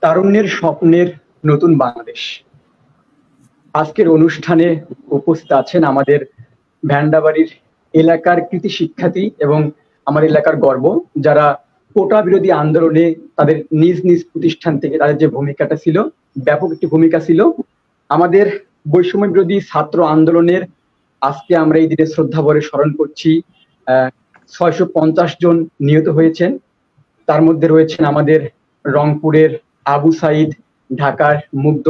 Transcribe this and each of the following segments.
তারুণ্যের স্বপ্নের নতুন বাংলাদেশ। আজকের অনুষ্ঠানে উপস্থিত আছেন আমাদের ভ্যান্ডাবাড়ির এলাকার কৃতি শিক্ষার্থী এবং আমার এলাকার গর্ব, যারা কোটা বিরোধী আন্দোলনে তাদের নিজ নিজ প্রতিষ্ঠান থেকে তাদের যে ভূমিকাটা ছিল, ব্যাপক একটি ভূমিকা ছিল। আমাদের বৈষম্য বিরোধী ছাত্র আন্দোলনের আজকে আমরা এই দিনে শ্রদ্ধা ভরে স্মরণ করছি। 650 জন নিহত হয়েছেন। তার মধ্যে রয়েছেন আমাদের রংপুরের আবু সাইদ, ঢাকার মুগ্ধ।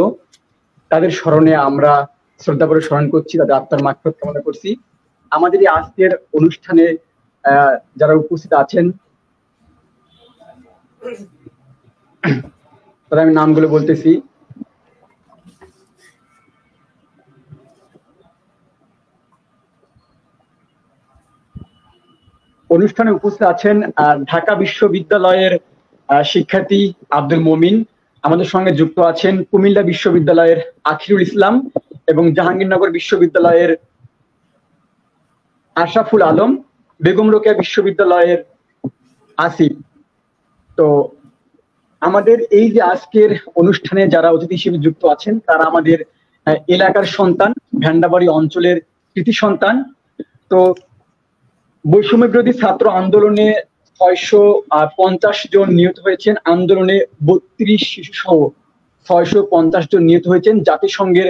তাদের স্মরণে আমরা শ্রদ্ধা করে স্মরণ করছি, তাদের আত্মার মাগফিরাত কামনা করছি। আমাদের এই আজকের অনুষ্ঠানে যারা উপস্থিত আছেন তাদের আমি নামগুলো বলতেছি। অনুষ্ঠানে উপস্থিত আছেন ঢাকা বিশ্ববিদ্যালয়ের শিক্ষার্থী আব্দুল মমিন। আমাদের সঙ্গে যুক্ত আছেন কুমিল্লা বিশ্ববিদ্যালয়ের আখিরুল ইসলাম এবং জাহাঙ্গীরনগর বিশ্ববিদ্যালয়ের আশরাফুল আলম, বেগম রোকেয়া বিশ্ববিদ্যালয়ের আসিফ। তো আমাদের এই যে আজকের অনুষ্ঠানে যারা অতিথি হিসেবে যুক্ত আছেন তারা আমাদের এলাকার সন্তান, ভ্যান্ডাবাড়ি অঞ্চলের কৃতি সন্তান। তো বৈষম্য বিরোধী ছাত্র আন্দোলনে 650 জন নিহত হয়েছেন, আন্দোলনে 32 শিশু সহ 650 জন নিহত হয়েছেন। জাতিসংঘের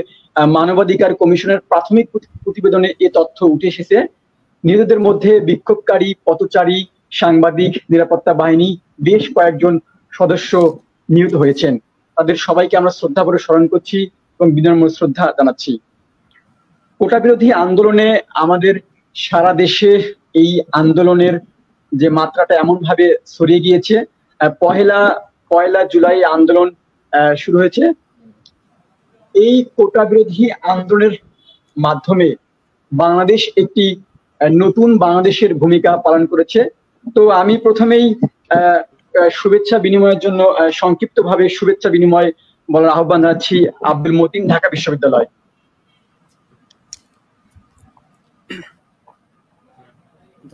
মানবাধিকার কমিশনের প্রাথমিক প্রতিবেদনে এ তথ্য উঠে এসেছে। নিহতদের মধ্যে বিক্ষোভকারী, পথচারী, সাংবাদিক, নিরাপত্তা বাহিনী বেশ কয়েকজন সদস্য নিহত হয়েছেন। তাদের সবাইকে আমরা শ্রদ্ধা করে স্মরণ করছি এবং বিনম্র শ্রদ্ধা জানাচ্ছি। কোটা বিরোধী আন্দোলনে আমাদের সারা দেশে এই আন্দোলনের যে মাত্রাটা এমন ভাবে ছড়িয়ে গিয়েছে। পয়লা জুলাই আন্দোলন শুরু হয়েছে। এই কোটা বিরোধী আন্দোলনের মাধ্যমে বাংলাদেশ একটি নতুন বাংলাদেশের ভূমিকা পালন করেছে। তো আমি প্রথমেই শুভেচ্ছা বিনিময়ের জন্য সংক্ষিপ্তভাবে শুভেচ্ছা বিনিময় বলার আহ্বান জানাচ্ছি আব্দুল মতিন, ঢাকা বিশ্ববিদ্যালয়।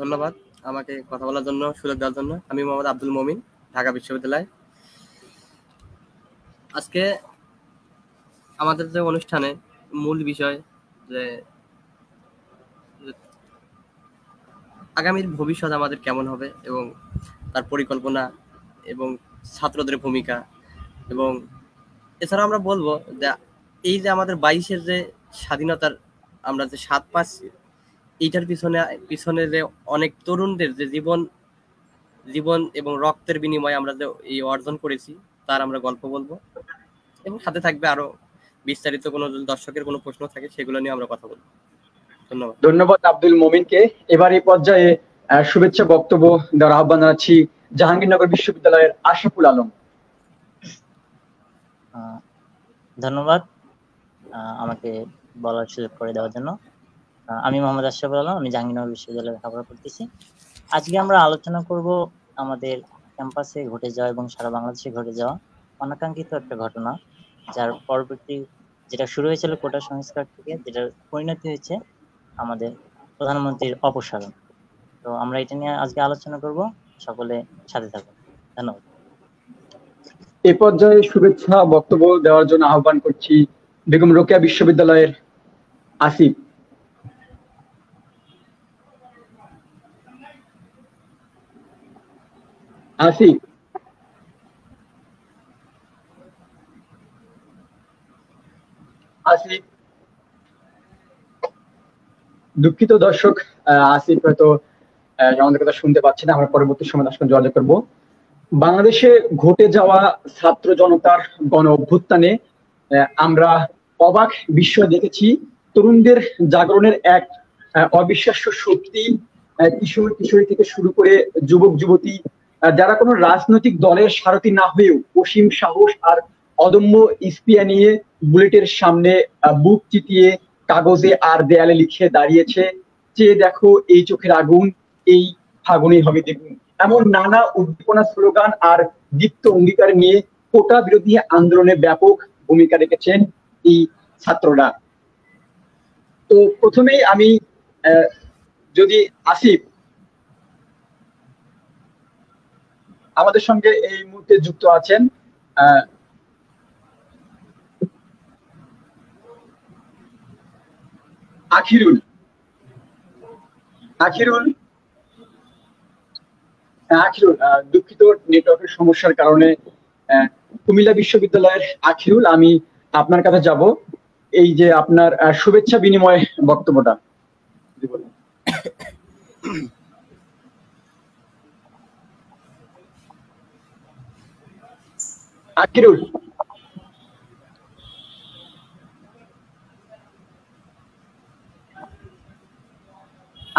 ধন্যবাদ আমাকে কথা বলার জন্য, সুযোগ দেওয়ার জন্য। আমি মোহাম্মদ আব্দুল মমিন, ঢাকা বিশ্ববিদ্যালয়। আজকে আমাদের যে অনুষ্ঠানে মূল বিষয় যে আগামীর ভবিষ্যৎ আমাদের কেমন হবে এবং তার পরিকল্পনা এবং ছাত্রদের ভূমিকা, এবং এছাড়া আমরা বলবো যে এই যে আমাদের 22-এর যে স্বাধীনতার আমরা যে স্বাদ পাচ্ছি, এইটার পিছনে যে অনেক তরুণদের যে জীবন এবং রক্তের বিনিময়ে আমরা যে এই অর্জন করেছি তার আমরা গল্প বলবো, এবং সাথে থাকবে আরো বিস্তারিত কোনো দর্শকের কোনো প্রশ্ন থাকে সেগুলো নিয়ে আমরা কথা বলবো। ধন্যবাদ আব্দুল মমিনকে। এবার এই পর্যায়ে শুভেচ্ছা বক্তব্য দেওয়ার আহ্বান জানাচ্ছি জাহাঙ্গীরনগর বিশ্ববিদ্যালয়ের আশরাফুল আলম। ধন্যবাদ আমাকে বলার সুযোগ করে দেওয়ার জন্য। আমি মোহাম্মদ আশরাফুল আলম, আমি জাহাঙ্গীরনগর বিশ্ববিদ্যালয়ে লেখাপড়া করতেছি। আজকে আমরা আলোচনা করব আমাদের ক্যাম্পাসে ঘটে যাওয়া এবং সারা বাংলাদেশে ঘটে যাওয়া অনাকাঙ্ক্ষিত একটা ঘটনা, যার পরবর্তী যেটা শুরু হয়েছিল কোটা সংস্কার থেকে, যেটার পরিণতি হয়েছে আমাদের প্রধানমন্ত্রীর অপসারণ। তো আমরা এটা নিয়ে আজকে আলোচনা করব, সকলে সাথে থাকুন। ধন্যবাদ। এ পর্যায়ে শুভেচ্ছা বক্তব্য দেওয়ার জন্য আহ্বান করছি বেগম রোকেয়া বিশ্ববিদ্যালয়ের আসিফ। আসিফ আসিফ দুঃখিত দর্শক, আসিফ হয়তো আমাদের কথা শুনতে পাচ্ছি না। আমরা পরবর্তী সময় তার সঙ্গে যোগাযোগ করবো। বাংলাদেশে ঘটে যাওয়া ছাত্র জনতার গণ অভ্যুত্থানে আমরা অবাক বিস্ময় দেখেছি। তরুণদের জাগরণের এক অবিশ্বাস্য শক্তি, কিশোর কিশোরী থেকে শুরু করে যুবক যুবতী, যারা কোনো রাজনৈতিক দলের সারথি না হয়েও অসীম সাহস আর অদম্য ইস্পিয়া নিয়ে বুলেটের সামনে বুক চিতিয়ে কাগজে আর দেয়ালে লিখে দাঁড়িয়েছে, চেয়ে দেখো এই চোখের আগুন, এই ফাগুনেই হবে দেখুন। এমন নানা উদ্দীপনা, স্লোগান আর দীপ্ত অঙ্গীকার নিয়ে কোটা বিরোধী আন্দোলনে ব্যাপক ভূমিকা রেখেছেন এই ছাত্ররা। তো প্রথমেই আমি যদি আসিফ আমাদের সঙ্গে এই মুহূর্তে যুক্ত আছেন, আখিরুল আখিরুল আখিরুল দুঃখিত, নেটওয়ার্কের সমস্যার কারণে কুমিল্লা বিশ্ববিদ্যালয়ের আখিরুল, আমি আপনার কাছে যাব। এই যে আপনার শুভেচ্ছা বিনিময় বক্তব্যটা যদি বলেন। আখিরুল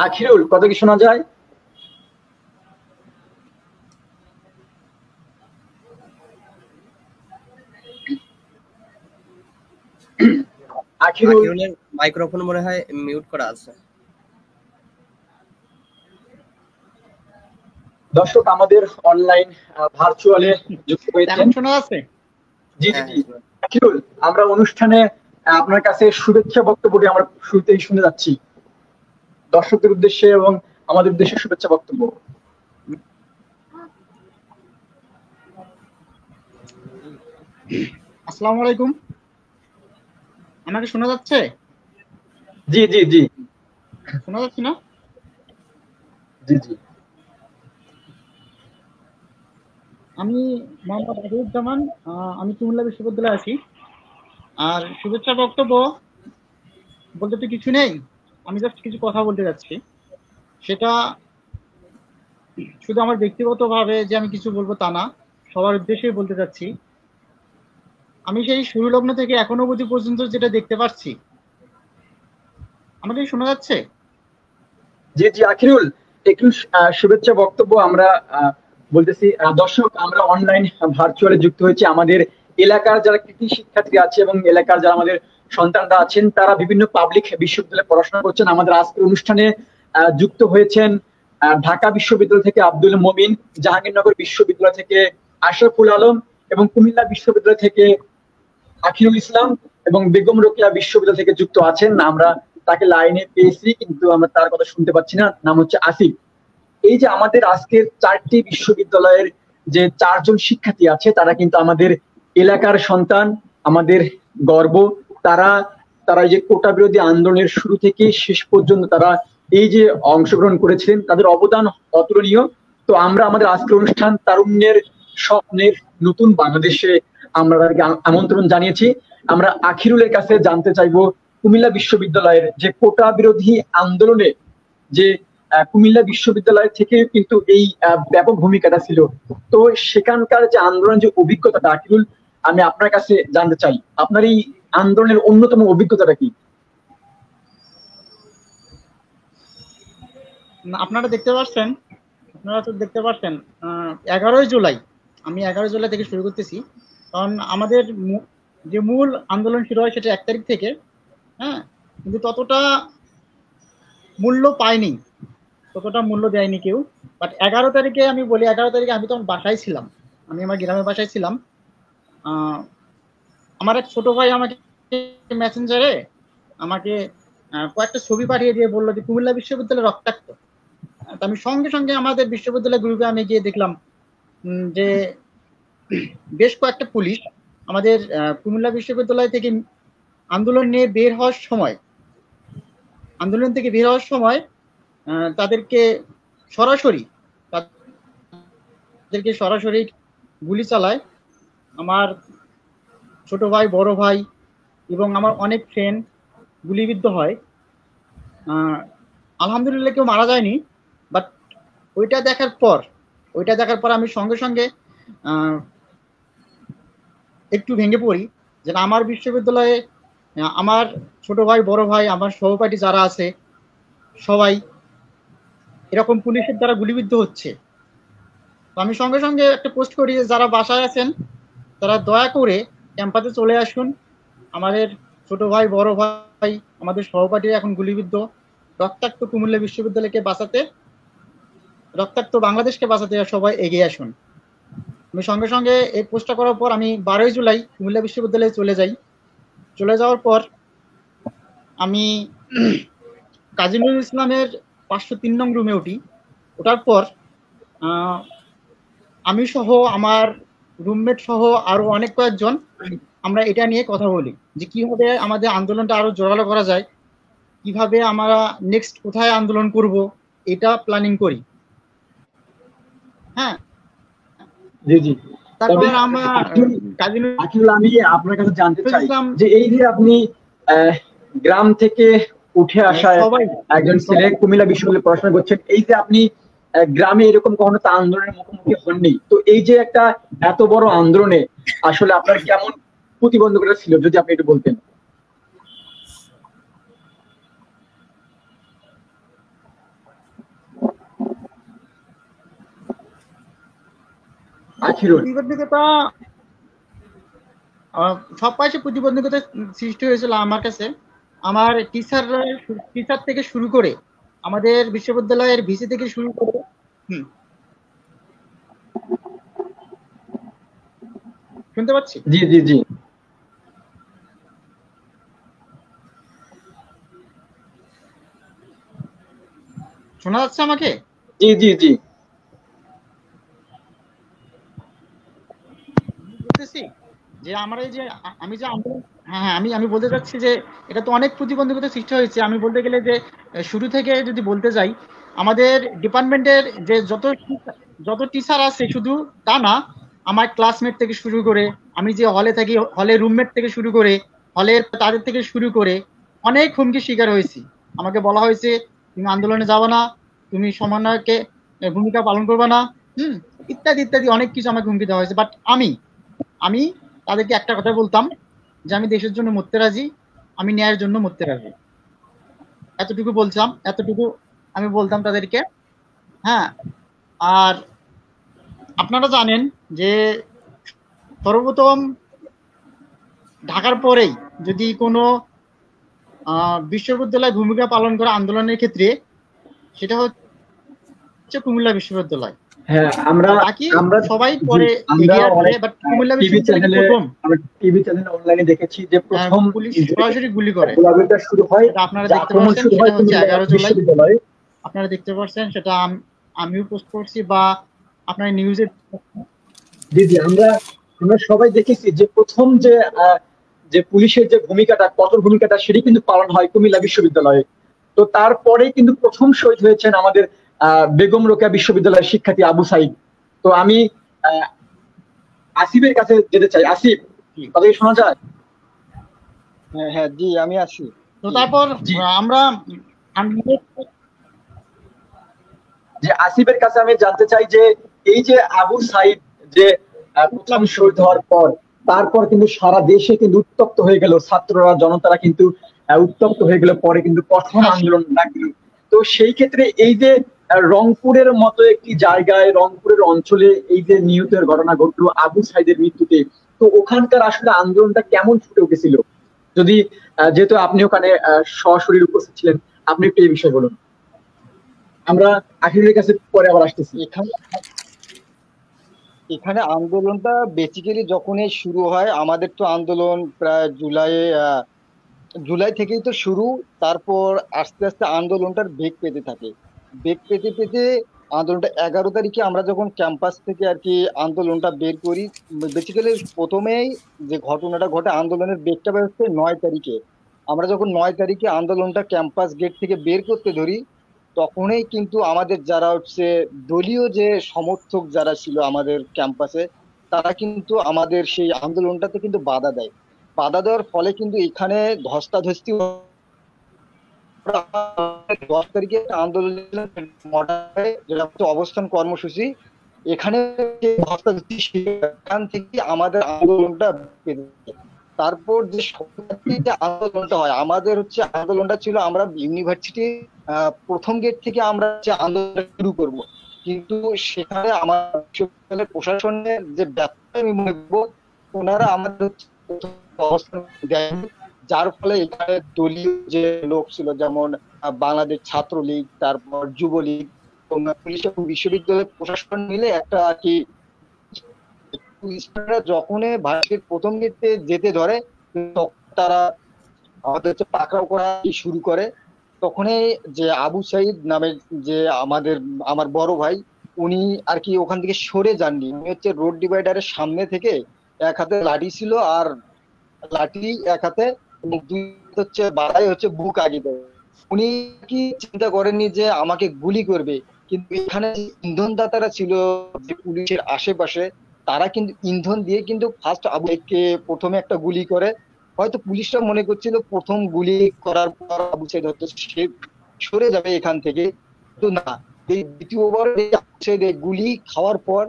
আখিরুল কথা কি শোনা যায়? আখিরুল আকিরুলের মাইক্রোফোন মনে হয় মিউট করা আছে। দর্শক আমাদের অনলাইন ভার্চুয়ালে যুক্ত হয়েছেন। এখন শোনা যাচ্ছে? জি জি জি আখিরুল, আমরা অনুষ্ঠানে আপনার কাছে শুভেচ্ছা বক্তব্যটি আমরা শুরুতেই শুনে যাচ্ছি, দর্শকদের উদ্দেশ্যে এবং আমাদের উদ্দেশ্যে শুভেচ্ছা বক্তব্য। আসসালামু আলাইকুম, আমাকে শোনা যাচ্ছে? জি জি জি শোনা যাচ্ছে না? জি জি আমি মোহাম্মদ আজিজুজ্জামান, আমি কুমিল্লা বিশ্ববিদ্যালয়ে আছি। আর শুভেচ্ছা বক্তব্য বলতে তো কিছু নেই, আমি জাস্ট কিছু কথা বলতে যাচ্ছি। সেটা শুধু আমার ব্যক্তিগতভাবে যে আমি কিছু বলবো তা না, সবার উদ্দেশ্যেই বলতে চাচ্ছি। আমি সেই শুরু লগ্ন থেকে এখনো অবধি পর্যন্ত যেটা দেখতে পাচ্ছি, আমাকে শোনা যাচ্ছে? জি জি আখিরুল, একটু শুভেচ্ছা বক্তব্য আমরা বলতেছি। দর্শক, আমরা অনলাইন ভার্চুয়ালে যুক্ত হয়েছি। আমাদের এলাকার যারা কৃতি শিক্ষার্থী আছে এবং এলাকার যারা আমাদের সন্তানরা আছেন, তারা বিভিন্ন পাবলিক বিশ্ববিদ্যালয়ে পড়াশোনা করছেন। আমাদের আজকের অনুষ্ঠানে যুক্ত হয়েছেন ঢাকা বিশ্ববিদ্যালয় থেকে আব্দুল মমিন, জাহাঙ্গীরনগর বিশ্ববিদ্যালয় থেকে আশরাফুল আলম এবং কুমিল্লা বিশ্ববিদ্যালয় থেকে আখিরুল ইসলাম এবং বেগম রোকেয়া বিশ্ববিদ্যালয় থেকে যুক্ত আছেন। আমরা তাকে লাইনে পেয়েছি কিন্তু আমরা তার কথা শুনতে পাচ্ছি না। নাম হচ্ছে আসিফ। এই যে আমাদের আজকের 4টি বিশ্ববিদ্যালয়ের যে 4জন শিক্ষার্থী আছে, তারা কিন্তু আমাদের এলাকার সন্তান, আমাদের গর্ব। তারা তারা এই যে কোটা বিরোধী আন্দোলনের শুরু থেকে শেষ পর্যন্ত তারা এই যে অংশগ্রহণ করেছিলেন, তাদের অবদান অতুলনীয়। তো আমরা আমাদের আজকের অনুষ্ঠান তারুণ্যের স্বপ্নের নতুন বাংলাদেশে আমরা তাদেরকে আমন্ত্রণ জানিয়েছি। আমরা আখিরুলের কাছে জানতে চাইবো কুমিল্লা বিশ্ববিদ্যালয়ের যে কোটা বিরোধী আন্দোলনে যে কুমিল্লা বিশ্ববিদ্যালয় থেকে কিন্তু এই ব্যাপক ভূমিকাটা ছিল। তো সেখানকার যে আন্দোলনের যে অভিজ্ঞতাটা, আখিরুল, আমি আপনার কাছে জানতে চাই, আপনার এই আন্দোলনের অন্যতম অভিজ্ঞতাটা কি? আপনারা দেখতে পাচ্ছেন, আপনারা তো দেখতে পাচ্ছেন 11ই জুলাই, আমি 11 জুলাই থেকে শুরু করতেছি। কারণ আমাদের যে মূল আন্দোলন শুরু হয় সেটা 1 তারিখ থেকে, হ্যাঁ, কিন্তু ততটা মূল্য পায়নি, ততটা মূল্য দেয়নি কেউ। বাট 11 তারিখে আমি বলি, 11 তারিখে আমি তখন বাসায় ছিলাম, আমি আমার গ্রামের বাসায় ছিলাম। আমার এক ছোট ভাই আমাকে মেসেঞ্জারে আমাকে কয়েকটা ছবি পাঠিয়ে দিয়ে বললো যে কুমিল্লা বিশ্ববিদ্যালয় রক্তাক্ত। আমি সঙ্গে সঙ্গে আমাদের বিশ্ববিদ্যালয় গ্রুপে আমি গিয়ে দেখলাম যে বেশ কয়েকটা পুলিশ আমাদের কুমিল্লা বিশ্ববিদ্যালয় থেকে আন্দোলন নিয়ে বের হওয়ার সময়, আন্দোলন থেকে বের হওয়ার সময় তাদেরকে সরাসরি গুলি চালায়। আমার ছোট ভাই, বড় ভাই এবং আমার অনেক ফ্রেন্ড গুলিবিদ্ধ হয়। আলহামদুলিল্লাহ কেউ মারা যায়নি। বাট ওইটা দেখার পর আমি সঙ্গে সঙ্গে একটু ভেঙে পড়ি যে আমার বিশ্ববিদ্যালয়ে আমার ছোট ভাই, বড় ভাই, আমার সহপাঠী যারা আছে সবাই এরকম পুলিশের দ্বারা গুলিবিদ্ধ হচ্ছে। তো আমি সঙ্গে সঙ্গে একটা পোস্ট করি যে যারা বাসায় আছেন তারা দয়া করে ক্যাম্পাসে চলে আসুন। আমাদের ছোট ভাই, বড় ভাই, আমাদের সহপাঠী এখন গুলিবিদ্ধ। রক্তাক্ত কুমিল্লা বিশ্ববিদ্যালয়কে বাঁচাতে, রক্তাক্ত বাংলাদেশকে বাঁচাতে সবাই এগিয়ে আসুন। আমি সঙ্গে সঙ্গে এই পোস্টটা করার পর আমি 12ই জুলাই কুমিল্লা বিশ্ববিদ্যালয়ে চলে যাই। চলে যাওয়ার পর আমি কাজী নজরুল ইসলামের 503 নং রুমে উঠি। ওঠার পর আমি সহ আমার রুমমেট সহ আরো অনেক কয়েকজন আমরা এটা নিয়ে কথা বলি যে কিভাবে আমাদের আন্দোলনটা আরো জোরালো করা যায়, কিভাবে আমরা নেক্সট কোথায় আন্দোলন করব এটা প্ল্যানিং করি। হ্যাঁ, জি জি। তারপর তবে আমরা কাজী আকিল, আমি আপনার কাছে জানতে নজরুল চাই ইসলাম যে এই যে আপনি গ্রাম থেকে উঠে আসা সবাই একজন ছেলে, কুমিল্লা বিশ্ববিদ্যালয়ে পড়াশোনা করছেন, এই যে আপনি গ্রামে এরকম কখনো তো আন্দোলনের মুখোমুখি হননি, তো এই যে একটা এত বড় আন্দোলনে আসলে আপনার কেমন প্রতিবন্ধকতা ছিল, যদি আপনি একটু বলতেন। আখিরুল। প্রতিবন্ধকতা সব পাশে প্রতিবন্ধকতা সৃষ্টি হয়েছিল আমার কাছে। আমার টিচার থেকে শুরু করে, আমাদের বিশ্ববিদ্যালয়ের ভিসি থেকে শুরু করে। শুনতে পাচ্ছি? জি জি জি। শোনা যাচ্ছে আমাকে? জি জি জি। বলতেছি যে আমরা এই যে আমি যে আন্দোলন, হ্যাঁ আমি বলতে চাচ্ছি যে এটা তো অনেক প্রতিবন্ধকতা সৃষ্টি হয়েছে। আমি বলতে গেলে যে শুরু থেকে যদি বলতে যাই, আমাদের ডিপার্টমেন্টের যে যত টিচার আছে শুধু তা না, আমার ক্লাসমেট থেকে শুরু করে, আমি যে হলে থাকি হলের রুমমেট থেকে শুরু করে, হলের তাদের থেকে শুরু করে অনেক হুমকির শিকার হয়েছি। আমাকে বলা হয়েছে তুমি আন্দোলনে যাবে না, তুমি সমন্বয়কে ভূমিকা পালন করবে না, ইত্যাদি ইত্যাদি অনেক কিছু আমাকে হুমকি দেওয়া হয়েছে। বাট আমি তাদেরকে একটা কথা বলতাম যে আমি দেশের জন্য মরতে রাজি, আমি ন্যায়ের জন্য মরতে রাজি। এতটুকু আমি বলতাম তাদেরকে। হ্যাঁ, আর আপনারা জানেন যে সর্বপ্রথম ঢাকার পরেই যদি কোনো বিশ্ববিদ্যালয় ভূমিকা পালন করে আন্দোলনের ক্ষেত্রে, সেটা হচ্ছে কুমিল্লা বিশ্ববিদ্যালয়। হ্যাঁ, আমরা বাকি আমরা সবাই পরে আমরা এগিয়ে আসবে, অনেক বাট কুমিল্লা টিভি বিশ্ববিদ্যালয় চ্যানেলে, প্রথম আমরা টিভি চ্যানেলে অনলাইনে দেখেছি যে প্রথম পুলিশ যে সরাসরি গুলি করে। গোলাগুলিটা শুরু হয়, এটা আপনারা যে দেখতে আক্রমণ পাচ্ছেন, শুরু সেটা হয় হচ্ছে কুমিল্লা 11 জুলাই। বিশ্ববিদ্যালয়ে। আপনারা দেখতে পাচ্ছেন, সেটা আমিও পোস্ট করছি বা আপনার নিউজে। জি জি। আমরা আমরা সবাই দেখেছি যে প্রথম যে যে পুলিশের যে ভূমিকাটা, কঠোর ভূমিকাটা, সেটি কিন্তু পালন হয় কুমিল্লা বিশ্ববিদ্যালয়ে। তো তারপরে কিন্তু প্রথম শহীদ হয়েছেন আমাদের বেগম রোকেয়া বিশ্ববিদ্যালয়ের শিক্ষার্থী আবু সাইদ। তো আমি আহ, আসিফের কাছে যেতে চাই। আসিফ, কথা কি শোনা যায়? হ্যাঁ হ্যাঁ, জি আমি আছি। তো তারপর জি। আমরা যে আসিফের কাছে আমি জানতে চাই যে এই যে আবু সাইদ যে প্রথম শহীদ হওয়ার পর, তারপর কিন্তু সারা দেশে কিন্তু উত্তপ্ত হয়ে গেল, ছাত্ররা, জনতারা কিন্তু উত্তপ্ত হয়ে গেল, পরে কিন্তু কঠোর আন্দোলন ডাকলো। তো সেই ক্ষেত্রে এই যে রংপুরের মতো একটি জায়গায়, রংপুরের অঞ্চলে এই যে নিহতের ঘটনা ঘটলো আবু সাইদের মৃত্যুতে, তো ওখানকার আসলে আন্দোলনটা কেমন ফুটে উঠেছিল? যদি যেহেতু আপনি ওখানে সশরীরে উপস্থিত ছিলেন, আপনি একটু এই বিষয়ে বলুন। আমরা আখিরের কাছে পরে আবার আসতেছি। এখানে এখানে আন্দোলনটা বেসিক্যালি যখনই শুরু হয়, আমাদের তো আন্দোলন প্রায় জুলাই থেকেই তো শুরু। তারপর আস্তে আস্তে আন্দোলনটার বেগ পেতে থাকে। বেগ পেতে পেতে আন্দোলনটা 11 তারিখে আমরা যখন ক্যাম্পাস থেকে আর কি আন্দোলনটা বের করি, বেসিক্যালি প্রথমেই যে ঘটনাটা ঘটে, আন্দোলনের বেগটা বের হচ্ছে 9 তারিখে। আমরা যখন 9 তারিখে আন্দোলনটা ক্যাম্পাস গেট থেকে বের করতে ধরি, তখনই কিন্তু আমাদের যারা হচ্ছে দলীয় যে সমর্থক যারা ছিল আমাদের ক্যাম্পাসে, তারা কিন্তু আমাদের সেই আন্দোলনটাতে কিন্তু বাধা দেয়। বাধা দেওয়ার ফলে কিন্তু এখানে ধস্তাধস্তি 10 তারিখে একটা আন্দোলন যেটা হচ্ছে অবস্থান কর্মসূচি। এখানে ধস্তাধস্তি, সেখান থেকে আমাদের আন্দোলনটা বেড়ে যায়। তারপর যে 17 যে আন্দোলনটা হয়, আমাদের হচ্ছে আন্দোলনটা ছিল আমরা ইউনিভার্সিটি প্রথম গেট থেকে আমরা হচ্ছে আন্দোলনটা শুরু করব। কিন্তু সেখানে আমার বিশ্ববিদ্যালয়ের প্রশাসনের যে ব্যর্থতা আমি মনে করবো, ওনারা আমাদের হচ্ছে অবস্থান দেয়নি। যার ফলে এখানে দলীয় যে লোক ছিল, যেমন বাংলাদেশ ছাত্রলীগ, তারপর যুবলীগ, পুলিশ এবং বিশ্ববিদ্যালয়ের প্রশাসন মিলে একটা আর কি, যখন ভার্সিটির প্রথম গেটে যেতে ধরে, তখন তারা আমাদের হচ্ছে পাকড়াও করা শুরু করে। তখনই যে আবু সাইদ নামের যে আমার বড় ভাই, উনি আর কি ওখান থেকে সরে যাননি। উনি হচ্ছে রোড ডিভাইডারের সামনে থেকে এক হাতে লাঠি ছিল, আর লাঠি এক হাতে, এবং দুই হাতে হচ্ছে বাড়াই হচ্ছে বুক আগিয়ে দেয়। উনি কি চিন্তা করেননি যে আমাকে গুলি করবে, কিন্তু এখানে যে ইন্ধনদাতারা ছিল যে পুলিশের আশেপাশে, তারা কিন্তু ইন্ধন দিয়ে কিন্তু ফার্স্ট আবু সাইদকে প্রথমে একটা গুলি করে। হয়তো পুলিশরা মনে করছিল প্রথম গুলি করার পর আবু সাইদ হয়তো সে সরে যাবে এখান থেকে, কিন্তু না, এই দ্বিতীয়বার এই আবু সাইদ এই গুলি খাওয়ার পর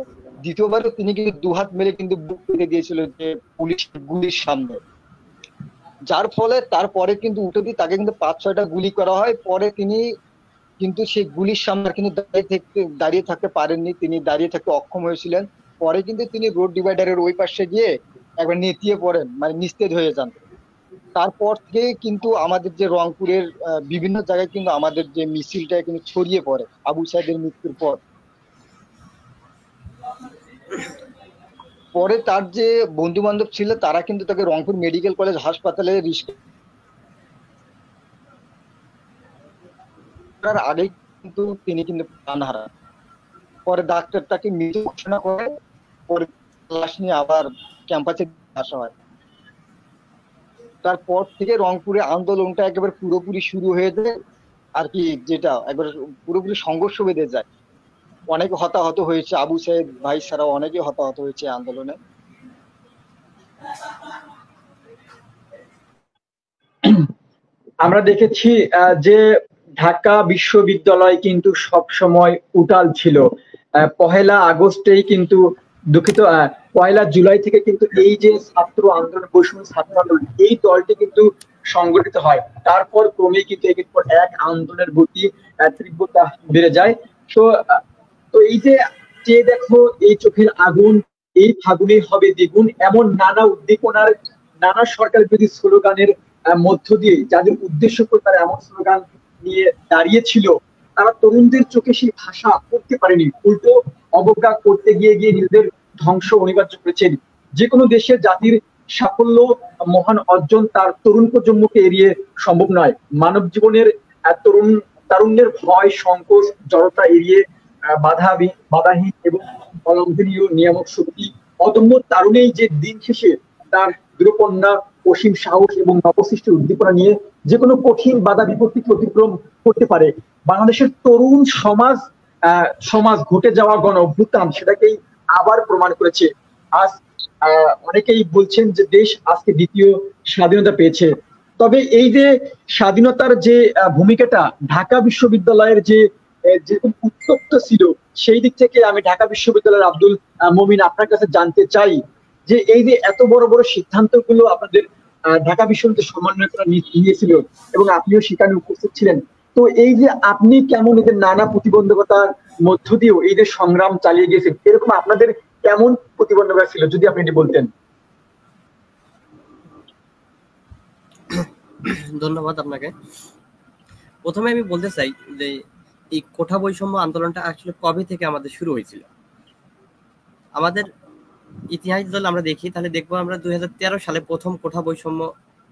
দ্বিতীয়বারও তিনি কিন্তু দুহাত মেলে কিন্তু বুক পেতে দিয়েছিল যে পুলিশের গুলির সামনে। যার ফলে তারপরে কিন্তু উঠে দিয়ে তাকে কিন্তু 5-6টা গুলি করা হয়। পরে তিনি কিন্তু সেই গুলির সামনে কিন্তু দাঁড়িয়ে থাকতে পারেননি, তিনি দাঁড়িয়ে থাকতে অক্ষম হয়েছিলেন। পরে কিন্তু তিনি রোড ডিভাইডারের ওই পাশে গিয়ে একবার নেতিয়ে পড়েন, মানে নিস্তেজ হয়ে যান। তারপর থেকে কিন্তু আমাদের যে রংপুরের বিভিন্ন জায়গায় কিন্তু আমাদের যে মিছিলটা কিন্তু ছড়িয়ে পড়ে আবু সাইদের মৃত্যুর পর। পরে তার যে বন্ধু বান্ধব ছিল তারা কিন্তু তাকে রংপুর মেডিকেল কলেজ হাসপাতালে করার আগেই কিন্তু তিনি কিন্তু প্রাণ হারান। পরে ডাক্তার তাকে মৃত ঘোষণা করে, পরে লাশ নিয়ে আবার ক্যাম্পাসে আসা হয়। তারপর থেকে রংপুরে আন্দোলনটা একেবারে পুরোপুরি শুরু হয়ে যায় আর কি, যেটা একবার পুরোপুরি সংঘর্ষ বেঁধে যায়। অনেকে হতাহত হয়েছে, আবু সাইদ ভাই ছাড়াও অনেকে হতাহত হয়েছে আন্দোলনে। আমরা দেখেছি যে ঢাকা বিশ্ববিদ্যালয় কিন্তু সব সময় উটাল ছিল। পহেলা আগস্টেই কিন্তু দুঃখিত 1 জুলাই থেকে কিন্তু এই যে ছাত্র আন্দোলন, বৈষম্য ছাত্র আন্দোলন, এই দলটি কিন্তু সংগঠিত হয়। তারপর ক্রমে কিন্তু একের পর এক আন্দোলনের গতি তীব্রতা বেড়ে যায়। তো তো এই যে যে দেখো এই চোখের আগুন, এই ফাগুনে হবে দ্বিগুণ, এমন নানা উদ্দীপনার, নানা সরকার বিরোধী স্লোগানের মধ্য দিয়ে যাদের উদ্দেশ্য করে তারা এমন স্লোগান নিয়ে দাঁড়িয়েছিল, তারা তরুণদের চোখে সেই ভাষা পড়তে পারেনি, উল্টো অবজ্ঞা করতে গিয়ে গিয়ে নিজেদের ধ্বংস অনিবার্য করেছেন। যে কোনো দেশের জাতির সাফল্য, মহান অর্জন তার তরুণ প্রজন্মকে এড়িয়ে সম্ভব নয়। মানব জীবনের তারুণ্যের ভয়, সংকোচ, জড়তা এড়িয়ে বাধাহীন এবং অলঙ্ঘনীয় নিয়ামক শক্তি, অদম্য তারুণেই যে দিন শেষে তার দৃঢ়কন্যা, অসীম সাহস এবং নবসৃষ্টির উদ্দীপনা নিয়ে যে কোনো কঠিন বাধা বিপত্তিকে অতিক্রম করতে পারে। বাংলাদেশের তরুণ সমাজ ঘটে যাওয়া গণ অভ্যুত্থান সেটাকেই আবার প্রমাণ করেছে। আজ অনেকেই বলছেন যে দেশ আজকে দ্বিতীয় স্বাধীনতা পেয়েছে। তবে এই যে স্বাধীনতার যে ভূমিকাটা ঢাকা বিশ্ববিদ্যালয়ের যে যেরকম উত্তপ্ত ছিল, সেই দিক থেকে আমি ঢাকা বিশ্ববিদ্যালয়ের আব্দুল মমিন আপনার কাছে জানতে চাই যে এই যে এত বড় বড় সিদ্ধান্তগুলো আপনাদের ঢাকা বিশ্ববিদ্যালয়ের সমন্বয়করা নিয়েছিল এবং আপনিও সেখানে উপস্থিত ছিলেন, তো এই যে আপনি কেমন এদের নানা প্রতিবন্ধকতার মধ্য দিয়েও এই যে সংগ্রাম চালিয়ে গিয়েছেন, এরকম আপনাদের কেমন প্রতিবন্ধকতা ছিল যদি আপনি এটি বলতেন। ধন্যবাদ আপনাকে। প্রথমে আমি বলতে চাই যে এই কোঠা বৈষম্য আন্দোলনটা আসলে কবে থেকে আমাদের শুরু হয়েছিল। আমাদের ইতিহাস যদি আমরা দেখি তাহলে দেখবো আমরা 2013 সালে প্রথম কোঠা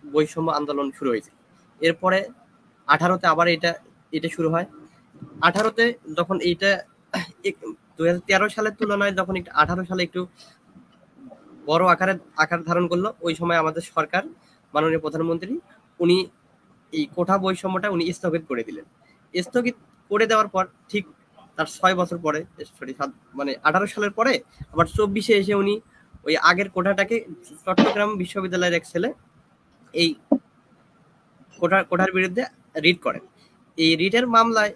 বৈষম্য আন্দোলন শুরু হয়েছিল। এরপরে 18তে আবার এটা শুরু হয়। 18তে যখন এইটা 2013 সালের তুলনায় যখন 18 সালে একটু বড় আকার ধারণ করলো, ওই সময় আমাদের সরকার, মাননীয় প্রধানমন্ত্রী, উনি এই কোঠা বৈষম্যটা উনি স্থগিত করে দিলেন। স্থগিত করে দেওয়ার পর ঠিক তার 6 বছর পরে, মানে 18 সালের পরে আবার 24-এ এসে উনি ওই আগের কোঠাটাকে, চট্টগ্রাম বিশ্ববিদ্যালয়ের এক ছেলে এই কোঠার বিরুদ্ধে রিট করেন। এই রিটের মামলায়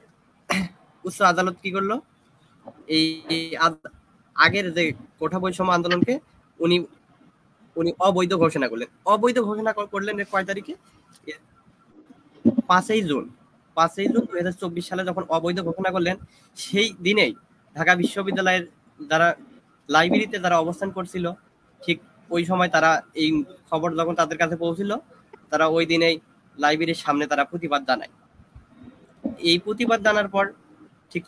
উচ্চ আদালত কি করলো, এই আগের যে কোঠা বৈষম্য আন্দোলনকে উনি অবৈধ ঘোষণা করলেন। অবৈধ ঘোষণা করলেন কয় তারিখে? 5ই জুন 2024 সালে যখন অবৈধ ঘোষণা করলেন, সেই দিনেই ঢাকা বিশ্ববিদ্যালয়ের যারা লাইব্রেরিতে যারা অবস্থান করছিল, ঠিক ওই সময় তারা এই খবর যখন তাদের কাছে পৌঁছিল, তারা ওই দিনেই লাইব্রেরির সামনে তারা প্রতিবাদ জানায়। এই প্রতিবাদ জানার পর ঠিক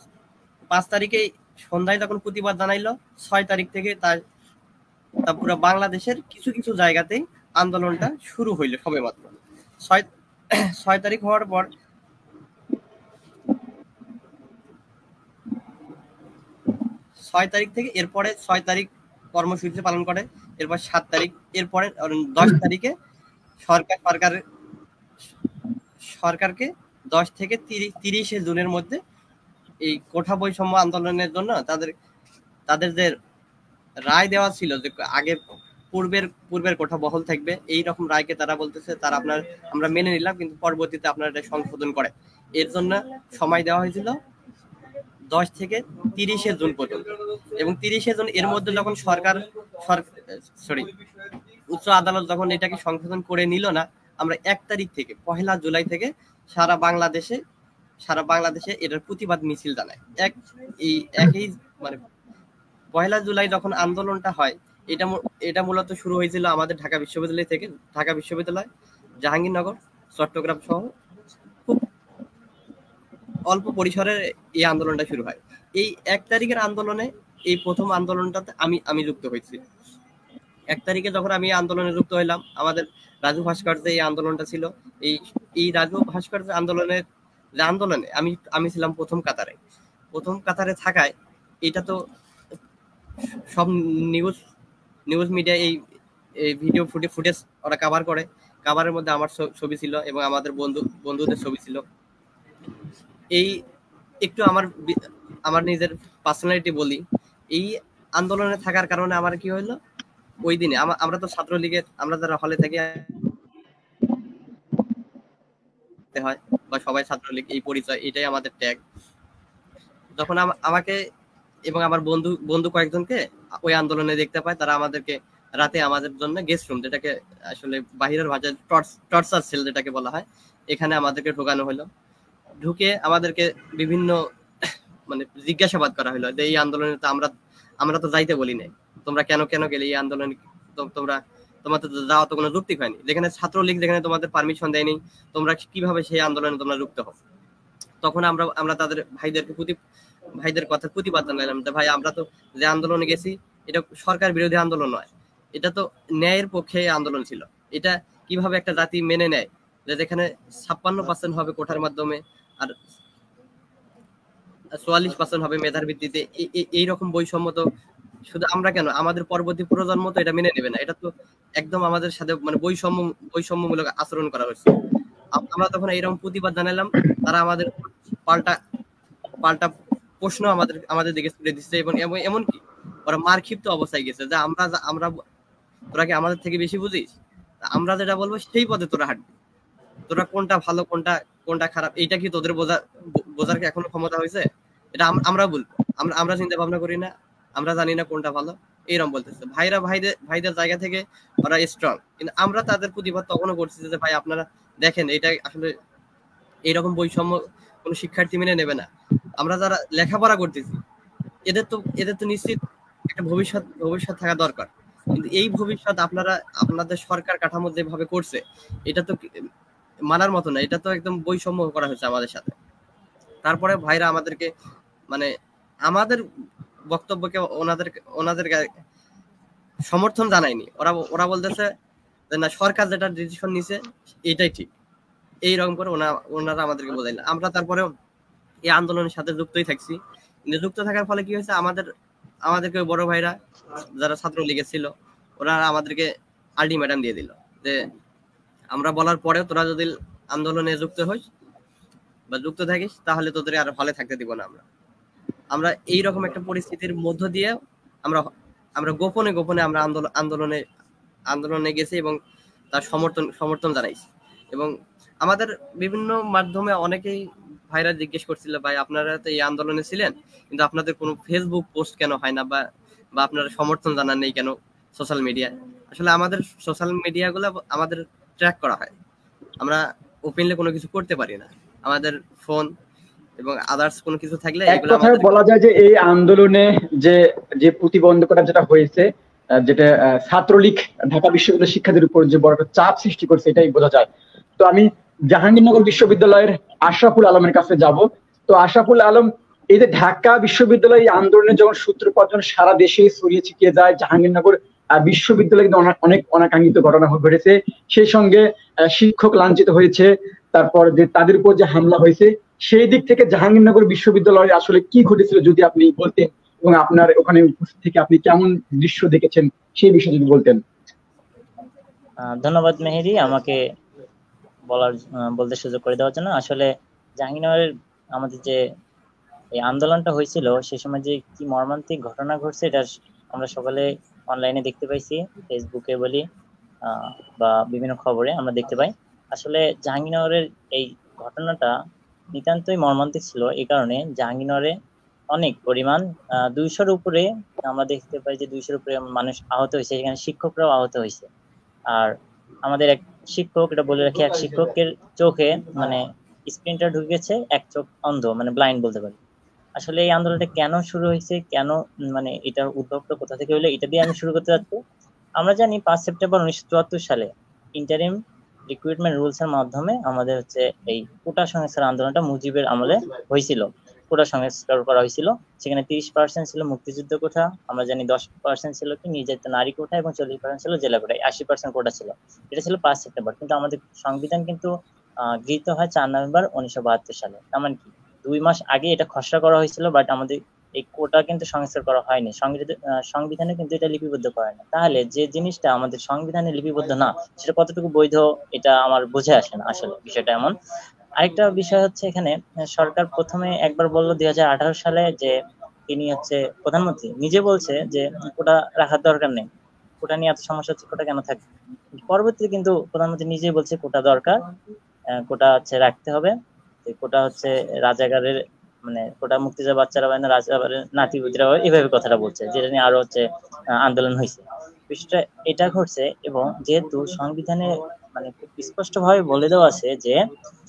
5 তারিখে সন্ধ্যায় যখন প্রতিবাদ জানাইলো, 6 তারিখ থেকে তার পুরো বাংলাদেশের কিছু কিছু জায়গাতে আন্দোলনটা শুরু হইল সবে মাত্র। 6 তারিখ হওয়ার পর 6 তারিখ থেকে এরপরে 6 তারিখ কর্মসূচি পালন করে। এরপর 7 তারিখ, এরপরে 10 তারিখে সরকারকে 10 থেকে 30 জুনের মধ্যে এই কোঠা বৈষম্য আন্দোলনের জন্য তাদের যে রায় দেওয়া ছিল যে আগে পূর্বের কোঠা বহাল থাকবে, এই রকম রায়কে তারা বলতেছে তারা আমরা মেনে নিলাম, কিন্তু পরবর্তীতে আপনারা এটা সংশোধন করে, এর জন্য সময় দেওয়া হয়েছিল 10 থেকে 30 জুন পর্যন্ত। এবং 30 জুন এর মধ্যে যখন উচ্চ আদালত যখন এটাকে সংশোধন করে নিল না, আমরা 1 তারিখ থেকে 1 জুলাই থেকে সারা বাংলাদেশে এটার প্রতিবাদ মিছিল জানায়। একই মানে 1 জুলাই যখন আন্দোলনটা হয়, এটা মূলত শুরু হয়েছিল আমাদের ঢাকা বিশ্ববিদ্যালয় থেকে। ঢাকা বিশ্ববিদ্যালয়, জাহাঙ্গীরনগর, চট্টগ্রাম সহ খুব অল্প পরিসরে এই আন্দোলনটা শুরু হয়। এই 1 তারিখের আন্দোলনে, এই প্রথম আন্দোলনটাতে আমি যুক্ত হয়েছি। 1 তারিখে যখন আমি আন্দোলনে যুক্ত হইলাম, আমাদের রাজু ভাস্কর্যে এই আন্দোলনটা ছিল। এই রাজু ভাস্কর্য আন্দোলনে আমি ছিলাম প্রথম কাতারে থাকায়, এটা তো সব নিউজ মিডিয়া এই ভিডিও ফুটেজ ওরা কভার করে। কভারের মধ্যে আমার ছবি ছিল এবং আমাদের বন্ধুদের ছবি ছিল। এই একটু আমার নিজের পার্সোনালিটি বলি, এই আন্দোলনে থাকার কারণে আমার কি হইলো, ওই দিনে আমরা তো ছাত্রলীগের, আমরা যারা হলে থাকি হয় বা সবাই ছাত্রলীগ, এই পরিচয়, এটাই আমাদের ট্যাগ। যখন আমাকে এবং আমার বন্ধু কয়েকজনকে ওই আন্দোলনে দেখতে পায়, তারা আমাদেরকে রাতে আমাদের জন্য গেস্ট রুম, যেটাকে আসলে বাহিরের ভাষায় টর্চার সেল যেটাকে বলা হয়, এখানে আমাদেরকে ঢোকানো হলো। ঢুকে আমাদেরকে বিভিন্ন মানে জিজ্ঞাসাবাদ করা হলো যে এই আন্দোলনে তো আমরা তো যাইতে বলি নাই, তোমরা কেন গেলে এই আন্দোলনে, তোমাদের তো যাওয়া তো কোনো যৌক্তিক হয়নি, যেখানে ছাত্রলীগ, যেখানে তোমাদের পারমিশন দেয়নি, তোমরা কিভাবে সেই আন্দোলনে তোমরা যুক্ত হও। তখন আমরা তাদের ভাইদের কথা প্রতিবাদ জানালাম যে ভাই, আমরা তো যে আন্দোলনে গেছি এটা সরকার বিরোধী আন্দোলন নয়, এটা তো ন্যায়ের পক্ষে আন্দোলন ছিল। এটা কিভাবে একটা জাতি মেনে নেয় যে যেখানে 56% হবে কোঠার মাধ্যমে আর 44% হবে মেধার ভিত্তিতে, এইরকম বৈষম্য তো শুধু আমরা কেন, আমাদের পরবর্তী প্রজন্ম তো এটা মেনে নেবে না। এটা তো একদম আমাদের সাথে মানে বৈষম্যমূলক আচরণ করা হয়েছে। আমরা তখন এইরকম প্রতিবাদ জানালাম, তারা আমাদের পাল্টা প্রশ্ন আমাদের দিকে ছুড়ে দিচ্ছে এবং এমনকি ওরা মারক্ষিপ্ত অবস্থায় গেছে যে আমরা তোরা কি আমাদের থেকে বেশি বুঝিস, আমরা যেটা বলবো সেই পথে তোরা হাঁটবি, তোরা কোনটা ভালো কোনটা খারাপ এইটা কি তোদের বোঝার কি এখনো ক্ষমতা হয়েছে? এটা আমরা বলবো, আমরা চিন্তা ভাবনা করি না, আমরা জানি না কোনটা ভালো, এইরকম বলতেছে। ভাইদের জায়গা থেকে ওরা স্ট্রং, কিন্তু আমরা তাদের প্রতিবাদ তখনও করছি যে ভাই আপনারা দেখেন, এটা আসলে এইরকম বৈষম্য কোনো শিক্ষার্থী মেনে নেবে না। আমরা যারা লেখাপড়া করতেছি এদের তো নিশ্চিত একটা ভবিষ্যৎ থাকা দরকার, কিন্তু এই ভবিষ্যৎ আপনাদের সরকার কাঠামো যেভাবে করছে এটা তো মানার মতো না, এটা তো একদম বৈষম্য করা হয়েছে আমাদের সাথে। তারপরে ভাইরা আমাদেরকে মানে আমাদের বক্তব্যকে ওনাদের সমর্থন জানায়নি, ওরা বলতেছে যে না, সরকার যেটা ডিসিশন নিছে এটাই ঠিক, এইরকম করে ওনারা আমাদেরকে বোঝাইলেন। আমরা তারপরেও এই আন্দোলনের সাথে যুক্তই থাকছি, কিন্তু যুক্ত থাকার ফলে কি হয়েছে, আমাদেরকে বড় ভাইরা যারা ছাত্রলীগে ছিল ওরা আমাদেরকে আল্টিমেটাম দিয়ে দিল যে আমরা বলার পরেও তোরা যদি আন্দোলনে যুক্ত হইস বা যুক্ত থাকিস তাহলে তোদের আর হলে থাকতে দিব না। আমরা এইরকম একটা পরিস্থিতির মধ্য দিয়ে আমরা গোপনে আমরা আন্দোলনে গেছি এবং তার সমর্থন জানাইছি। এবং আমাদের বিভিন্ন মাধ্যমে অনেকেই ভাইরা জিজ্ঞেস করছিল, ভাই আপনারা তো এই আন্দোলনে ছিলেন কিন্তু আপনাদের কোনো ফেসবুক পোস্ট কেন হয় না বা আপনারা সমর্থন জানান নেই কেন সোশ্যাল মিডিয়ায়? আসলে আমাদের সোশ্যাল মিডিয়াগুলো আমাদের ট্র্যাক করা হয়, আমরা ওপেনলি কোনো কিছু করতে পারি না, আমাদের ফোন এবং আদার্স কোনো কিছু থাকলে এক কথায় বলা যায় যে এই আন্দোলনে যে প্রতিবন্ধকতা যেটা হয়েছে, যেটা ছাত্রলীগ ঢাকা বিশ্ববিদ্যালয়ের শিক্ষার্থীদের উপর যে বড় একটা চাপ সৃষ্টি করছে এটাই বোঝা যায়। তো আমি জাহাঙ্গীরনগর বিশ্ববিদ্যালয়ের আশরাফুল আলমের কাছে যাব। তো আশরাফুল আলম, এই যে ঢাকা বিশ্ববিদ্যালয় আন্দোলনের যখন সূত্রপাত সারা দেশে ছড়িয়ে ছিটিয়ে যায়, জাহাঙ্গীরনগর বিশ্ববিদ্যালয়ে কিন্তু অনেক অনাকাঙ্ক্ষিত ঘটনা ঘটেছে, সেই সঙ্গে শিক্ষক লাঞ্ছিত হয়েছে, তারপর যে তাদের উপর যে হামলা হয়েছে, সেই দিক থেকে জাহাঙ্গীরনগর বিশ্ববিদ্যালয়ে আসলে কি ঘটেছিল যদি আপনি বলতেন, এবং আপনার ওখানে উপস্থিত থেকে আপনি কেমন দৃশ্য দেখেছেন সেই বিষয়ে যদি বলতেন। ধন্যবাদ মেহেদি আমাকে বলতে সুযোগ করে দেওয়ার জন্য। আসলে জাহাঙ্গীরনগরের আমাদের যে এই আন্দোলনটা হয়েছিল সে সময় যে কি মর্মান্তিক ঘটনা ঘটছে এটা আমরা সকলে অনলাইনে দেখতে পাইছি, ফেসবুকে বলি বা বিভিন্ন খবরে আমরা দেখতে পাই। আসলে জাহাঙ্গীরনগরের এই ঘটনাটা নিতান্তই মর্মান্তিক ছিল, এই কারণে জাহাঙ্গীরনগরে অনেক পরিমাণ 200-র উপরে আমরা দেখতে পাই যে 200-র উপরে মানুষ আহত হয়েছে, সেখানে শিক্ষকরাও আহত হয়েছে। আর আমাদের এক শিক্ষক, এটা বলে রাখি, এক শিক্ষকের চোখে মানে স্ক্রিনটা ঢুকে গেছে, এক চোখ অন্ধ, মানে ব্লাইন্ড বলতে পারি। আসলে এই আন্দোলনটা কেন শুরু হয়েছে, কেন মানে এটার উদ্ভবটা কোথা থেকে হলো, এটা দিয়ে আমি শুরু করতে যাচ্ছি। আমরা জানি 5 সেপ্টেম্বর 1974 সালে ইন্টারিম রিক্রুটমেন্ট রুলস এর মাধ্যমে আমাদের হচ্ছে এই কোটা সংস্কার আন্দোলনটা মুজিবের আমলে হয়েছিল। কোটা সংস্কার করা হয়েছিল, সেখানে 30% ছিল মুক্তিযুদ্ধ কোটা, আমরা জানি 10% ছিল কি নির্যাতিত নারী কোটা, এবং 40% ছিল জেলা কোটা, 80% কোটা ছিল। এটা ছিল 5 সেপ্টেম্বর। কিন্তু আমাদের সংবিধান কিন্তু গৃহীত হয় 4 নভেম্বর 1972 সালে। তার মানে কি 2 মাস আগে এটা খসড়া করা হয়েছিল, বাট আমাদের এই কোটা কিন্তু সংস্কার করা হয়নি, সংবিধানে কিন্তু এটা লিপিবদ্ধ করে না। তাহলে যে জিনিসটা আমাদের সংবিধানে লিপিবদ্ধ না, সেটা কতটুকু বৈধ, এটা আমার বুঝে আসে না আসলে বিষয়টা এমন। আরেকটা বিষয় হচ্ছে, এখানে সরকার প্রথমে একবার বললো 2018 সালে যে তিনি হচ্ছে প্রধানমন্ত্রী নিজে বলছে যে কোটা রাখার দরকার নেই, কোটা নিয়ে এত সমস্যা হচ্ছে, কোটা কেন থাকবে। পরবর্তীতে কিন্তু প্রধানমন্ত্রী নিজেই বলছে কোটা দরকার, কোটা হচ্ছে রাখতে হবে। কোটা হচ্ছে রাজাকারের, মানে কোটা মুক্তিযোদ্ধা বাচ্চারা হয় না, রাজাকারের নাতিপুতিরা হয়, এভাবে কথাটা বলছে, যেটা নিয়ে আরো হচ্ছে আন্দোলন হয়েছে। বিষয়টা এটা ঘটছে, এবং যেহেতু সংবিধানে মানে খুব স্পষ্ট ভাবে বলে দেওয়া আছে যে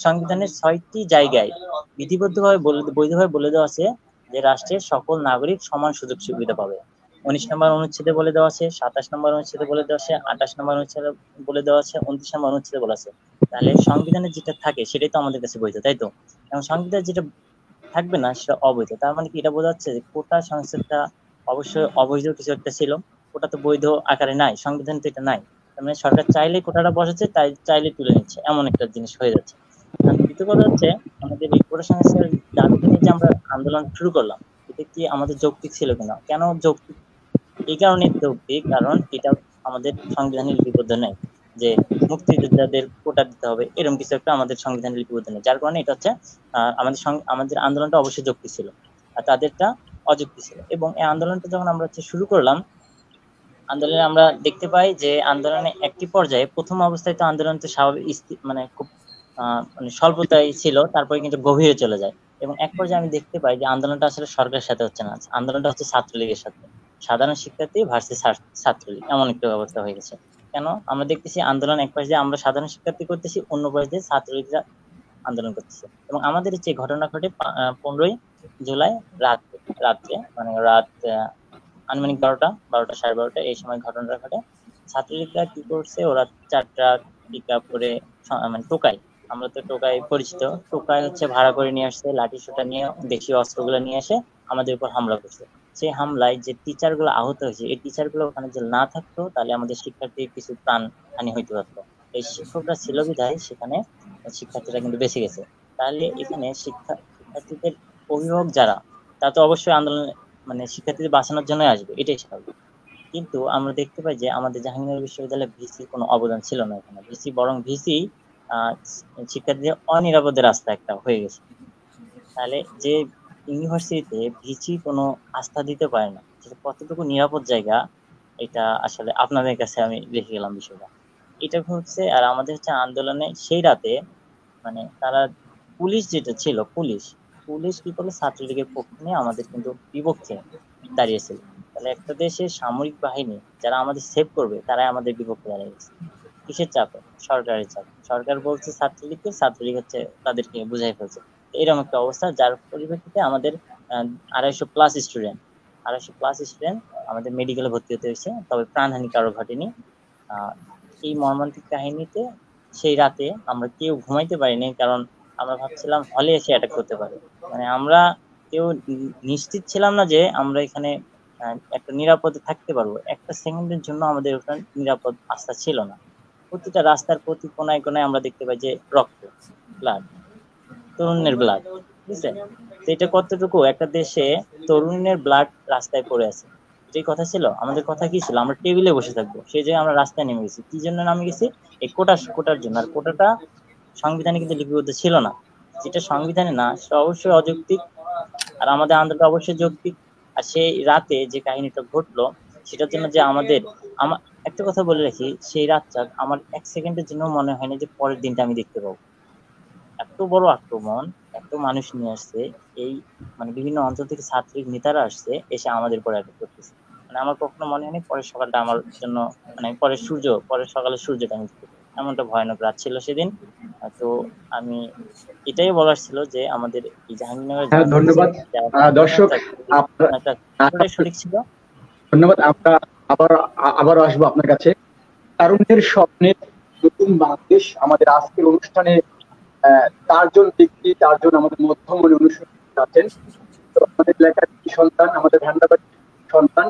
সংবিধানের 6টি জায়গায় বিধিবদ্ধভাবে বৈধভাবে বলে দেওয়া আছে যে রাষ্ট্রের সকল নাগরিক সমান সুযোগ সুবিধা পাবে। 19 নম্বর অনুচ্ছেদে বলে দেওয়া আছে, 27 নম্বর অনুচ্ছেদে বলে দেওয়া আছে, 28 নম্বর অনুচ্ছেদে বলে দেওয়া আছে, 29 নম্বর অনুচ্ছেদে বলা আছে। তাহলে সংবিধানে যেটা থাকে সেটাই তো আমাদের কাছে বৈধ, তাই তো? এবং সংবিধানে যেটা থাকবে না সেটা অবৈধ। তার মানে কি এটা বোঝা যাচ্ছে যে কোটা সংস্কারটা অবশ্যই অবৈধ কিছু একটা ছিল, কোটা তো বৈধ আকারে নাই, সংবিধান তো এটা নাই। তার মানে সরকার চাইলেই কোটাটা বসাচ্ছে, তাই চাইলে তুলে নিচ্ছে, এমন একটা জিনিস হয়ে যাচ্ছে। আর দ্বিতীয় কথা হচ্ছে, আমাদের এই কোটা সংস্কারের দাবিতে নিয়ে যে আমরা আন্দোলন শুরু করলাম, এটা কি আমাদের যৌক্তিক ছিল কিনা? কেন যৌক্তিক? এই কারণে যৌক্তিক, কারণ এটা আমাদের সংবিধানে লিপিবদ্ধ নেই যে মুক্তিযোদ্ধাদের কোটা দিতে হবে, এরকম কিছু একটা আমাদের সংবিধানে লিপিবদ্ধ নেই। যার কারণে এটা হচ্ছে আমাদের আন্দোলনটা অবশ্যই যৌক্তিক ছিল, আর তাদেরটা অযৌক্তিক ছিল। এবং এই আন্দোলনটা যখন আমরা হচ্ছে শুরু করলাম, আন্দোলনে আমরা দেখতে পাই যে আন্দোলনে একটি পর্যায়ে, প্রথম অবস্থায় তো আন্দোলন তো স্বাভাবিক মানে খুব মানে স্বল্পতাই ছিল, তারপরে কিন্তু গভীরে চলে যায়। এবং এক পর্যায়ে আমি দেখতে পাই যে আন্দোলনটা আসলে সরকারের সাথে হচ্ছে না, আন্দোলনটা হচ্ছে ছাত্রলীগের সাথে, সাধারণ শিক্ষার্থী ভার্সেস ছাত্রলীগ, এমন একটা অবস্থা হয়ে গেছে। কেন? আমরা দেখতেছি আন্দোলন এক পাশ দিয়ে আমরা সাধারণ শিক্ষার্থী করতেছি, অন্য পাশ দিয়ে ছাত্রলীগরা আন্দোলন করতেছে। এবং আমাদের যে ঘটনা ঘটে 15ই জুলাই রাত্রে মানে রাত আনুমানিক 12টা 12:30 এই সময় ঘটনাটা ঘটে। ছাত্রলীগরা কি করছে, ওরা 4টা পিক আপ করে, মানে টোকাই, আমরা তো টোকাই পরিচিত, টোকাই হচ্ছে ভাড়া করে নিয়ে আসছে, লাঠি সোটা নিয়ে, দেশীয় অস্ত্রগুলো নিয়ে এসে আমাদের উপর হামলা করছে। সেই হামলায় যে টিচার গুলো আহত হয়েছে, এই টিচার গুলো ওখানে যদি না থাকতো, তাহলে আমাদের শিক্ষার্থীর কিছু প্রাণ হানি হইতে পারতো। এই শিক্ষকরা ছিল বিধায় সেখানে শিক্ষার্থীরা কিন্তু বেঁচে গেছে। তাহলে এখানে শিক্ষার্থীদের অভিভাবক যারা, তা তো অবশ্যই আন্দোলন মানে শিক্ষার্থীদের বাঁচানোর জন্য আসবে, এটাই স্বাভাবিক। কিন্তু আমরা দেখতে পাই যে আমাদের জাহাঙ্গীরনগর বিশ্ববিদ্যালয়ে ভিসির কোনো অবদান ছিল না এখানে। ভিসি শিক্ষার্থীদের অনিরাপদে রাস্তা একটা হয়ে গেছে। তাহলে যে ইউনিভার্সিটিতে ভিসি কোনো আস্থা দিতে পারে না, সেটা কতটুকু নিরাপদ জায়গা, এটা আসলে আপনাদের কাছে আমি রেখে গেলাম বিষয়টা। এটা হচ্ছে, আর আমাদের হচ্ছে আন্দোলনে সেই রাতে মানে তারা পুলিশ যেটা ছিল, পুলিশ কি করলো, ছাত্রলীগের পক্ষ নিয়ে আমাদের কিন্তু বিপক্ষে দাঁড়িয়েছিল। তাহলে একটা দেশের সামরিক বাহিনী যারা আমাদের সেভ করবে, তারাই আমাদের বিপক্ষে দাঁড়িয়েছে। কিসের চাপে? সরকারের চাপে। সরকার বলছে ছাত্রলীগকে, ছাত্রলীগ হচ্ছে তাদেরকে বুঝাই ফেলছে। এরকম একটা অবস্থা, যার পরিপ্রেক্ষিতে আমাদের 250+ স্টুডেন্ট আমাদের মেডিকেলে ভর্তি হতে হয়েছে, তবে প্রাণহানি কারো ঘটেনি। এই মর্মান্তিক কাহিনীতে সেই রাতে আমরা কেউ ঘুমাইতে পারিনি, কারণ আমরা ভাবছিলাম হলে এসে অ্যাটাক করতে পারে। মানে আমরা কেউ নিশ্চিত ছিলাম না যে আমরা এখানে একটা নিরাপদে থাকতে পারবো। একটা সেকেন্ডের জন্য আমাদের ওখানে নিরাপদ আস্থা ছিল না। প্রতিটা রাস্তার প্রতি কোনায় কোনায় আমরা দেখতে পাই যে রক্ত, ব্লাড, তরুণের ব্লাড, বুঝছেন? তো এটা কতটুকু একটা দেশে তরুণের ব্লাড রাস্তায় পড়ে আছে, এটাই কথা ছিল। আমাদের কথা কি ছিল? আমরা টেবিলে বসে থাকবো, সেই জায়গায় আমরা রাস্তায় নেমে গেছি। কি জন্য নামে গেছি? এই কোটার জন্য। আর কোটাটা সংবিধানে কিন্তু লিপিবদ্ধ ছিল না। যেটা সংবিধানে না, সেটা অবশ্যই অযৌক্তিক। আর আমাদের আন্দোলন অবশ্যই যৌক্তিক। আর সেই রাতে যে কাহিনীটা ঘটলো, সেটার জন্য যে আমার একটা কথা বলে রাখি, সেই রাতটা আমার 1 সেকেন্ডের জন্য মনে হয়নি যে পরের দিনটা আমি দেখতে পাবো। এত বড় আক্রমণ, এত মানুষ নিয়ে আসছে, এই মানে বিভিন্ন অঞ্চল থেকে ছাত্রলীগ নেতারা আসছে, এসে আমাদের উপর অ্যাটাক করতেছে। মানে আমার কখনো মনে হয়নি পরের সকালটা আমার জন্য, মানে পরের সকালে সূর্যটা আমি দেখতে পাবো। এমনটা ভয়ানক রাত ছিল সেদিন। তো আমি এটাই বলার ছিল যে আমাদের এই জাহাঙ্গীরনগর হ্যাঁ, ধন্যবাদ দর্শক। আপনারা সঠিক ছিল। ধন্যবাদ। আমরা আবারও আসবো আপনার কাছে। তারুণ্যের স্বপ্নের নতুন বাংলাদেশ আমাদের আজকের অনুষ্ঠানে 4 জন ব্যক্তি, 4 জন আমাদের মধ্যমণি অনুষ্ঠান আছেন। তো আমাদের লেখাটি সন্তান, আমাদের ভান্ডাবাড়ি সন্তান,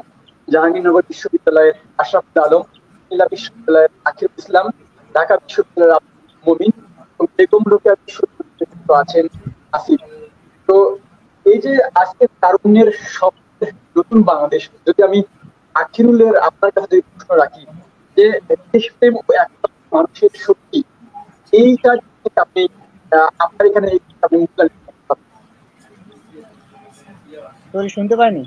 জাহাঙ্গীরনগর বিশ্ববিদ্যালয়ের আশরাফুল আলম, কুমিল্লা বিশ্ববিদ্যালয়ের আখিরুল ইসলাম, ঢাকা বিশ্ববিদ্যালয়ের আব্দুল মমিন এবং বেগম রোকেয়া বিশ্ববিদ্যালয়ে আছেন আসিফ। তো এই যে আজকে তারুণ্যের স্বপ্নের নতুন বাংলাদেশ, যদি আমি আখিরুলের আপনার কাছে যদি প্রশ্ন রাখি যে দেশপ্রেম ও একটা মানুষের শক্তি, এইটা আপনি আপনার এখানে আপনি শুনতে পাইনি,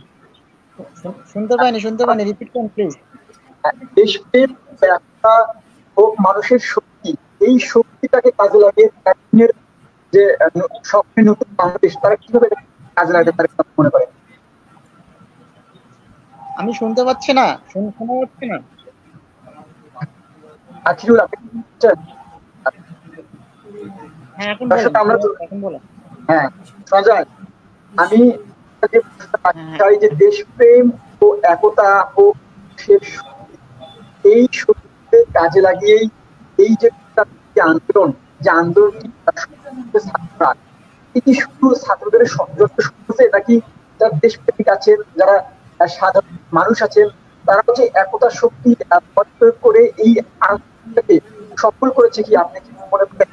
রিপিট করুন প্লিজ। দেশপ্রেম একটা ও মানুষের শক্তি, এই শক্তিটাকে কাজে লাগিয়ে তারুণ্যের যে স্বপ্নের নতুন বাংলাদেশ, তারা কিভাবে কাজে লাগাতে পারে মনে করেন? আমি শুনতে পাচ্ছি না, শোনা যাচ্ছে না। আখিরুল, আপনি শুনছেন? হ্যাঁ, এখন বলেন। হ্যাঁ, সজাগ। আমি চাই যে দেশপ্রেম ও একতা ও এই শক্তিকে কাজে লাগিয়েই এই যে আন্দোলনটি ছাত্ররা কি শুধু ছাত্রদের সংযুক্ত শুনছে, নাকি যারা দেশপ্রেমিক আছেন, যারা সাধারণ মানুষ আছেন, তারা হচ্ছে একতা শক্তি প্রয়োগ করে এই আন্দোলনটাকে সফল করেছে? কি আপনি কি মনে করেন?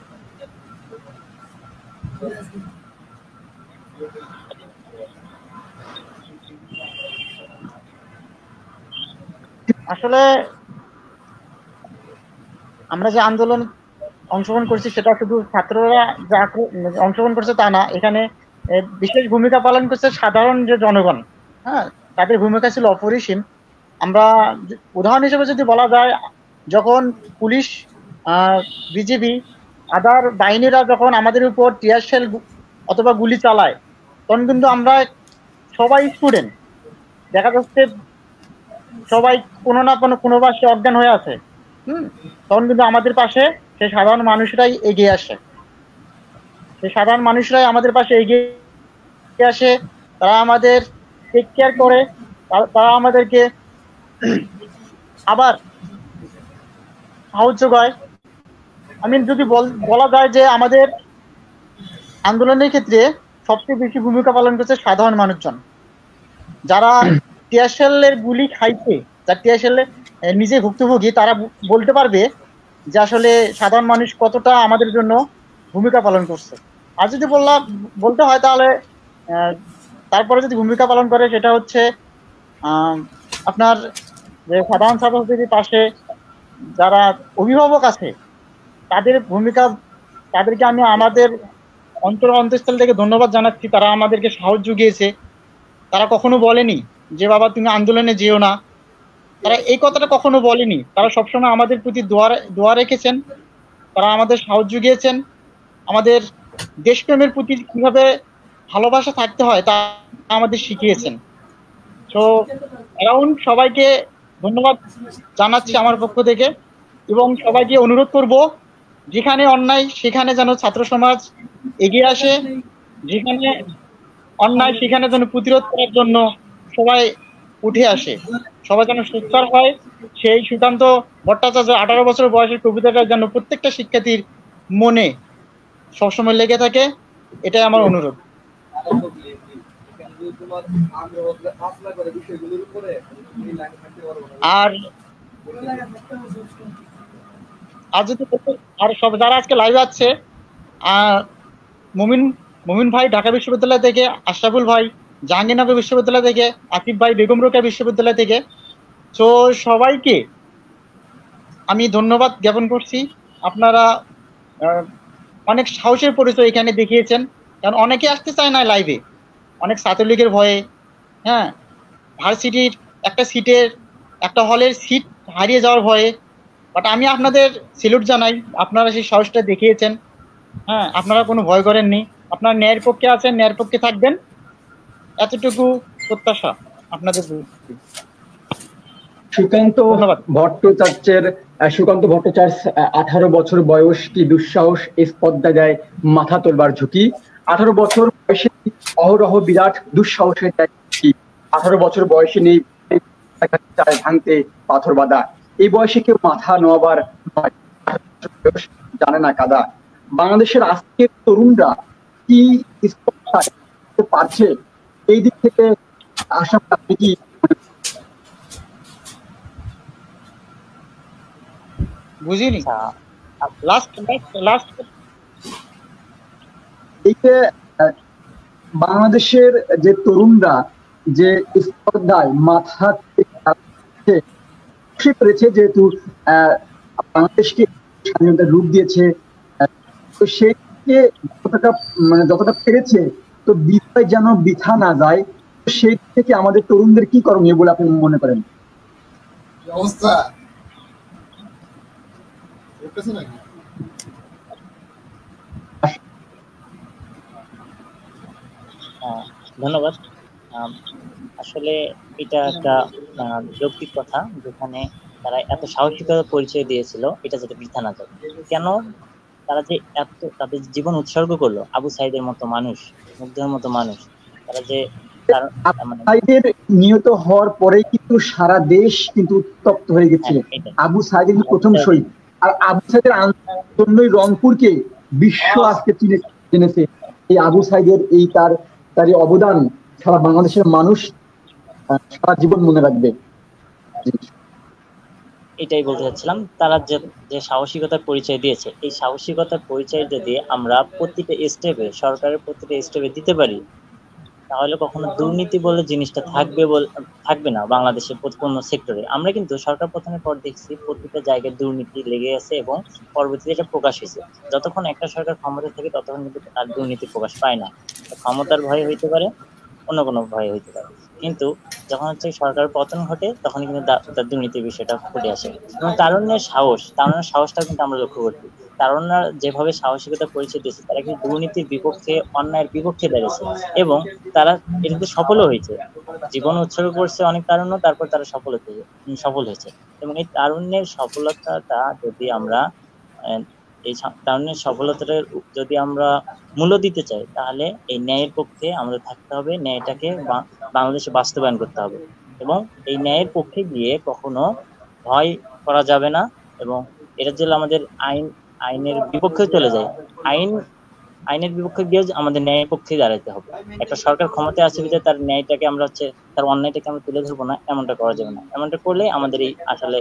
আসলে আমরা যে আন্দোলন অংশগ্রহণ করছি, সেটা শুধু ছাত্ররা যা অংশগ্রহণ করছে তা না, এখানে বিশেষ ভূমিকা পালন করছে সাধারণ যে জনগণ। হ্যাঁ, তাদের ভূমিকা ছিল অপরিসীম। আমরা উদাহরণ হিসেবে যদি বলা যায়, যখন পুলিশ, বিজিবি, আদার বাহিনীরা যখন আমাদের উপর টিয়ার শেল অথবা গুলি চালায়, তখন কিন্তু আমরা সবাই স্টুডেন্ট, দেখা যাচ্ছে সবাই কোনো না কোনো পাশে অজ্ঞান হয়ে আছে। তখন কিন্তু আমাদের পাশে সেই সাধারণ মানুষরাই এগিয়ে আসে, আমাদের পাশে এগিয়ে আসে। তারা আমাদের টেক কেয়ার করে, তারা আমাদেরকে আবার সাহায্য করে। আমি যদি বলা যায় যে আমাদের আন্দোলনের ক্ষেত্রে সবচেয়ে বেশি ভূমিকা পালন করছে সাধারণ মানুষজন, যারা টিয়ারশেলের গুলি খাইছে, যারা টিয়ারশেলে নিজে ভুক্তভোগী, তারা বলতে পারবে যে আসলে সাধারণ মানুষ কতটা আমাদের জন্য ভূমিকা পালন করছে। আর যদি বলতে হয়, তাহলে তারপরে যদি ভূমিকা পালন করে, সেটা হচ্ছে আপনার যে সাধারণ ছাত্রছাত্রীর পাশে যারা অভিভাবক আছে, তাদের ভূমিকা, তাদেরকে আমি আমাদের অন্তঃস্থল থেকে ধন্যবাদ জানাচ্ছি। তারা আমাদেরকে সাহস জুগিয়েছে। তারা কখনো বলেনি যে বাবা তুমি আন্দোলনে যেও না, তারা এই কথাটা কখনো বলেনি। তারা সবসময় আমাদের প্রতি দোয়া রেখেছেন, তারা আমাদের সাহস জুগিয়েছেন, আমাদের দেশপ্রেমের প্রতি কিভাবে ভালোবাসা থাকতে হয় তা আমাদের শিখিয়েছেন। তো অ্যারাউন্ড সবাইকে ধন্যবাদ জানাচ্ছি আমার পক্ষ থেকে, এবং সবাইকে অনুরোধ করব, যেখানে অন্যায় সেখানে যেন ছাত্র সমাজ এগিয়ে আসে, যেখানে অন্যায় সেখানে যেন প্রতিরোধ করার জন্য সবাই উঠে আসে, সবাই যেন সোচ্চার হয়। সেই সুকান্ত ভট্টাচার্য 18 বছর বয়সের কবিতাটা যেন প্রত্যেকটা শিক্ষার্থীর মনে সবসময় লেগে থাকে, এটাই আমার অনুরোধ। আর যদি সব যারা আজকে লাইভে আছে, মুমিন ভাই ঢাকা বিশ্ববিদ্যালয় থেকে, আশরাফুল ভাই জাহাঙ্গীরনগর বিশ্ববিদ্যালয় থেকে, আসিফ ভাই বেগম রোকেয়া বিশ্ববিদ্যালয় থেকে, তো সবাইকে আমি ধন্যবাদ জ্ঞাপন করছি। আপনারা অনেক সাহসের পরিচয় এখানে দেখিয়েছেন। কারণ অনেকে আসতে চায় না লাইভে, অনেক ছাত্রলীগের ভয়ে, হ্যাঁ, ভার্সিটির একটা সিটের, একটা হলের সিট হারিয়ে যাওয়ার ভয়ে। বাট আমি আপনাদের সেলুট জানাই, আপনারা সেই সাহসটা দেখিয়েছেন। হ্যাঁ, আপনারা কোনো ভয় করেননি, আপনারা ন্যায়ের পক্ষে আছেন, ন্যায়ের পক্ষে থাকবেন, এতটুকু প্রত্যাশা আপনাদের প্রতি। সুকান্ত ধন্যবাদ। ভট্টাচার্যের সুকান্ত ভট্টাচার্য 18 বছর বয়স কি দুঃসাহস স্পর্ধা দেয় মাথা তোলবার ঝুঁকি। 18 বছর বয়সে অহরহ বিরাট দুঃসাহসের দেয় ঝুঁকি। 18 বছর বয়সে নেই চায় ভাঙতে পাথর বাঁধা। এই বয়সে কেউ মাথা নোয়াবার নয়, 18 বছর বয়স জানে না কাদা। বাংলাদেশের আজকের তরুণরা কি স্পর্ধা করতে পারছে? এই দিক থেকে আশা আপনি কি বুঝিনি, আচ্ছা, লাস্ট লাস্ট এই যে আহ, বাংলাদেশের যে তরুণরা যে স্পর্ধায় মাথা পেরেছে, যেহেতু আহ, বাংলাদেশকে স্বাধীনতার রূপ দিয়েছে, তো সেইকে যতটা পেরেছে, তো বিজয় যেন বৃথা না যায়, তো সেই থেকে আমাদের তরুণদের কি করণীয় বলে আপনি মনে করেন? অবস্থা করতেছে নাকি? ধন্যবাদ। আম, আসলে এটা একটা যৌক্তিক কথা, যেখানে তারা এত সাহসিকতার পরিচয় দিয়েছিল, এটা যাতে বৃথা না যায়। কেন তারা যে এত তাদের জীবন উৎসর্গ করলো, আবু সাইদের মতো মানুষ, মুগ্ধের মতো মানুষ, তারা যে তার মানে সাইদের নিহত হওয়ার পরেই কিন্তু সারা দেশ কিন্তু উত্তপ্ত হয়ে গেছে। এটাই। আবু সাইদ কিন্তু প্রথম শহীদ, আর আবু সাইদের জন্যই রংপুরকে বিশ্ব আজকে চিনেছে। এই আবু সাইদের এই তার এই অবদান সারা বাংলাদেশের মানুষ সারা জীবন মনে রাখবে। এটাই বলতে চাচ্ছিলাম, তারা যে যে সাহসিকতার পরিচয় দিয়েছে, এই সাহসিকতার পরিচয় যদি আমরা প্রতিটা স্টেপে, সরকারের প্রতিটা স্টেপে দিতে পারি, তাহলে কখনো দুর্নীতি বলে জিনিসটা থাকবে না বাংলাদেশের কোনো সেক্টরে। আমরা কিন্তু সরকার পতনের পর দেখছি প্রতিটা জায়গায় দুর্নীতি লেগে আছে, এবং পরবর্তীতে এটা প্রকাশ হয়েছে। যতক্ষণ একটা সরকার ক্ষমতা থাকে ততক্ষণ কিন্তু তার দুর্নীতি প্রকাশ পায় না। ক্ষমতার ভয় হইতে পারে, অন্য কোনো ভয় হইতে পারে, কিন্তু যখন হচ্ছে সরকার পতন ঘটে তখন কিন্তু তার দুর্নীতির বিষয়টা ফুটে আসে। এবং তারুণ্যের সাহসটা কিন্তু আমরা লক্ষ্য করছি। তারুণ্যরা যেভাবে সাহসিকতা পরিচয় দিয়েছে, তারা কিন্তু দুর্নীতির বিপক্ষে, অন্যায়ের বিপক্ষে দাঁড়িয়েছে, এবং তারা এটাতে সফলও হয়েছে। জীবন উৎসর্গ করছে অনেক তারুণ্য, তারপর তারা সফল হয়েছে। এবং এই তারুণ্যের সফলতাটা যদি আমরা এই তারুণ্যের সফলতাটা যদি আমরা মূল্য দিতে চাই, তাহলে এই ন্যায়ের পক্ষে আমাদের থাকতে হবে, ন্যায়টাকে বাংলাদেশে বাস্তবায়ন করতে হবে। এবং এই ন্যায়ের পক্ষে গিয়ে কখনো ভয় করা যাবে না। এবং এটা যদি আমাদের আইনের বিপক্ষে চলে যায়, আইনের বিপক্ষে গিয়ে আমাদের ন্যায়ের পক্ষে দাঁড়াতে হবে। একটা সরকার ক্ষমতায় আছে যে তার ন্যায়টাকে আমরা তার অন্যায়টাকে আমরা তুলে ধরবো না, এমনটা করা যাবে না। এমনটা করলে আমাদের এই আসলে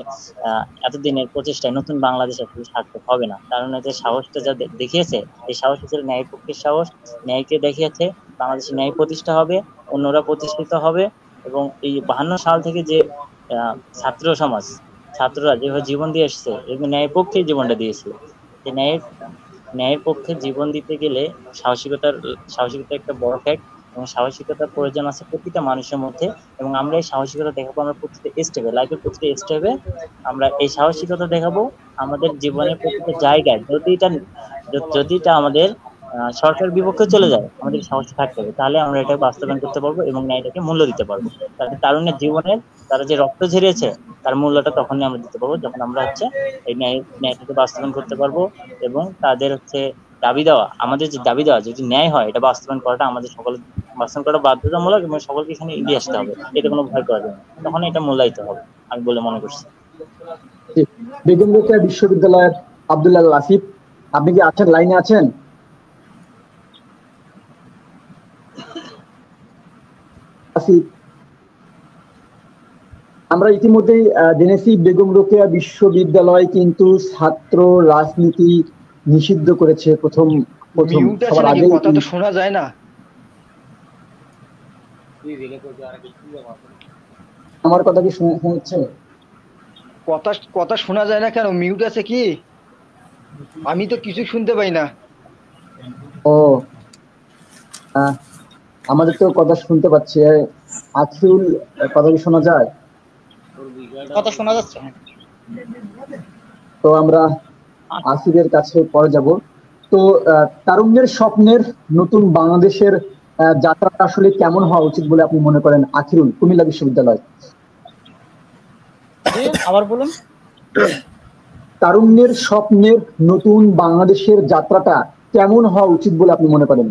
এতদিনের প্রচেষ্টায় নতুন বাংলাদেশ আসলে সার্থক হবে না। কারণ যে সাহসটা যা দেখিয়েছে, এই সাহস ছিল ন্যায়ের পক্ষের সাহস। ন্যায়কে দেখিয়েছে, বাংলাদেশে ন্যায় প্রতিষ্ঠা হবে, অন্যরা প্রতিষ্ঠিত হবে। এবং এই 52 সাল থেকে যে ছাত্ররা যেভাবে জীবন দিয়ে এসছে, এবং ন্যায়ের পক্ষে জীবনটা দিয়েছে। যে ন্যায়ের পক্ষে জীবন দিতে গেলে সাহসিকতা একটা বড় ফ্যাক্ট, এবং সাহসিকতার প্রয়োজন আছে প্রতিটা মানুষের মধ্যে। এবং আমরা এই সাহসিকতা দেখাবো আমরা প্রতিটা স্টেপে, লাইফের প্রতিটা স্টেপে আমরা এই সাহসিকতা দেখাবো। আমাদের জীবনের প্রতিটা জায়গায় যদি এটা আমাদের সরকারের বিপক্ষে চলে যায়, আমাদের সাহস থাকতে হবে, তাহলে আমরা এটা বাস্তবায়ন করতে পারবো এবং ন্যায়টাকে মূল্য দিতে পারবো। তারুণ্যের জীবনের তারা যে রক্ত ঝরিয়েছে, তার মূল্যটা তখনই আমরা দিতে পারবো, যখন আমরা এই ন্যায়টাকে বাস্তবায়ন করতে পারবো। এবং তাদের আমাদের যে দাবি দেওয়া যদি ন্যায় হয়, এটা বাস্তবায়ন করাটা আমাদের বাস্তবায়ন করা বাধ্যতামূলক, এবং সকলকে এখানে এগিয়ে আসতে হবে। এটা কোনো ভয় করা যাবে না, তখন এটা মূল্যায়িত হবে আমি বলে মনে করছি। বেগম রোকেয়া বিশ্ববিদ্যালয়ের আব্দুল্লাহ আসিফ, আপনি কি আছেন, লাইনে আছেন? আসিফ, আমরা ইতিমধ্যেই জেনেছি বেগম রোকেয়া বিশ্ববিদ্যালয় কিন্তু ছাত্র রাজনীতি নিষিদ্ধ করেছে। প্রথম সবার আগে কথা তো শোনা যায় না। আমার কথা কি শুনছে? কথা শোনা যায় না কেন? মিউট আছে কি? আমি তো কিছু শুনতে পাই না। ও, আহ, আমাদের তো কথা শুনতে পাচ্ছি। আখিরুল, কথা কি শোনা যায়? কথা শোনা যাচ্ছে? তো আমরা আসিফের কাছে পরে যাব। তো তারুণ্যের স্বপ্নের নতুন বাংলাদেশের যাত্রাটা আসলে কেমন হওয়া উচিত বলে আপনি মনে করেন আখিরুল, কুমিল্লা বিশ্ববিদ্যালয়? জি, আবার বলুন। তারুণ্যের স্বপ্নের নতুন বাংলাদেশের যাত্রাটা কেমন হওয়া উচিত বলে আপনি মনে করেন?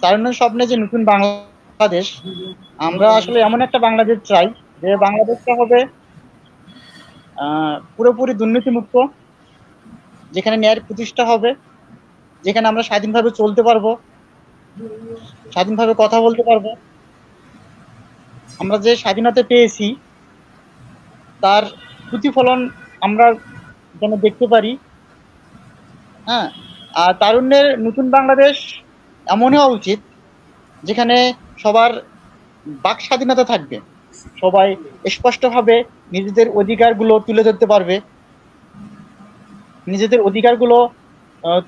তারুণ্যের স্বপ্নে যে নতুন বাংলাদেশ, আমরা আসলে এমন একটা বাংলাদেশ চাই যে বাংলাদেশটা হবে পুরোপুরি দুর্নীতিমুক্ত, যেখানে ন্যায়ের প্রতিষ্ঠা হবে, যেখানে আমরা স্বাধীনভাবে চলতে পারবো, স্বাধীনভাবে কথা বলতে পারবো। আমরা যে স্বাধীনতা পেয়েছি তার প্রতিফলন আমরা যেন দেখতে পারি। হ্যাঁ, আর তারুণ্যের নতুন বাংলাদেশ এমন হওয়া উচিত যেখানে সবার বাক স্বাধীনতা থাকবে, সবাই স্পষ্টভাবে নিজেদের অধিকারগুলো তুলে ধরতে পারবে, নিজেদের অধিকারগুলো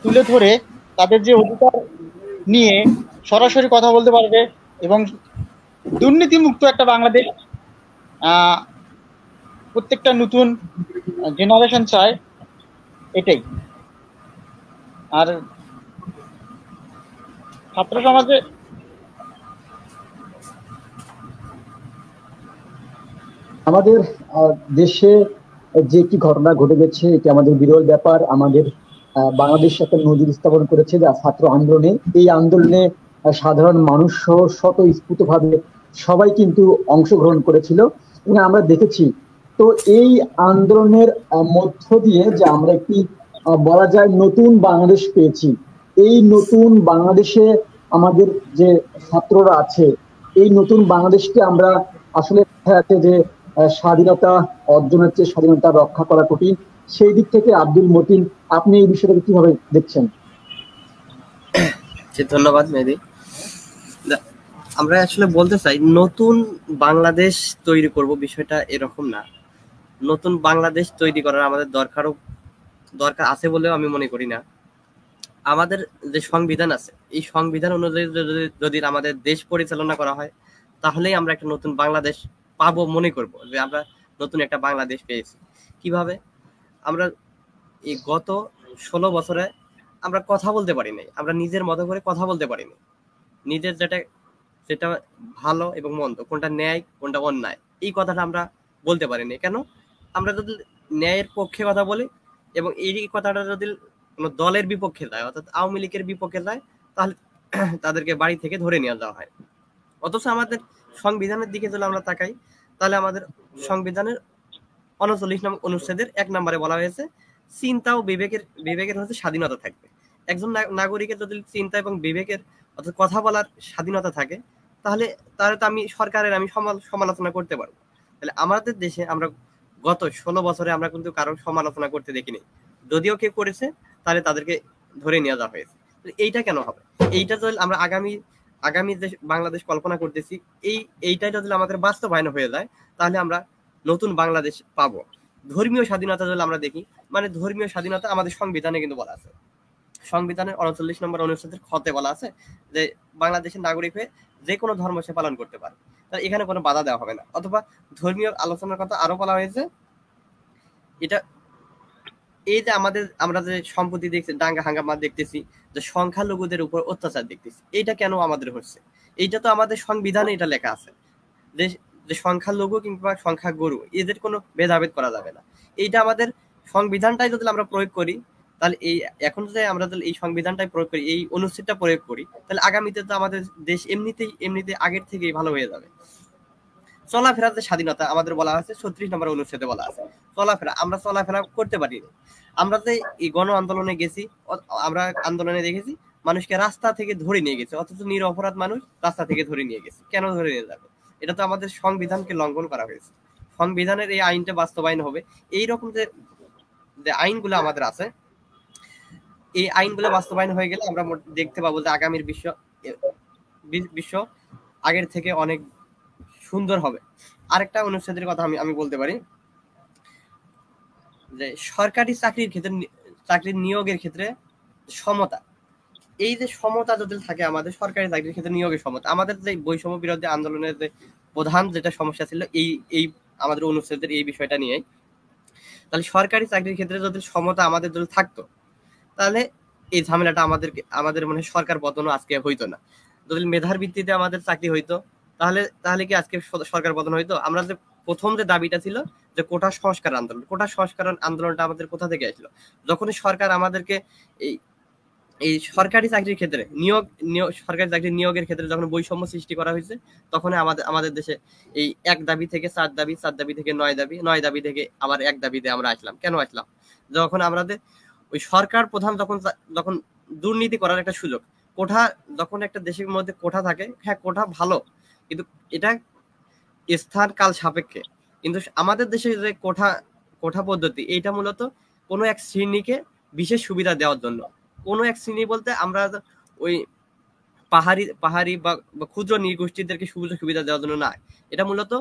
তুলে ধরে তাদের যে অধিকার নিয়ে সরাসরি কথা বলতে পারবে, এবং দুর্নীতিমুক্ত একটা বাংলাদেশ প্রত্যেকটা নতুন জেনারেশন চায়, এটাই। আর ছাত্র সমাজে আমাদের দেশে যে কি ঘটনা ঘটে গেছে এটি আমাদের বিরল ব্যাপার। আমাদের বাংলাদেশ একটা নজির স্থাপন করেছে যা ছাত্র আন্দোলনে। এই আন্দোলনে সাধারণ মানুষ সহ স্বতঃস্ফূর্তভাবে সবাই কিন্তু অংশগ্রহণ করেছিল এবং আমরা দেখেছি। তো এই আন্দোলনের মধ্য দিয়ে যে আমরা একটি বলা যায় নতুন বাংলাদেশ পেয়েছি। এই নতুন বাংলাদেশে আমাদের যে ছাত্ররা আছে, এই নতুন বাংলাদেশকে আমরা আসলে দেখা যাচ্ছে যে স্বাধীনতা অর্জনের চেয়ে স্বাধীনতা রক্ষা করা কঠিন। সেই দিক থেকে আব্দুল মতিন, আপনি এই বিষয়টাকে কিভাবে দেখছেন? ধন্যবাদ মেহেদী। আমরা আসলে বলতে চাই নতুন বাংলাদেশ তৈরি করব, বিষয়টা এরকম না। নতুন বাংলাদেশ তৈরি করার আমাদের দরকার আছে বলেও আমি মনে করি না। আমাদের যে সংবিধান আছে, এই সংবিধান অনুযায়ী যদি আমাদের দেশ পরিচালনা করা হয়, তাহলেই আমরা একটা নতুন বাংলাদেশ পাবো, মনে করব যে আমরা নতুন একটা বাংলাদেশ পেয়েছি। কিভাবে? আমরা এই গত 16 বছরে আমরা কথা বলতে পারি নাই, আমরা নিজের মতো করে কথা বলতে পারিনি। নিজের যেটা ভালো এবং মন্দ, কোনটা ন্যায় কোনটা অন্যায়, এই কথাটা আমরা বলতে পারিনি। কেন? আমরা যদি ন্যায়ের পক্ষে কথা বলি এবং এই কথাটা যদি কোনো দলের বিপক্ষে যায়, অর্থাৎ আওয়ামী লীগের বিপক্ষে যায়, তাহলে তাদেরকে বাড়ি থেকে ধরে নিয়ে যাওয়া হয়। অথচ আমাদের সংবিধানের দিকে যদি আমরা তাকাই, তাহলে আমাদের সংবিধানের 39 নম্বর অনুচ্ছেদের 1 নম্বরে বলা হয়েছে চিন্তা ও বিবেকের হচ্ছে স্বাধীনতা থাকবে। একজন নাগরিকের যদি চিন্তা এবং বিবেকের অর্থাৎ কথা বলার স্বাধীনতা থাকে, তাহলে তো আমি সরকারের সমালোচনা করতে পারবো। তাহলে আমাদের দেশে আমরা গত 16 বছরে আমরা কিন্তু কারোর সমালোচনা করতে দেখিনি। যদিও কেউ করেছে, তাহলে তাদেরকে ধরে নিয়ে যাওয়া হয়েছে। এইটা কেন হবে? এইটা যদি আমরা আগামী যে বাংলাদেশ কল্পনা করতেছি, এইটাই যদি আমাদের বাস্তবায়ন হয়ে যায়, তাহলে আমরা নতুন বাংলাদেশ পাবো। ধর্মীয় স্বাধীনতা যদি আমরা দেখি, মানে ধর্মীয় স্বাধীনতা আমাদের সংবিধানে কিন্তু বলা আছে। সংবিধানের 39 নম্বর অনুচ্ছেদের খতে বলা আছে যে বাংলাদেশের নাগরিক হয়ে যে কোনো ধর্ম সে পালন করতে পারে, তাই এখানে কোনো বাধা দেওয়া হবে না। অথবা ধর্মীয় আলোচনার কথা আরো বলা হয়েছে, এটা এই যে আমরা যে সম্পত্তি দেখছি, দাঙ্গা হাঙ্গামা দেখতেছি, যে সংখ্যালঘুদের উপর অত্যাচার দেখতেছি, এইটা কেন আমাদের হচ্ছে? এইটা তো আমাদের সংবিধানে এটা লেখা আছে যে সংখ্যালঘু কিংবা সংখ্যাগুরু এদের কোনো ভেদাভেদ করা যাবে না। এইটা আমাদের সংবিধানটাই যদি আমরা প্রয়োগ করি, তাহলে এখন যে আমরা যদি এই সংবিধানটাই প্রয়োগ করি, এই অনুচ্ছেদটা প্রয়োগ করি, তাহলে আগামীতে তো আমাদের দেশ এমনিতেই আগের থেকেই ভালো হয়ে যাবে। চলাফেরার যে স্বাধীনতা আমাদের বলা হয়েছে 36 নম্বর অনুচ্ছেদে বলা আছে, আমরা চলাফেরা করতে পারি। আমরা যে এই গণ আন্দোলনে গেছি, আমরা আন্দোলনে দেখেছি মানুষকে রাস্তা থেকে ধরে নিয়ে গেছে, অথচ নিরপরাধ মানুষ রাস্তা থেকে ধরে নিয়ে গেছে। কেন ধরে নিয়ে যাবে? এটা তো আমাদের সংবিধানকে লঙ্ঘন করা হয়েছে। সংবিধানের এই আইনটা বাস্তবায়ন হবে। এইরকম যে আইনগুলো আমাদের আছে, এই আইনগুলো বাস্তবায়ন হয়ে গেলে আমরা দেখতে পাবো যে আগামীর বিশ্ব আগের থেকে অনেক সুন্দর হবে। আরেকটা অনুচ্ছেদের কথা আমি বলতে পারি, যে সরকারি চাকরির ক্ষেত্রে চাকরির নিয়োগের ক্ষেত্রে সমতা, এই যে সমতা যদি থাকে আমাদের সরকারি চাকরির ক্ষেত্রে নিয়োগের সমতা, আমাদের যে বৈষম্য বিরোধী আন্দোলনের যে প্রধান যেটা সমস্যা ছিল এই আমাদের অনুচ্ছেদের এই বিষয়টা নিয়ে, তাহলে সরকারি চাকরির ক্ষেত্রে যদি সমতা আমাদের যদি থাকতো তাহলে এই ঝামেলাটা আমাদের মনে সরকার পতনও আজকে হইতো না। যদি মেধার ভিত্তিতে আমাদের চাকরি হইতো তাহলে কি আজকে সরকার পতন হইতো? আমরা যে প্রথম যে দাবিটা ছিল যে কোটা সংস্কার আন্দোলনটা আমাদের কোথা থেকে আসলো? যখন সরকার আমাদেরকে এই সরকারি চাকরির ক্ষেত্রে সরকারি চাকরির নিয়োগের ক্ষেত্রে যখন বৈষম্য সৃষ্টি করা হয়েছে, তখন আমাদের দেশে এই 1 দাবি থেকে 4 দাবি, 4 দাবি থেকে 9 দাবি, 9 দাবি থেকে আবার 1 দাবিতে আমরা আসলাম। কেন আসলাম? যখন আমাদের ওই সরকার প্রধান যখন দুর্নীতি করার একটা সুযোগ, কোঠা যখন একটা দেশের মধ্যে কোঠা থাকে, হ্যাঁ কোঠা ভালো, কিন্তু এটা স্থান কাল সাপেক্ষে। কিন্তু আমাদের দেশে যে কোঠা পদ্ধতি, এইটা মূলত কোনো এক শ্রেণীকে বিশেষ সুবিধা দেওয়ার জন্য। কোনো এক শ্রেণী বলতে আমরা ওই পাহাড়ি বা ক্ষুদ্র নৃগোষ্ঠীদেরকে সুযোগ সুবিধা দেওয়ার জন্য না, এটা মূলত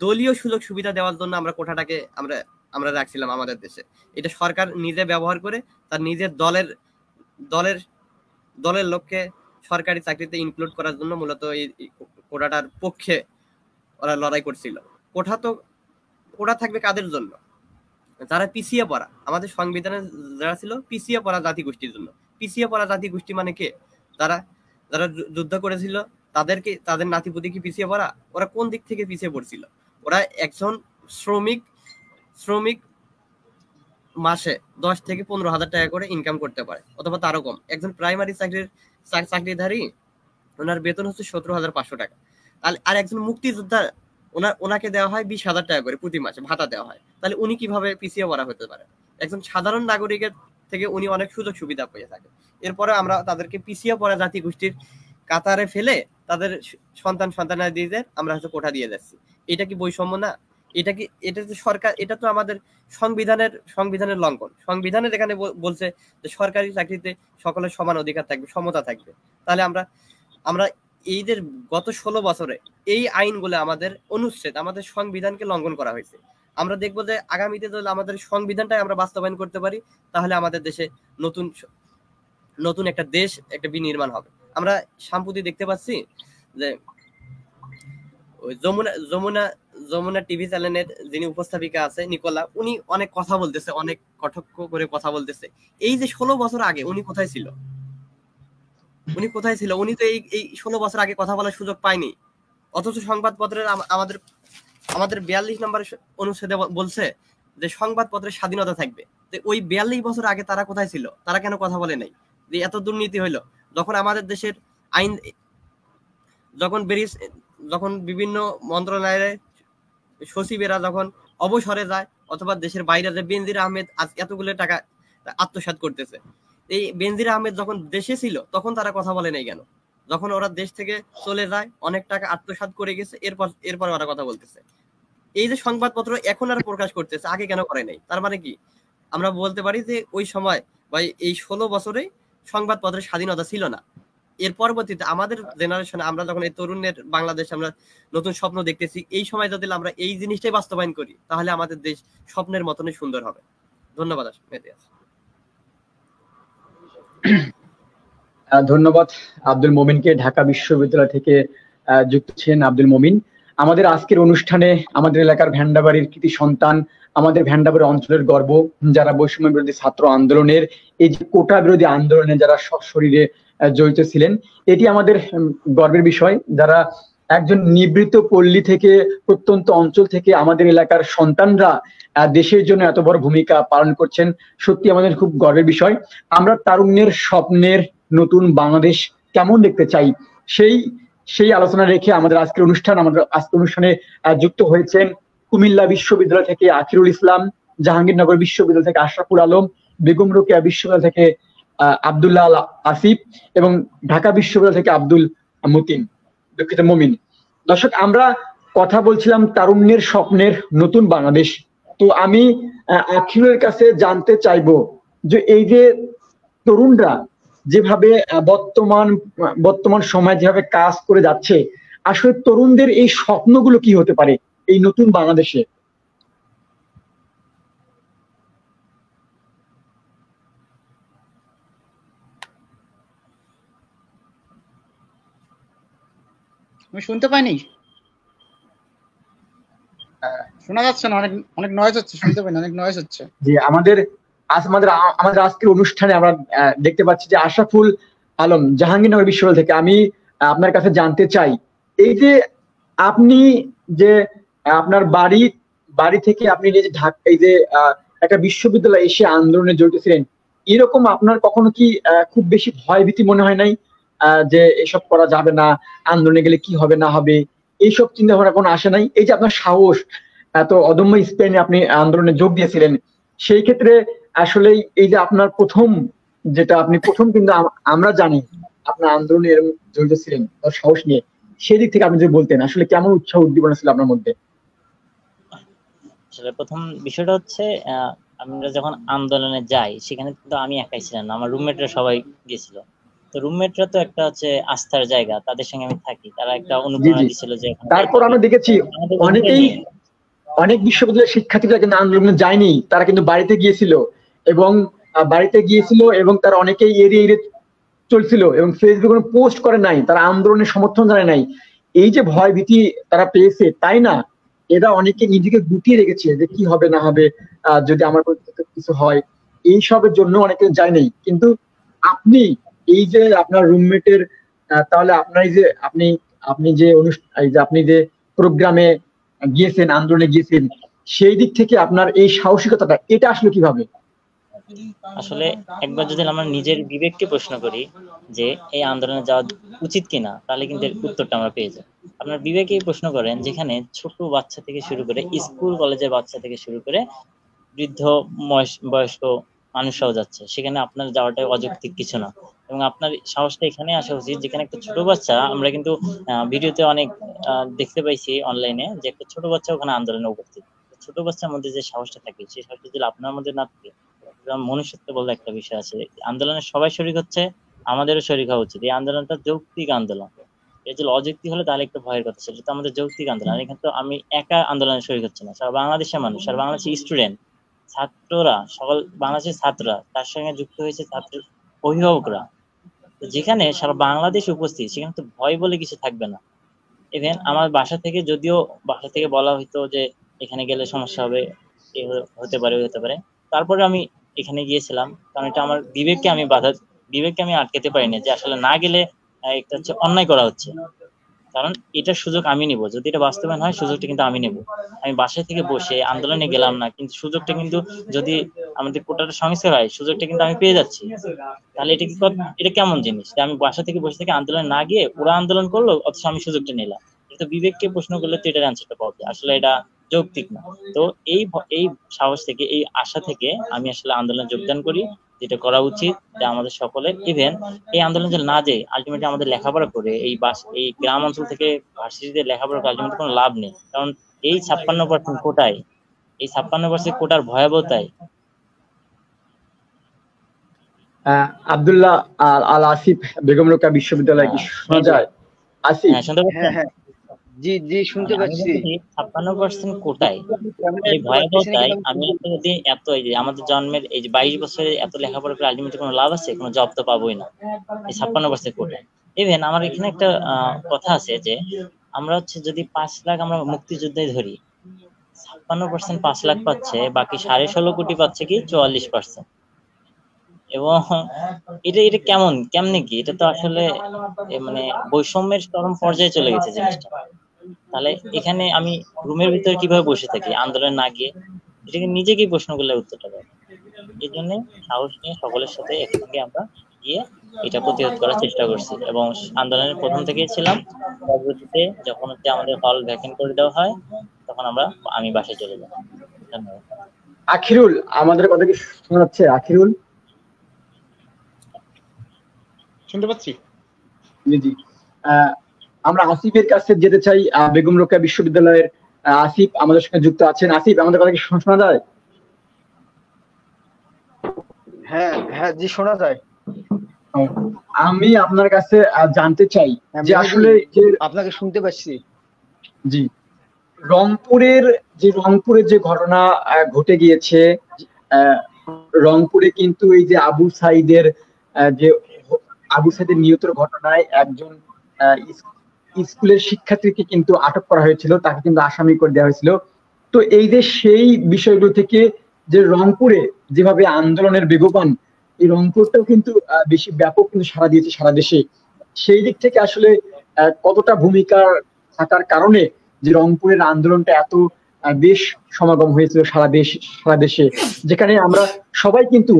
দলীয় সুযোগ সুবিধা দেওয়ার জন্য আমরা কোঠাটাকে আমরা রাখছিলাম আমাদের দেশে। এটা সরকার নিজে ব্যবহার করে তার নিজের দলের লোককে সরকারি চাকরিতে ইনক্লুড করার জন্য মূলত এই কোটাটার পক্ষে ওরা লড়াই করছিল। কোটা থাকবে কাদের জন্য? যারা পিছিয়ে পড়া, আমাদের সংবিধানে যারা ছিল পিছিয়ে পড়া জাতিগোষ্ঠীর জন্য। পিছিয়ে পড়া জাতিগোষ্ঠী মানে কে? যারা যুদ্ধ করেছিল তাদের নাতিপুতি কি পিছিয়ে পড়া? ওরা কোন দিক থেকে পিছিয়ে পড়ছিল? ওরা একজন শ্রমিক মাসে 10 থেকে 15,000 টাকা করে ইনকাম করতে পারে, অথবা তারও কম। একজন প্রাইমারি চাকরিধারী, ওনার বেতন হচ্ছে 17,500 টাকা। আর একজন মুক্তিযোদ্ধা, ওনাকে দেওয়া হয় 20,000 টাকা করে প্রতি মাসে ভাতা দেওয়া হয়। তাহলে উনি কিভাবে পিছিয়ে পড়া হতে পারে? একজন সাধারণ নাগরিকের থেকে উনি অনেক সুযোগ সুবিধা পেয়ে থাকে। এরপরে আমরা তাদেরকে পিছিয়ে পড়া জাতিগোষ্ঠীর কাতারে ফেলে তাদের সন্তানাদিদের আমরা হয়তো কোঠা দিয়ে যাচ্ছি। এটা কি বৈষম্য না? এটা তো সরকার, এটা তো আমাদের সংবিধানের লঙ্ঘন। সংবিধানের এখানে বলছে যে সরকারি চাকরিতে সকলের সমান অধিকার থাকবে, সমতা থাকবে। তাহলে আমরা এইদের গত 16 বছরে এই আইনগুলো আমাদের অনুচ্ছেদ, আমাদের সংবিধানকে লঙ্ঘন করা হয়েছে। আমরা দেখবো যে আগামীতে যদি আমাদের সংবিধানটাই আমরা বাস্তবায়ন করতে পারি, তাহলে আমাদের দেশে নতুন একটা দেশ, একটা বিনির্মাণ হবে। আমরা সাম্প্রতিক দেখতে পাচ্ছি যে ওই যমুনা টিভি চ্যানেলের যিনি উপস্থাপিকা আছে নিকোলা, উনি অনেক কথা বলতেছে, অনেক কটাক্ষ করে কথা বলতেছে। এই যে 16 বছর আগে উনি কোথায় ছিল? উনি তো এই 16 বছর আগে কথা বলার সুযোগ পায়নি। অথচ সংবাদপত্রের আমাদের 42 নম্বর অনুচ্ছেদে বলছে যে সংবাদপত্রের স্বাধীনতা থাকবে। তো ওই 42 বছর আগে তারা কোথায় ছিল? তারা কেন কথা বলে নাই? যে এত দুর্নীতি হইলো, যখন আমাদের দেশের আইন যখন বিভিন্ন মন্ত্রণালয়ের সচিবেরা যখন অবসরে যায়, অথবা দেশের বাইরে যে বেনজির আহমেদ আজ এতগুলো টাকা আত্মসাৎ করতেছে, এই বেনজির আহমেদ যখন দেশে ছিল তখন তারা কথা বলে নাই কেন? যখন ওরা দেশ থেকে চলে যায়, অনেক টাকা আত্মসাৎ করে গেছে, এরপর ওরা কথা বলতেছে। এই যে সংবাদপত্র এখন আর প্রকাশ করতেছে, আগে কেন করে নাই? তার মানে কি আমরা বলতে পারি যে ওই সময় বা এই 16 বছরে সংবাদপত্রের স্বাধীনতা ছিল না। এর পরবর্তীতে আমাদের জেনারেশন, আমরা যখন এই তরুণের বাংলাদেশ আমরা নতুন স্বপ্ন দেখতেছি, এই সময় যদি আমরা এই জিনিসটাই বাস্তবায়ন করি, তাহলে আমাদের দেশ স্বপ্নের মতনই সুন্দর হবে। ধন্যবাদ। ধন্যবাদ আব্দুল মোমিনকে। ঢাকা বিশ্ববিদ্যালয় থেকে যুক্ত ছিলেন আব্দুল মোমিন। আমাদের আজকের অনুষ্ঠানে আমাদের এলাকার ভ্যান্ডাবাড়ির কৃতি সন্তান, আমাদের ভ্যান্ডাবাড়ি অঞ্চলের গর্ব, যারা বৈষম্য বিরোধী ছাত্র আন্দোলনের, এই যে কোটা বিরোধী আন্দোলনে যারা সশরীরে জড়িত ছিলেন, এটি আমাদের গর্বের বিষয়। যারা একজন নিবৃত্ত পল্লী থেকে, প্রত্যন্ত অঞ্চল থেকে আমাদের এলাকার সন্তানরা দেশের জন্য এত বড় ভূমিকা পালন করছেন, সত্যি আমাদের খুব গর্বের বিষয়। আমরা তারুণ্যের স্বপ্নের নতুন বাংলাদেশ কেমন দেখতে চাই, সেই আলোচনা রেখে আমাদের আজকের অনুষ্ঠানে যুক্ত হয়েছেন কুমিল্লা বিশ্ববিদ্যালয় থেকে আখিরুল ইসলাম, জাহাঙ্গীরনগর বিশ্ববিদ্যালয় থেকে আশরাফুল আলম, বেগম রোকেয়া বিশ্ববিদ্যালয় থেকে আব্দুল্লাহ আল আসিফ এবং ঢাকা বিশ্ববিদ্যালয় থেকে আব্দুল মোমিন। দর্শক, আমরা কথা বলছিলাম তারুণ্যের স্বপ্নের নতুন বাংলাদেশ। তো আমি আখিরুলের কাছে জানতে চাইবো যে এই যে তরুণরা যেভাবে বর্তমান সময়ে যেভাবে কাজ করে যাচ্ছে, আসলে তরুণদের এই স্বপ্নগুলো কি হতে পারে এই নতুন বাংলাদেশে? আমি শুনতে পাইনি, শোনা যাচ্ছে না, অনেক অনেক নয়েজ হচ্ছে, শুনতে পাইনি, অনেক নয়েজ হচ্ছে। যে আমাদের আজকের অনুষ্ঠানে আমরা দেখতে পাচ্ছি যে আশরাফুল আলম জাহাঙ্গীরনগর বিশ্ববিদ্যালয় থেকে। আমি আপনার কাছে জানতে চাই, এই যে আপনি যে আপনার বাড়ি থেকে আপনি এই যে ঢাকা, এই যে একটা বিশ্ববিদ্যালয়ে এসে আন্দোলনে জড়িত ছিলেন, এরকম আপনার কখনো কি খুব বেশি ভয় ভীতি মনে হয় নাই যে এসব করা যাবে না, আন্দোলনে গেলে কি হবে না হবে, এইসব চিন্তা ভাবনা কোনো আসে নাই? এই যে আপনার সাহস, এত অদম্য স্পেনে আপনি আন্দোলনে যোগ দিয়েছিলেন, সেই ক্ষেত্রে আসলে এই যে আপনার আপনি প্রথম কিন্তু আমরা জানি আপনার আন্দোলনে এরকম জড়িত ছিলেন সাহস নিয়ে, সেই দিক থেকে আপনি যদি বলতেন আসলে কেমন উৎসাহ উদ্দীপনা ছিল আপনার মধ্যে? আসলে প্রথম বিষয়টা হচ্ছে আমরা যখন আন্দোলনে যাই সেখানে কিন্তু আমি একাই ছিলাম না, আমার রুমমেটরা সবাই গেছিল। তো রুমমেটরা তো একটা হচ্ছে আস্থার জায়গা, তাদের সঙ্গে আমি থাকি, তারা একটা জি অনুপ্রেরণা জি। দিছিল যে তারপর আমরা দেখেছি অনেক বিশ্ববিদ্যালয়ের শিক্ষার্থীরা কিন্তু আন্দোলনে যায়নি, তারা কিন্তু বাড়িতে গিয়েছিল এবং তারা অনেকেই এড়িয়ে এড়িয়ে চলছিল এবং ফেসবুকে কোনো পোস্ট করে নাই, তারা আন্দোলনের সমর্থন জানায় নাই। এই যে ভয় ভীতি তারা পেয়েছে, তাই না, এরা অনেকে নিজেকে গুটিয়ে রেখেছে যে কি হবে না হবে, যদি আমার কিছু হয়, এইসবের জন্য অনেকে যায় নাই। কিন্তু আপনি এই যে আপনার রুমমেটের, তাহলে আপনার এই যে আপনি যে আপনি যে প্রোগ্রামে গিয়েছেন, আন্দোলনে গিয়েছেন, সেই দিক থেকে আপনার এই সাহসিকতাটা এটা আসলে কিভাবে? আসলে একবার যদি আমরা নিজের বিবেককে প্রশ্ন করি যে এই আন্দোলনে যাওয়া উচিত কিনা, তাহলে কিন্তু এর উত্তরটা আমরা পেয়ে যাই। আপনার বিবেকেই প্রশ্ন করেন, যেখানে ছোট বাচ্চা থেকে শুরু করে, স্কুল কলেজের বাচ্চা থেকে শুরু করে বৃদ্ধ বয়স্ক মানুষরাও যাচ্ছে, সেখানে আপনার যাওয়াটাই অযৌক্তিক কিছু না। এবং আপনার সাহসটা এখানে আসা উচিত যেখানে একটা ছোট বাচ্চা, আমরা কিন্তু ভিডিওতে অনেক দেখতে পাইছি অনলাইনে, যে একটা ছোট বাচ্চা ওখানে আন্দোলনে উপস্থিত। ছোট বাচ্চার মধ্যে যে সাহসটা থাকে, সেই সাহসটা যদি আপনার মধ্যে না থাকে, মনুষ্যত্ব বলতে একটা বিষয় আছে, আন্দোলনে সবাই শরীক হচ্ছে, আমাদেরও শরীক হওয়া উচিত। এই আন্দোলনটা যৌক্তিক আন্দোলন, এটা যদি অযৌক্তিক হলে তাহলে একটু ভয়ের কথা। সেটা তো আমাদের যৌক্তিক আন্দোলন। এখানে তো আমি একা আন্দোলনে শরীক হচ্ছে না, সারা বাংলাদেশের মানুষ, সারা বাংলাদেশের স্টুডেন্ট, ছাত্ররা, সকল বাংলাদেশের ছাত্ররা, তার সঙ্গে যুক্ত হয়েছে ছাত্রের অভিভাবকরা। যেখানে সারা বাংলাদেশ উপস্থিত, সেখানে তো ভয় বলে কিছু থাকবে না। ইভেন আমার বাসা থেকে বলা হইতো যে এখানে গেলে সমস্যা হবে, হতে পারে। তারপরে আমি এখানে গিয়েছিলাম, কারণ এটা আমার বিবেককে আমি আটকাতে পারিনি যে আসলে না গেলে একটা হচ্ছে অন্যায় করা হচ্ছে। কারণ এটার সুযোগ আমি নিব, যদি এটা বাস্তবায়ন হয় সুযোগটা কিন্তু আমি নেব। আমি বাসায় থেকে বসে আন্দোলনে গেলাম না, কিন্তু সুযোগটা কিন্তু, যদি আমাদের কোটাটা সংস্কার হয়, সুযোগটা কিন্তু আমি পেয়ে যাচ্ছি। তাহলে এটা কেমন জিনিস যে আমি বাসা থেকে বসে থেকে আন্দোলনে না গিয়ে ওরা আন্দোলন করলো, অথচ আমি সুযোগটা নিলাম? এটা বিবেককে প্রশ্ন করলে তো এটার অ্যান্সারটা পাওয়া যায়। আসলে এটা যৌক্তিক না। তো এই সাহস থেকে, এই আশা থেকে আমি আসলে আন্দোলনে যোগদান করি, যেটা করা উচিত যে আমাদের সকলের। ইভেন এই আন্দোলন যে না যায়, আলটিমেটলি আমাদের লেখাপড়া করে এই গ্রাম অঞ্চল থেকে ভার্সিটিতে লেখাপড়া করে আলটিমেটলি কোনো লাভ নেই। কারণ এই 56% কোটায়, এই 56% কোটার ভয়াবহতায়। আব্দুল্লাহ আল আসিফ বেগম রোকেয়া বিশ্ববিদ্যালয়, কি শোনা যায়? আসিফ, হ্যাঁ, শুনতে পাচ্ছেন? হ্যাঁ, জি জি, শুনতে আমি পাচ্ছি। বলতেছি 56% কোটায়, আমি এই দেখতে পাচ্ছি না, ভয়াবহতায় কিন্তু আমি যদি এই যে আমাদের জন্মের এই যে 22 বছরে এত লেখাপড়া করে আলটিমেটলি কোনো লাভ আছে? কোনো জব তো পাবোই না এই 56% কোটায়। ইভেন আমার এখানে একটা কথা আছে যে আমরা হচ্ছে যদি 5 লাখ আমরা মুক্তিযোদ্ধাই ধরি, 56% 5 লাখ পাচ্ছে, বাকি 16.5 কোটি পাচ্ছে কি 44%। এবং এটা কেমনে কি, এটা তো আসলে মানে বৈষম্যের চরম পর্যায়ে চলে গেছে জিনিসটা। তাহলে এখানে আমি রুমের ভিতরে কিভাবে বসে থাকি আন্দোলন না গিয়ে? এটাকে নিজেকেই প্রশ্ন করলে উত্তরটা পাবো। এই জন্য সাহস নিয়ে সকলের সাথে একসঙ্গে আমরা গিয়ে এটা প্রতিরোধ করার চেষ্টা করছি, এবং আন্দোলনের প্রথম থেকেই ছিলাম। পরবর্তীতে যখন হচ্ছে আমাদের হল ভ্যাকেন্ট করে দেওয়া হয়, তখন আমি বাসায় চলে যাই। ধন্যবাদ। আখিরুল, আমাদের কথা কি শোনা যাচ্ছে? আখিরুল, শুনতে পাচ্ছি। জি জি। আমরা আসিফের কাছে যেতে চাই। বেগম রোকেয়া বিশ্ববিদ্যালয়ের আসিফ আমাদের সঙ্গে যুক্ত আছেন। আসিফ, আমাদের কথা কি শোনা যায়? হ্যাঁ হ্যাঁ, জি শোনা যায়। আমি আপনার কাছে জানতে চাই হ্যাঁ, যে আসলে যে আপনাকে শুনতে পাচ্ছি। জি, রংপুরের যে ঘটনা ঘটে গিয়েছে, রংপুরে কিন্তু এই যে আবু সাইদের নিহতের ঘটনায় একজন স্কুলের শিক্ষার্থীকে কিন্তু আটক করা হয়েছিল, তাকে কিন্তু আসামি করে দেওয়া হয়েছিল। তো এই যে সেই বিষয়গুলো থেকে যে রংপুরে যেভাবে আন্দোলনের বেগবান, এই রংপুরটাও কিন্তু বেশি ব্যাপক কিন্তু সাড়া দিয়েছে সারা দেশে। সেই দিক থেকে আসলে কতটা ভূমিকা থাকার কারণে যে রংপুরের আন্দোলনটা এত বেশ সমাগম হয়েছিল সারা দেশে, যেখানে আমরা সবাই কিন্তু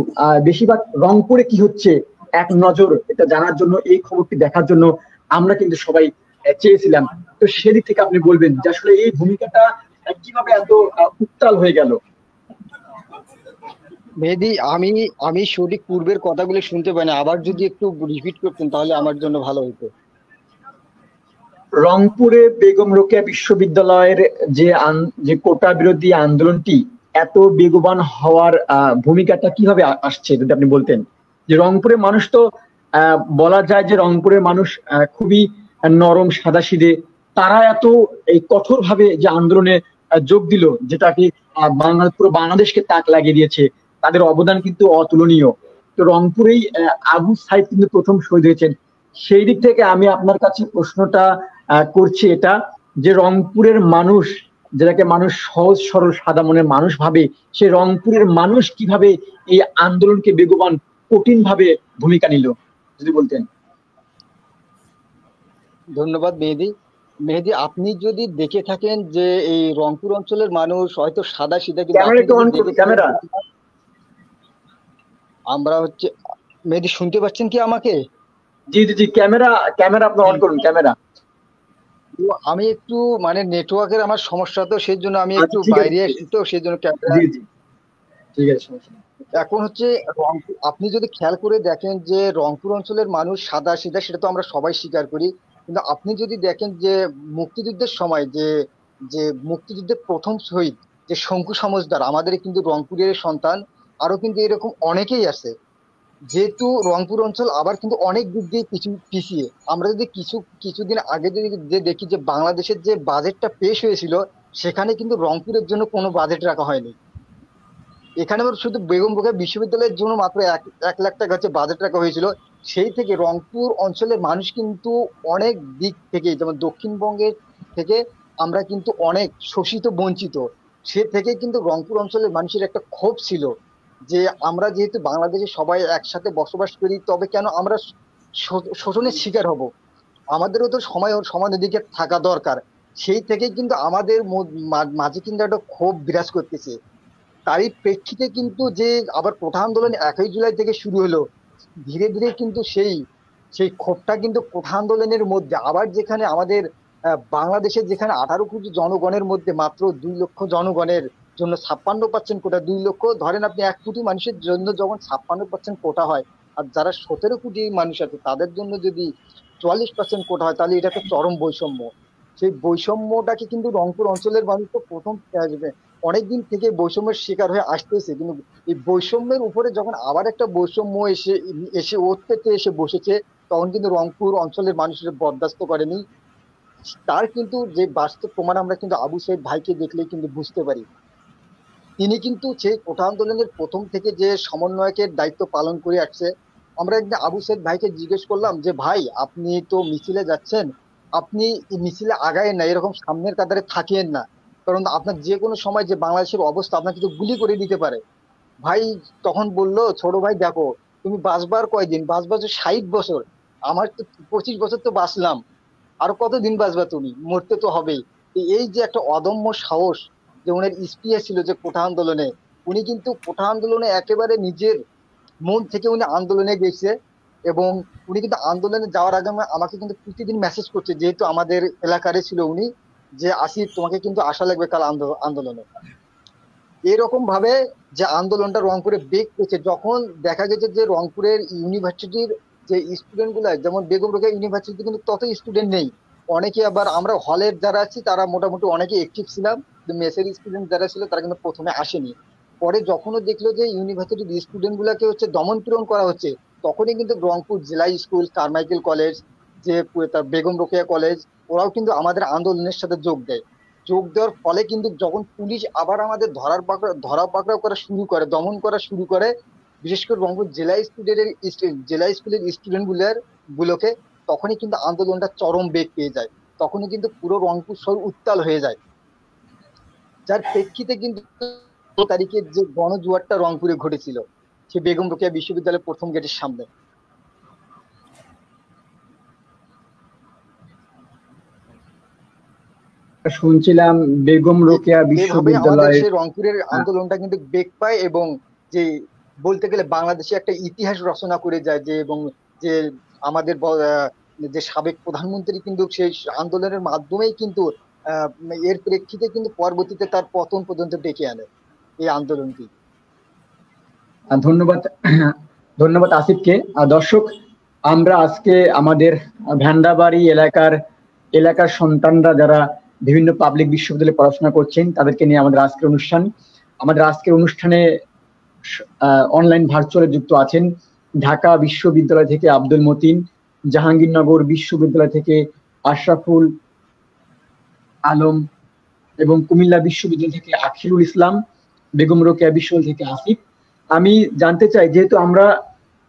বেশিরভাগ রংপুরে কি হচ্ছে এক নজর এটা জানার জন্য, এই খবরটি দেখার জন্য আমরা কিন্তু সবাই চেয়েছিলাম। তো সেদিক থেকে আপনি বলবেন যে আসলে এই ভূমিকাটা কিভাবে এত উত্তাল হয়ে গেল? মেহেদী, আমি আমি সঠিক পূর্বের কথাগুলো শুনতে পাইনি, আবার যদি একটু রিপিট করতেন তাহলে আমার জন্য ভালো হতো। রংপুরে বেগম রোকেয়া বিশ্ববিদ্যালয়ের যে কোটা বিরোধী আন্দোলনটি এত বেগবান হওয়ার ভূমিকাটা কিভাবে আসছে যদি আপনি বলতেন। যে রংপুরের মানুষ তো বলা যায় যে রংপুরের মানুষ খুবই নরম সাদাসিধে, তারা এত এই কঠোর ভাবে যে আন্দোলনে যোগ দিল, যেটাকে পুরো বাংলাদেশকে তাক লাগিয়ে দিয়েছে, তাদের অবদান কিন্তু অতুলনীয়। তো রংপুরেই আবু সাইদ কিন্তু প্রথম শহীদ হয়েছেন। সেই দিক থেকে আমি আপনার কাছে প্রশ্নটা করছি এটা, যে রংপুরের মানুষ, যেটাকে মানুষ সহজ সরল সাদা মনের মানুষ ভাবে, সে রংপুরের মানুষ কিভাবে এই আন্দোলনকে বেগবান কঠিন ভাবে ভূমিকা নিল যদি বলতেন। ধন্যবাদ মেহেদী। মেহেদী, আপনি যদি দেখে থাকেন যে এই রংপুর অঞ্চলের মানুষ হয়তো সাদা সিধা, কিন্তু ক্যামেরা একটু অন করুন, ক্যামেরা। আমরা হচ্ছে, মেহেদী শুনতে পাচ্ছেন কি আমাকে? জি জি জি, ক্যামেরা ক্যামেরা আপনি অন করুন, ক্যামেরা। আমি একটু মানে নেটওয়ার্কের আমার সমস্যা, তো সেই জন্য আমি একটু ঠিক আছে, বাইরে এসেছি, তো সেই জন্য ক্যামেরা। জি জি ঠিক আছে, সমস্যা নেই। এখন হচ্ছে আপনি যদি খেয়াল করে দেখেন যে রংপুর অঞ্চলের মানুষ সাদা সিধা, সেটা তো আমরা সবাই স্বীকার করি, কিন্তু আপনি যদি দেখেন যে মুক্তিযুদ্ধের সময় যে যে মুক্তিযুদ্ধের প্রথম শহীদ যে শঙ্কু সমজদার, আমাদের কিন্তু রংপুরের সন্তান, আরো কিন্তু এরকম অনেকেই আছে। যেহেতু রংপুর অঞ্চল আবার কিন্তু অনেক দিক দিয়ে পিছিয়ে, আমরা যদি কিছুদিন আগে যদি দেখি যে বাংলাদেশের যে বাজেটটা পেশ হয়েছিল, সেখানে কিন্তু রংপুরের জন্য কোনো বাজেট রাখা হয়নি। এখানে আবার শুধু বেগম রোকেয়া বিশ্ববিদ্যালয়ের জন্য মাত্র 1 লাখ টাকা হচ্ছে বাজেট রাখা হয়েছিল। সেই থেকে রংপুর অঞ্চলের মানুষ কিন্তু অনেক দিক থেকে, যেমন দক্ষিণবঙ্গের থেকে আমরা কিন্তু অনেক শোষিত বঞ্চিত। সে থেকে কিন্তু রংপুর অঞ্চলের মানুষের একটা ক্ষোভ ছিল যে আমরা যেহেতু বাংলাদেশে সবাই একসাথে বসবাস করি, তবে কেন আমরা শোষণের শিকার হব? আমাদেরও তো সমান দিকে থাকা দরকার। সেই থেকে কিন্তু আমাদের মাঝে কিন্তু একটা ক্ষোভ বিরাজ করতেছে। তারই প্রেক্ষিতে কিন্তু যে আবার কোঠা আন্দোলন 1 জুলাই থেকে শুরু হলো, ধীরে ধীরে কিন্তু সেই সেই ক্ষোভটা কিন্তু কোঠা আন্দোলনের মধ্যে আবার, যেখানে আমাদের বাংলাদেশের যেখানে 18 কোটি জনগণের মধ্যে মাত্র 2 লক্ষ জনগণের জন্য 56% কোটা, 2 লক্ষ ধরেন আপনি 1 কোটি মানুষের জন্য যখন 56% কোটা হয়, আর যারা 17 কোটি মানুষ আছে তাদের জন্য যদি 44% কোটা হয়, তাহলে এটা তো চরম বৈষম্য। সেই বৈষম্যটাকে কিন্তু রংপুর অঞ্চলের মানুষ তো প্রথম অনেকদিন থেকে বৈষম্যের শিকার হয়ে আসতেছে, কিন্তু এই বৈষম্যের উপরে যখন আবার একটা বৈষম্য এসে এসে ওত পেতে এসে বসেছে, তখন কিন্তু রংপুর অঞ্চলের মানুষের বরদাস্ত করেনি। তার কিন্তু যে বাস্তব প্রমাণ আমরা কিন্তু আবু সাইদ ভাইকে দেখলেই কিন্তু বুঝতে পারি। তিনি কিন্তু সেই কোঠা আন্দোলনের প্রথম থেকে যে সমন্বয়কের দায়িত্ব পালন করে আসছে। আমরা একদিন আবু সাইদ ভাইকে জিজ্ঞেস করলাম যে ভাই, আপনি তো মিছিলে যাচ্ছেন, আপনি মিছিলে আগায়েন না, এরকম সামনের কাতারে থাকিয়েন না, কারণ আপনার যে কোনো সময় যে বাংলাদেশের অবস্থা আপনাকে তো গুলি করে দিতে পারে। ভাই তখন বললো, ছোট ভাই দেখো, তুমি বাঁচবার কয়দিন? বাঁচবা তো 60 বছর, আমার তো 25 বছর তো বাঁচলাম, আর কতদিন বাঁচবা তুমি? মরতে তো হবেই। এই যে একটা অদম্য সাহস, যে ওনার স্পৃহা ছিল যে কোঠা আন্দোলনে, উনি কিন্তু কোঠা আন্দোলনে একেবারে নিজের মন থেকে উনি আন্দোলনে গেছে। এবং উনি কিন্তু আন্দোলনে যাওয়ার আগে আমাকে কিন্তু প্রতিদিন মেসেজ করছে, যেহেতু আমাদের এলাকারে ছিল উনি, যে আসিফ তোমাকে কিন্তু আসা লাগবে কাল আন্দোলনে। এরকম ভাবে যে আন্দোলনটা রংপুরে বেগ পেয়েছে, যখন দেখা গেছে যে রংপুরের ইউনিভার্সিটির যে স্টুডেন্ট গুলা, যেমন বেগম রোকেয়া ইউনিভার্সিটি কিন্তু তত স্টুডেন্ট নেই, অনেকে আবার আমরা হলের যারা আছি তারা মোটামুটি অনেকে অ্যাক্টিভ ছিলাম, মেসের স্টুডেন্ট যারা ছিল তারা কিন্তু প্রথমে আসেনি। পরে যখনও দেখলো যে ইউনিভার্সিটির স্টুডেন্ট গুলাকে হচ্ছে দমন পীড়ন করা হচ্ছে, তখনই কিন্তু রংপুর জেলা স্কুল, কারমাইকেল কলেজ, যে তার বেগম রোকেয়া কলেজ, ওরাও কিন্তু আমাদের আন্দোলনের সাথে যোগ দেয়। যোগ দেওয়ার ফলে কিন্তু যখন পুলিশ আবার আমাদের ধরা পাকড়াও করা শুরু করে, দমন করা শুরু করে, বিশেষ করে রংপুর জেলা স্কুলের স্টুডেন্ট গুলোকে, তখনই কিন্তু আন্দোলনটা চরম বেগ পেয়ে যায়। তখনই কিন্তু পুরো রংপুর শহর উত্তাল হয়ে যায়, যার প্রেক্ষিতে কিন্তু তারিখের যে গণজোয়ারটা রংপুরে ঘটেছিল সে বেগম রোকেয়া বিশ্ববিদ্যালয়ের প্রথম গেটের সামনে। শুনছিলাম বেগম রোকেয়া এভাবে আমাদের বিশ্ববিদ্যালয়। সেই রংপুরের আন্দোলনটা কিন্তু বেগ পায় এবং যে বলতে গেলে বাংলাদেশে একটা ইতিহাস রচনা করে যায়, যে এবং যে আমাদের যে সাবেক প্রধানমন্ত্রী কিন্তু সেই আন্দোলনের মাধ্যমেই কিন্তু আহ, এর প্রেক্ষিতে কিন্তু পরবর্তীতে তার পতন পর্যন্ত ডেকে আনে এই আন্দোলনটি। ধন্যবাদ, ধন্যবাদ আসিফকে। দর্শক, আমরা আজকে আমাদের ভ্যান্ডাবাড়ি এলাকার সন্তানরা যারা বিভিন্ন পাবলিক বিশ্ববিদ্যালয়ে পড়াশোনা করছেন তাদেরকে নিয়ে আমাদের আজকের অনুষ্ঠানে অনলাইন ভার্চুয়ালে যুক্ত আছেন ঢাকা বিশ্ববিদ্যালয় থেকে আব্দুল মতিন, জাহাঙ্গীরনগর বিশ্ববিদ্যালয় থেকে আশরাফুল আলম এবং কুমিল্লা বিশ্ববিদ্যালয় থেকে আখিরুল ইসলাম, বেগম রোকেয়া বিশ্ববিদ্যালয় থেকে আসিফ। আমি জানতে চাই, যেহেতু আমরা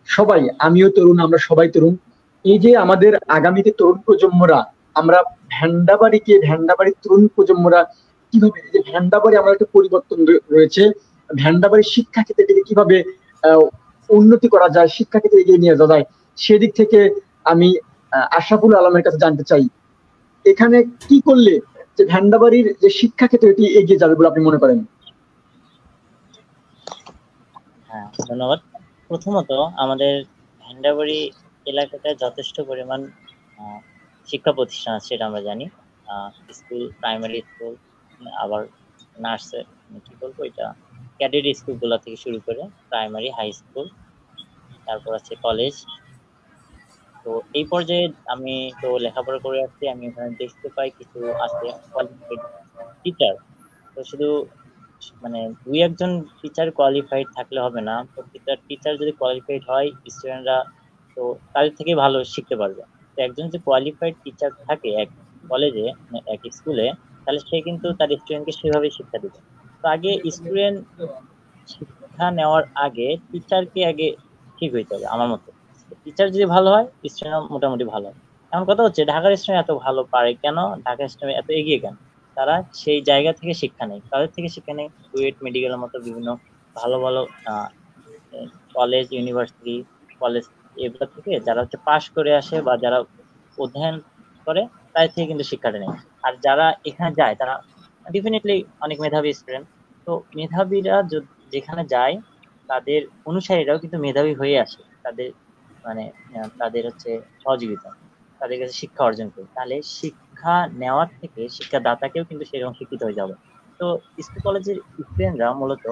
সবাই, আমিও তরুণ, আমরা সবাই তরুণ, এই যে আমাদের আগামীতে তরুণ প্রজন্মরা, আমরা ভ্যান্ডাবাড়ির তরুণ প্রজন্মরা কিভাবে, এই যে ভ্যান্ডাবাড়ি আমার একটা পরিবর্তন রয়েছে, ভ্যান্ডাবাড়ির শিক্ষা ক্ষেত্রে কিভাবে আহ, উন্নতি করা যায়, শিক্ষা ক্ষেত্রে এগিয়ে নিয়ে যাওয়া যায়, সেদিক থেকে আমি আশরাফুল আলমের কাছে জানতে চাই, এখানে কি করলে যে ভ্যান্ডাবাড়ির যে শিক্ষা ক্ষেত্রে এটি এগিয়ে যাবে বলে আপনি মনে করেন? হ্যাঁ, ধন্যবাদ। প্রথমত আমাদের ভ্যান্ডাবাড়ি এলাকাতে যথেষ্ট পরিমাণ শিক্ষা প্রতিষ্ঠান আছে, সেটা আমরা জানি। স্কুল, প্রাইমারি স্কুল, আবার নার্সারি, কি বলবো এটা, ক্যাডেট স্কুলগুলো থেকে শুরু করে প্রাইমারি, হাই স্কুল, তারপর আছে কলেজ। তো এই পর্যায়ে আমি তো লেখাপড়া করে আসছি, আমি এখানে দেখতে পাই কিছু আছে কোয়ালিফাইড টিচার। তো শুধু মানে দুই একজন টিচার কোয়ালিফাইড থাকলে হবে না, প্রত্যেকটা টিচার যদি কোয়ালিফাইড হয় স্টুডেন্টরা তো তাদের থেকে ভালো শিখতে পারবে। তো একজন যে কোয়ালিফাইড টিচার থাকে এক কলেজে, এক স্কুলে, তাহলে সে কিন্তু তার স্টুডেন্টকে সেভাবে শিক্ষা দিবে। তো আগে স্টুডেন্ট শিক্ষা নেওয়ার আগে টিচারকে আগে ঠিক হইতে হবে আমার মতে। টিচার যদি ভালো হয় স্টুডেন্ট মোটামুটি ভালো হয়। এখন কথা হচ্ছে ঢাকার স্টুডেন্ট এত ভালো পারে কেন, ঢাকার স্টুডেন্ট এত এগিয়ে কেন? তারা সেই জায়গা থেকে শিক্ষা নেয়, তাদের থেকে শিক্ষা নেয় কুয়েট মেডিকেলের মতো বিভিন্ন ভালো ভালো কলেজ, ইউনিভার্সিটি, কলেজ, এগুলো থেকে যারা হচ্ছে পাশ করে আসে বা যারা অধ্যয়ন করে তাদের থেকে কিন্তু শিক্ষাটা নেয়। আর যারা এখানে যায় তারা ডেফিনেটলি অনেক মেধাবী স্টুডেন্ট। তো মেধাবীরা যেখানে যায় তাদের অনুসারীরাও কিন্তু মেধাবী হয়ে আসে, তাদের মানে তাদের হচ্ছে সহযোগিতা, তাদের কাছে শিক্ষা অর্জন করে। তাহলে শিক্ষা নেওয়ার থেকে শিক্ষাদাতাকেও কিন্তু সেরকম শিক্ষিত হয়ে যাবে। তো স্কুল কলেজের স্টুডেন্টরা মূলত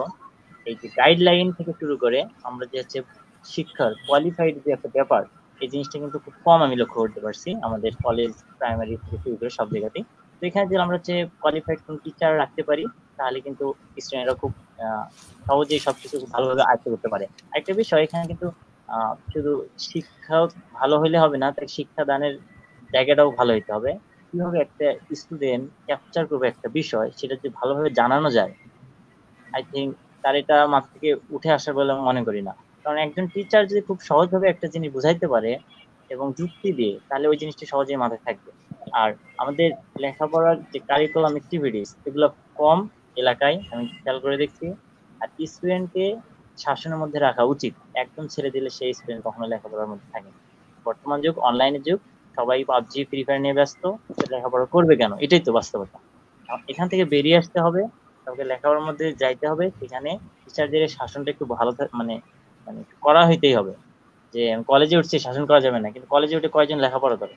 এই যে গাইডলাইন থেকে শুরু করে আমরা যে হচ্ছে শিক্ষার কোয়ালিফাইড যে একটা ব্যাপার, এই জিনিসটা কিন্তু খুব কম আমি লক্ষ্য করতে পারছি আমাদের কলেজ, প্রাইমারি থেকে শুরু করে সব জায়গাতেই। তো এখানে যদি আমরা হচ্ছে কোয়ালিফাইড কোন টিচার রাখতে পারি তাহলে কিন্তু স্টুডেন্টরা খুব সহজেই সবকিছু ভালোভাবে আয়ত্ত করতে পারে। আরেকটা বিষয়, এখানে কিন্তু শুধু শিক্ষা ভালো হইলে হবে না, তাই শিক্ষাদানের জায়গাটাও ভালো হইতে হবে। কিভাবে একটা স্টুডেন্ট ক্যাপচার করবে একটা বিষয়, সেটা যদি ভালোভাবে জানানো যায়, আই থিঙ্ক তার এটা মাথা থেকে উঠে আসার বলে আমি মনে করি না। কারণ একজন টিচার যদি খুব সহজভাবে একটা জিনিস বুঝাইতে পারে এবং যুক্তি দিয়ে, তাহলে ওই জিনিসটা সহজেই মাথায় থাকবে। আর আমাদের লেখাপড়ার যে কারিকুলাম অ্যাক্টিভিটিস, এগুলো কম এলাকায় আমি খেয়াল করে দেখছি। আর স্টুডেন্টকে শাসনের মধ্যে রাখা উচিত, একদম ছেড়ে দিলে সেই স্টুডেন্ট কখনো লেখাপড়ার মধ্যে থাকে না। বর্তমান যুগ, অনলাইনের যুগ, সবাই পাবজি, ফ্রি ফায়ার নিয়ে ব্যস্ত, লেখাপড়া করবে কেন? এটাই তো বাস্তবতা। এখান থেকে বেরিয়ে আসতে হবে, কাউকে লেখাপড়ার মধ্যে যাইতে হবে, সেখানে টিচারদের শাসনটা একটু ভালো মানে মানে করা হইতেই হবে। যে কলেজে উঠছে শাসন করা যাবে না, কিন্তু কলেজে উঠে কয়জন লেখাপড়া করে?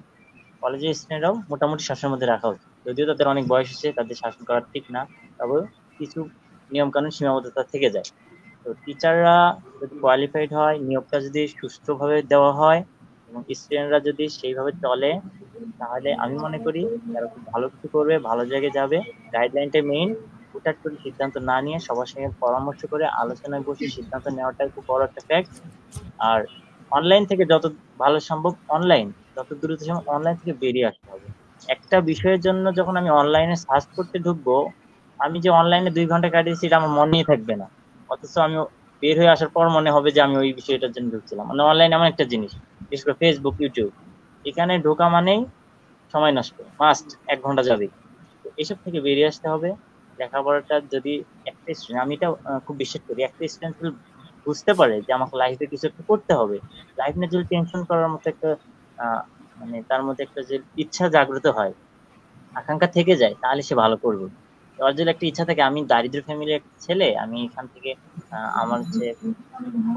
কলেজের স্টুডেন্টরাও মোটামুটি শাসনের মধ্যে রাখা উচিত, যদিও তাদের অনেক বয়স হচ্ছে, তাদের শাসন করা ঠিক না, তবে কিছু নিয়ম কানুন সীমাবদ্ধতা থেকে যায়। তো টিচাররা যদি কোয়ালিফাইড হয়, নিয়োগটা যদি সুষ্ঠুভাবে দেওয়া হয় এবং স্টুডেন্টরা যদি সেইভাবে চলে, তাহলে আমি মনে করি তারা খুব ভালো কিছু করবে, ভালো জায়গায় যাবে। গাইডলাইনটা মেইন, হুটহাট করে সিদ্ধান্ত না নিয়ে সবার সঙ্গে পরামর্শ করে আলোচনায় বসে সিদ্ধান্ত নেওয়াটাই খুব বড় একটা ফ্যাক্ট। আর অনলাইন থেকে যত ভালো সম্ভব যত দ্রুত সম্ভব অনলাইন থেকে বেরিয়ে আসতে হবে। একটা বিষয়ের জন্য যখন আমি অনলাইনে সার্চ করতে ঢুকবো, আমি যে অনলাইনে 2 ঘন্টা কাটিয়েছি এটা আমার মনেই থাকবে না, অথচ আমি বের হয়ে আসার পর মনে হবে যে আমি ওই বিষয়টার জন্য ঢুকছিলাম। মানে অনলাইন এমন একটা জিনিস, বিশেষ করে ফেসবুক, ইউটিউব, এখানে ঢোকা মানেই সময় নষ্ট, মাস্ট 1 ঘন্টা যাবে। এসব থেকে বেরিয়ে আসতে হবে। লেখাপড়াটা যদি একটা স্টুডেন্ট, আমি এটা খুব বিশ্বাস করি, একটা স্টুডেন্ট বুঝতে পারে যে আমাকে লাইফে কিছু একটা করতে হবে, লাইফ নিয়ে যদি টেনশন করার মতো একটা মানে তার মধ্যে একটা যে ইচ্ছা জাগ্রত হয়, আকাঙ্ক্ষা থেকে যায়, তাহলে সে ভালো করবে। ওর যদি একটা ইচ্ছা থাকে, আমি দারিদ্র ফ্যামিলির একটা ছেলে, আমি এখান থেকে আমার হচ্ছে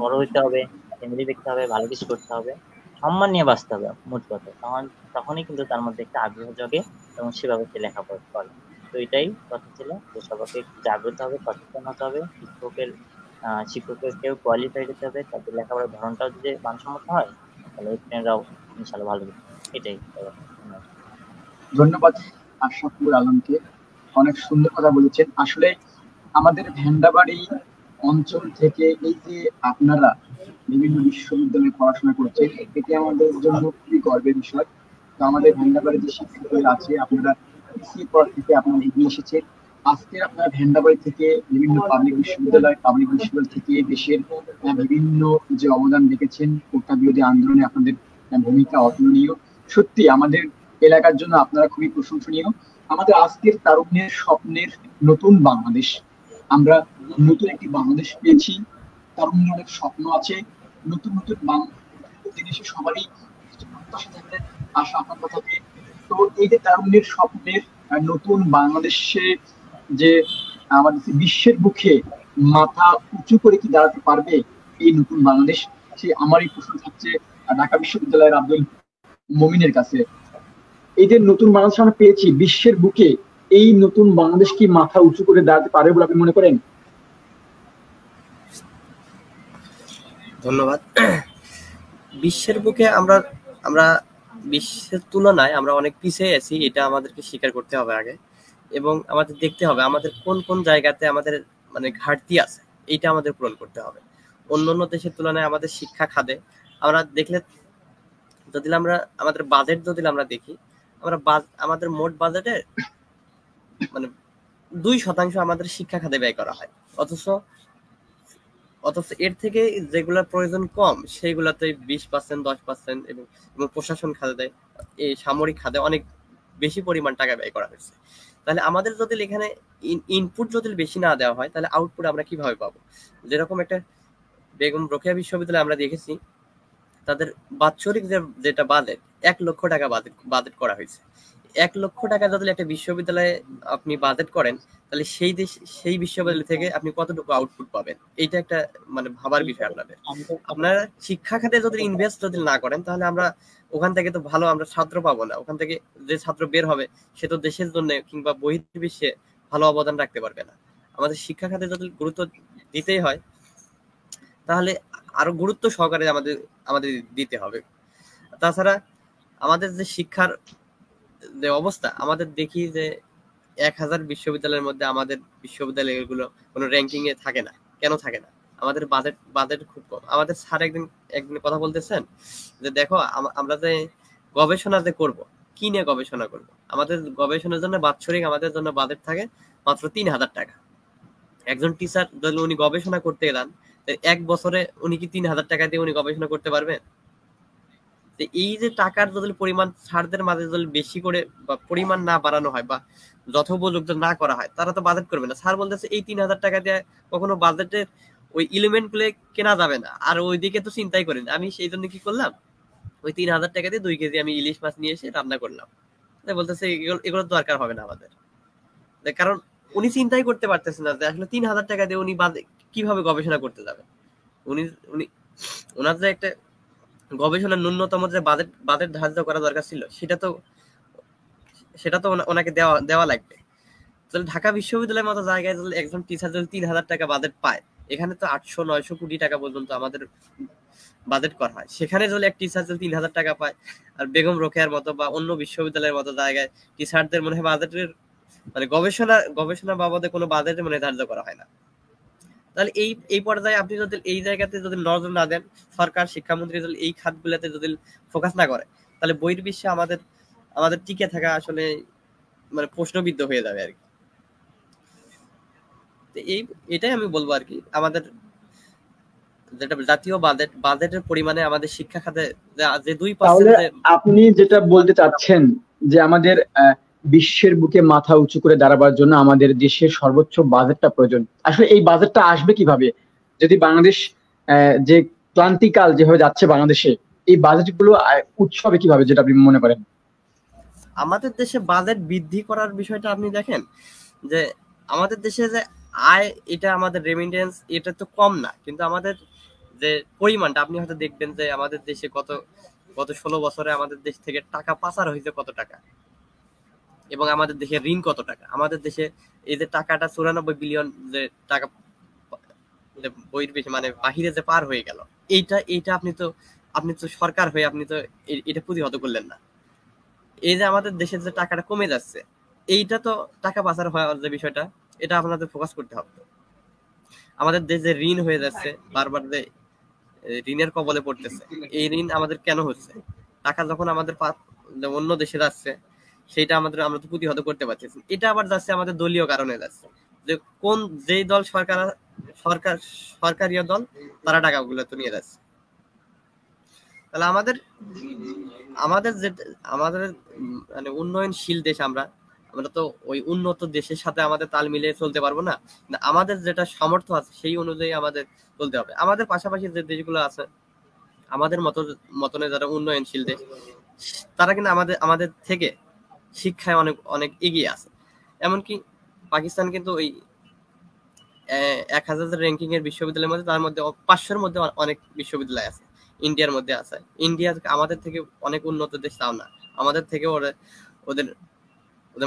বড় হইতে হবে, ফ্যামিলি দেখতে হবে, ভালো কিছু করতে হবে, সম্মান নিয়ে বাঁচতে হবে, মোট কথা। তখনই কিন্তু তার মধ্যে একটা আগ্রহ জাগে এবং সেভাবে সে লেখাপড়া করে। তো এটাই কথা ছিল যে সবাইকে একটু জাগ্রত হবে, সচেতন হতে হবে, শিক্ষকের কেউ কোয়ালিফাইড হতে হবে, তাদের লেখাপড়ার ধরনটাও যদি মানসম্মত হয়, তাহলে স্টুডেন্টরাও ইনশাল্লাহ ভালো হবে। এটাই। ধন্যবাদ। ধন্যবাদ আশরাফুল আলমকে, অনেক সুন্দর কথা বলেছেন। আসলে আমাদের ভেন্দাবাড়ি অঞ্চল থেকে এই যে আপনারা বিভিন্ন বিশ্ববিদ্যালয়ে পড়াশোনা করছেন, এটি আমাদের জন্য খুবই গর্বের বিষয়। তো আমাদের ভেন্দাবাড়ি যে শিক্ষার্থীরা আছে, আপনারা পিছিয়ে পড়া থেকে আপনারা এগিয়ে এসেছেন। আজকে আপনারা ভেন্দাবাড়ি থেকে বিভিন্ন পাবলিক বিশ্ববিদ্যালয় থেকে দেশের বিভিন্ন যে অবদান রেখেছেন, কোটা বিরোধী আন্দোলনে আপনাদের ভূমিকা অতুলনীয়। সত্যি আমাদের এলাকার জন্য আপনারা খুবই প্রশংসনীয়। আমাদের আজকের তারুণ্যের স্বপ্নের নতুন বাংলাদেশ, আমরা নতুন একটি বাংলাদেশ পেয়েছি। তারুণ্যের অনেক স্বপ্ন আছে, নতুন নতুন জিনিসে সবারই কিছু প্রত্যাশা থাকবে, আশা আকাঙ্ক্ষা থাকে। তো এই যে তারুণ্যের স্বপ্নের নতুন বাংলাদেশে যে আমাদের বিশ্বের বুকে মাথা উঁচু করে কি দাঁড়াতে পারবে এই নতুন বাংলাদেশ, সে আমারই প্রশ্ন থাকছে ঢাকা বিশ্ববিদ্যালয়ের আব্দুল মমিনের কাছে। এই যে নতুন বাংলাদেশ আমরা পেয়েছি বিশ্বের বুকে, এই নতুন বাংলাদেশ কি মাথা উঁচু করে দাঁড়াতে পারে বলে আপনি মনে করেন? ধন্যবাদ। বিশ্বের বুকে আমরা আমরা বিশ্বের তুলনায় আমরা অনেক পিছিয়ে আছি, এটা আমাদেরকে স্বীকার করতে হবে আগে, এবং আমাদের দেখতে হবে আমাদের কোন কোন জায়গাতে আমাদের মানে ঘাটতি আছে, এইটা আমাদের পূরণ করতে হবে। অন্যান্য দেশের তুলনায় আমাদের শিক্ষা খাতে আমরা দেখলে, যদি আমরা আমাদের বাজেট যদি আমরা দেখি, আমাদের মোট বাজেটের মানে 2% আমাদের শিক্ষা খাতে ব্যয় করা হয়, অথচ এর থেকে যেগুলা প্রয়োজন কম সেইগুলাতে 20%, 10% এবং প্রশাসন খাতে দেয়, এই সামরিক খাতে অনেক বেশি পরিমাণ টাকা ব্যয় করা হয়েছে। তাহলে আমাদের যদি এখানে ইনপুট যদি বেশি না দেওয়া হয়, তাহলে আউটপুট আমরা কিভাবে পাবো? যেরকম একটা বেগম রোকেয়া বিশ্ববিদ্যালয়ে আমরা দেখেছি, তাদের বাৎসরিক যেটা বাজেট 1 লক্ষ টাকা বাজেট করা হয়েছে। 1 লক্ষ টাকা যদি একটা বিশ্ববিদ্যালয়ে আপনি বাজেট করেন, তাহলে সেই বিশ্ববিদ্যালয় থেকে আপনি কতটুকু আউটপুট পাবেন, এইটা একটা মানে ভাবার বিষয়। আপনারা শিক্ষা খাতে যদি ইনভেস্ট যদি না করেন, তাহলে আমরা ওখান থেকে তো ভালো আমরা ছাত্র পাবো না। ওখান থেকে যে ছাত্র বের হবে সে তো দেশের জন্য কিংবা বহির্বিশ্বে ভালো অবদান রাখতে পারবে না। আমাদের শিক্ষা খাতে যদি গুরুত্ব দিতেই হয়, তাহলে আরো গুরুত্ব সহকারে আমাদের দিতে হবে। তাছাড়া আমাদের যে শিক্ষার যে অবস্থা, আমাদের দেখি যে 1000 বিশ্ববিদ্যালয়ের মধ্যে আমাদের বিশ্ববিদ্যালয়গুলো কোনো র্যাঙ্কিং এ থাকে না। কেন থাকে না? আমাদের বাজেট খুব কম। আমাদের স্যার একদিন কথা বলতেছেন যে দেখো, আমরা যে গবেষণা যে করব, কি নিয়ে গবেষণা করব, আমাদের গবেষণার জন্য বাৎসরিক আমাদের জন্য বাজেট থাকে মাত্র 3000 টাকা। একজন টিচার যদি উনি গবেষণা করতে এলেন, 1 বছরে উনি কি 3000 টাকা দিয়ে উনি গবেষণা করতে পারবেন? এই যে টাকার যদি পরিমাণ স্যারদের মাঝে যদি বেশি করে বা পরিমাণ না বাড়ানো হয় বা যথোপযুক্ত না করা হয়, তারা তো বাজেট করবে না। স্যার বলতেছে এই 3000 টাকা দিয়ে কখনো বাজেটের ওই এলিমেন্ট গুলো কেনা যাবে না, আর ওইদিকে তো চিন্তাই করি না। আমি সেই জন্য কি করলাম, ওই 3000 টাকা দিয়ে 2 কেজি আমি ইলিশ মাছ নিয়ে এসে রান্না করলাম। বলতেছে এগুলোর দরকার হবে না আমাদের, কারণ উনি চিন্তাই করতে পারতেছে না যে আসলে 3000 টাকা দিয়ে উনি কিভাবে গবেষণা করতে যাবে। উনি ওনার যে একটা গবেষণার ন্যূনতম যে বাজেট ধার্য করা দরকার ছিল, সেটা তো ওনাকে দেওয়া লাগবে। তাহলে ঢাকা বিশ্ববিদ্যালয়ের মতো জায়গায় যদি একজন টিচার যদি 3000 টাকা বাজেট পায়, এখানে তো 800-900 কোটি টাকা পর্যন্ত আমাদের বাজেট করা হয়। সেখানে যদি এক টিচার যদি 3000 টাকা পায়, আর বেগম রোকেয়ার মতো বা অন্য বিশ্ববিদ্যালয়ের মতো জায়গায় টিচারদের মনে হয় বাজেটের মানে গবেষণা বাবদে কোনো বাজেট মনে ধার্য করা হয় না। তাহলে এই পর্যায়ে আপনি যদি এই জায়গাতে যদি নজর না দেন, সরকার শিক্ষামন্ত্রী যদি এই খাতগুলোতে যদি ফোকাস না করে, তাহলে বহির্বিশ্বে আমাদের টিকে থাকা আসলে মানে প্রশ্নবিদ্ধ হয়ে যাবে আর কি। এটাই আমি বলবো আর কি, আমাদের যেটা জাতীয় বাজেটের পরিমাণে আমাদের শিক্ষা খাতে যে 2%। আপনি যেটা বলতে চাচ্ছেন যে আমাদের বিশ্বের বুকে মাথা উঁচু করে দাঁড়াবার জন্য আমাদের দেশের সর্বোচ্চ বাজেটটা প্রয়োজন। আসলে এই বাজেটটা আসবে কিভাবে যদি বাংলাদেশ যে ক্লান্তিকাল যেভাবে যাচ্ছে বাংলাদেশে, এই বাজেটগুলো উৎস হবে কিভাবে, যেটা আপনি মনে করেন? আমাদের দেশে বাজেট বৃদ্ধি করার বিষয়টা আপনি দেখেন যে আমাদের দেশে যে আয়, এটা আমাদের রেমিটেন্স এটা তো কম না, কিন্তু আমাদের যে পরিমাণটা আপনি হয়তো দেখবেন যে আমাদের দেশে গত 16 বছরে আমাদের দেশ থেকে টাকা পাচার হয়েছে কত টাকা, এবং আমাদের দেশে ঋণ কত টাকা। আমাদের দেশে এই যে টাকাটা 94 বিলিয়ন যে টাকা বইয়ের বেশি মানে বাহিরে যে পার হয়ে গেল, এইটা আপনি তো সরকার হয়ে আপনি তো এটা প্রতিহত করলেন না। এই যে আমাদের দেশের যে টাকাটা কমে যাচ্ছে, এইটা তো টাকা পাচার হওয়ার যে বিষয়টা, এটা আপনাদের ফোকাস করতে হবে। আমাদের দেশ যে ঋণ হয়ে যাচ্ছে, বারবার যে ঋণের কবলে পড়তেছে, এই ঋণ আমাদের কেন হচ্ছে? টাকা যখন আমাদের অন্য দেশে যাচ্ছে, সেটা আমরা তো প্রতিহত করতে পারছি। এটা আবার যাচ্ছে আমাদের দলীয় কারণে যাচ্ছে, যে যেই দল সরকারি দল, তারা টাকাগুলো তো নিয়ে যাচ্ছে। তাহলে আমাদের যে মানে উন্নয়নশীল দেশ, আমরা তো ওই উন্নত দেশের সাথে আমাদের তাল মিলিয়ে চলতে পারবো না। আমাদের যেটা সামর্থ্য আছে সেই অনুযায়ী আমাদের চলতে হবে। আমাদের পাশাপাশি যে দেশগুলো আছে, আমাদের মতনে যারা উন্নয়নশীল দেশ, তারা কিন্তু আমাদের থেকে শিক্ষায় অনেক অনেক এগিয়ে আছে। এমনকি পাকিস্তান কিন্তু ওই 1000 র্যাঙ্কিং এর বিশ্ববিদ্যালয়ের মধ্যে, তার মধ্যে 500-এর মধ্যে অনেক বিশ্ববিদ্যালয় আছে, ইন্ডিয়ার মধ্যে আছে। ইন্ডিয়া আমাদের থেকে অনেক উন্নত দেশ তাও না, আমাদের থেকে ওদের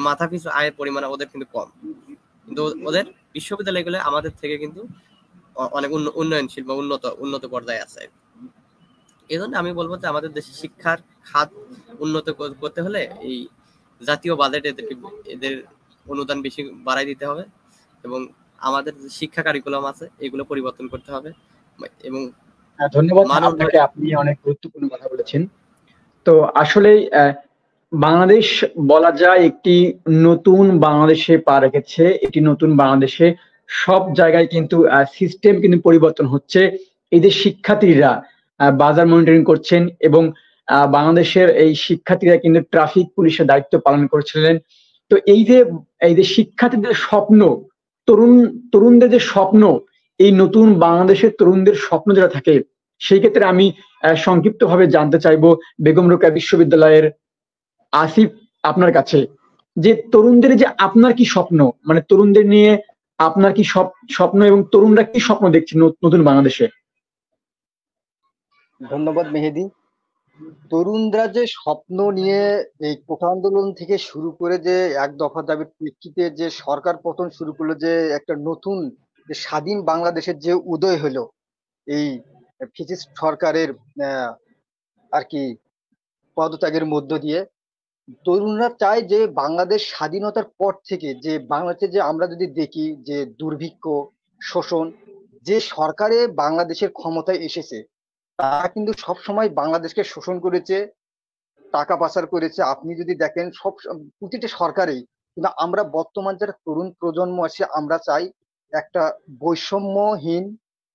মাথা পিছু আয়ের পরিমাণ ওদের কিন্তু কম, কিন্তু ওদের বিশ্ববিদ্যালয়গুলো আমাদের থেকে কিন্তু অনেক উন্নয়নশীল বা উন্নত পর্যায়ে আছে। এই জন্য আমি বলবো যে আমাদের দেশে শিক্ষার খাত উন্নত করতে হলে এই জাতীয় বাজেটে এদের অনুদান বেশি বাড়াই দিতে হবে, এবং আমাদের যে শিক্ষা কারিকুলাম আছে এগুলো পরিবর্তন করতে হবে। এবং ধন্যবাদ আপনাকে, আপনি অনেক গুরুত্বপূর্ণ কথা বলেছেন। তো আসলে বাংলাদেশ বলা যায় একটি নতুন বাংলাদেশে পা রেখেছে। এটি নতুন বাংলাদেশে সব জায়গায় কিন্তু সিস্টেম কিন্তু পরিবর্তন হচ্ছে। এই যে শিক্ষার্থীরা বাজার মনিটরিং করছেন, এবং বাংলাদেশের এই শিক্ষার্থীরা কিন্তু ট্রাফিক পুলিশের দায়িত্ব পালন করছিলেন। তো এই যে শিক্ষার্থীদের স্বপ্ন, তরুণদের যে স্বপ্ন, এই নতুন বাংলাদেশের তরুণদের স্বপ্ন যেটা থাকে, সেই ক্ষেত্রে আমি সংক্ষিপ্তভাবে জানতে চাইবো বেগম রোকেয়া বিশ্ববিদ্যালয়ের আসিফ আপনার কাছে, যে তরুণদের যে আপনার কি স্বপ্ন, মানে তরুণদের নিয়ে আপনার কি স্বপ্ন, এবং তরুণরা কি স্বপ্ন দেখছে নতুন বাংলাদেশে? ধন্যবাদ মেহেদি। তরুণরা যে স্বপ্ন নিয়ে এই কোটা আন্দোলন থেকে শুরু করে যে এক দফা দাবির প্রেক্ষিতে যে সরকার পতন শুরু করলো, যে একটা নতুন যে স্বাধীন বাংলাদেশের যে উদয় হলো এই ফ্যাসিস্ট সরকারের আর কি পদত্যাগের মধ্য দিয়ে, তরুণরা চায় যে বাংলাদেশ স্বাধীনতার পর থেকে যে বাংলাদেশে যে আমরা যদি দেখি যে দুর্ভিক্ষ, শোষণ, যে সরকারে বাংলাদেশের ক্ষমতায় এসেছে তারা কিন্তু সবসময় বাংলাদেশকে শোষণ করেছে, টাকা পাচার করেছে। আপনি যদি দেখেন প্রতিটা সরকারেই, কিন্তু আমরা বর্তমান যারা তরুণ প্রজন্ম আছে আমরা চাই একটা বৈষম্যহীন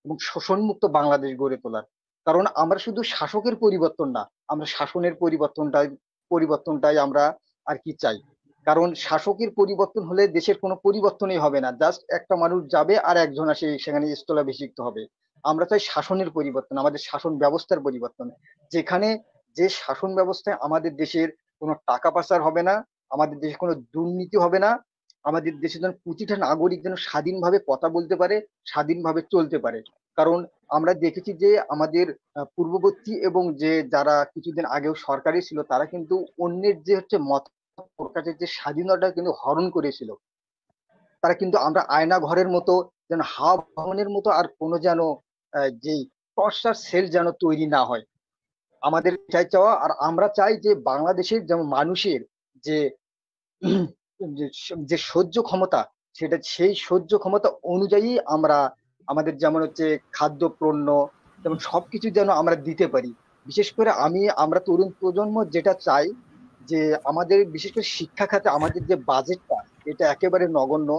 এবং শোষণমুক্ত বাংলাদেশ গড়ে তোলার। কারণ আমরা শুধু শাসকের পরিবর্তন না, আমরা শাসনের পরিবর্তনটাই আমরা আর কি চাই। কারণ শাসকের পরিবর্তন হলে দেশের কোনো পরিবর্তনই হবে না, জাস্ট একটা মানুষ যাবে আর একজন আসে সেখানে স্থলাভিষিক্ত হবে। আমরা চাই শাসনের পরিবর্তন, আমাদের শাসন ব্যবস্থার পরিবর্তন, যেখানে যে শাসন ব্যবস্থায় আমাদের দেশের কোনো টাকা পাচার হবে না, আমাদের দেশে কোনো দুর্নীতি হবে না, আমাদের দেশে যেন প্রতিটা নাগরিক যেন স্বাধীনভাবে কথা বলতে পারে, স্বাধীনভাবে চলতে পারে। কারণ আমরা দেখেছি যে আমাদের পূর্ববর্তী এবং যে যারা কিছুদিন আগেও সরকারি ছিল তারা কিন্তু অন্যের যে হচ্ছে মত প্রকাশের যে স্বাধীনতা কিন্তু হরণ করেছিল। তারা কিন্তু আমরা আয়না ঘরের মতো যেন হাওয়া ভবনের মতো আর কোনো যেন যেই টর্চার সেল যেন তৈরি না হয়, আমাদের চাই চাওয়া। আর আমরা চাই যে বাংলাদেশের যেমন মানুষের যে যে সহ্য ক্ষমতা, সেই সহ্য ক্ষমতা অনুযায়ী আমরা আমাদের যেমন হচ্ছে খাদ্য পণ্য যেমন সবকিছু যেন আমরা দিতে পারি। বিশেষ করে আমরা তরুণ প্রজন্ম যেটা চাই যে আমাদের বিশেষ করে শিক্ষা খাতে আমাদের যে বাজেটটা এটা একেবারে নগণ্য।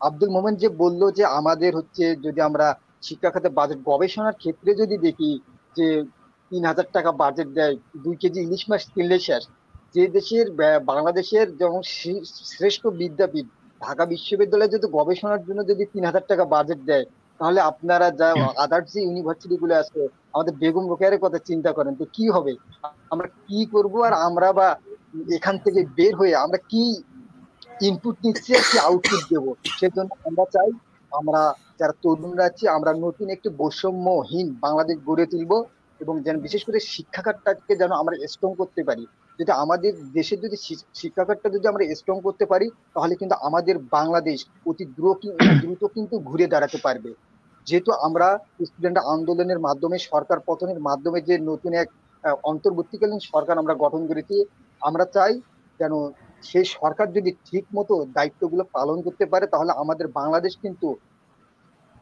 আব্দুল মোমেন যে বললো যে আমাদের হচ্ছে যদি আমরা শিক্ষা খাতে বাজেট গবেষণার ক্ষেত্রে যদি দেখি যে 3000 টাকা বাজেট দেয়, 2 কেজি ইলিশ মাছ কিনলে শেষ। যে দেশের বাংলাদেশের যেমন শ্রেষ্ঠ বিদ্যাপীঠ ঢাকা বিশ্ববিদ্যালয়ে যদি গবেষণার জন্য যদি 3,000 টাকা বাজেট দেয়, তাহলে আপনারা যা আদার্স যে ইউনিভার্সিটি গুলো আছে আমাদের বেগম রোকেয়ারের কথা চিন্তা করেন তো কি হবে, আমরা কি করব, আর আমরা বা এখান থেকে বের হয়ে আমরা কি ইনপুট নিচ্ছি আর কি আউটপুট দেবো। সেজন্য আমরা চাই আমরা যারা তরুণরা আছি আমরা নতুন একটি বৈষম্যহীন বাংলাদেশ গড়ে তুলবো, এবং যেন বিশেষ করে শিক্ষাখাতটাকে যেন আমরা স্ট্রং করতে পারি। যদি আমাদের দেশের যদি শিক্ষাখাতটা যদি আমরা স্ট্রং করতে পারি, তাহলে কিন্তু আমাদের বাংলাদেশ অতি দ্রুত কিন্তু ঘুরে দাঁড়াতে পারবে। যেহেতু আমরা স্টুডেন্ট আন্দোলনের মাধ্যমে সরকার পতনের মাধ্যমে যে নতুন এক অন্তর্বর্তীকালীন সরকার আমরা গঠন করেছি, আমরা চাই যেন সেই সরকার যদি ঠিক মতো দায়িত্বগুলো পালন করতে পারে, তাহলে আমাদের বাংলাদেশ কিন্তু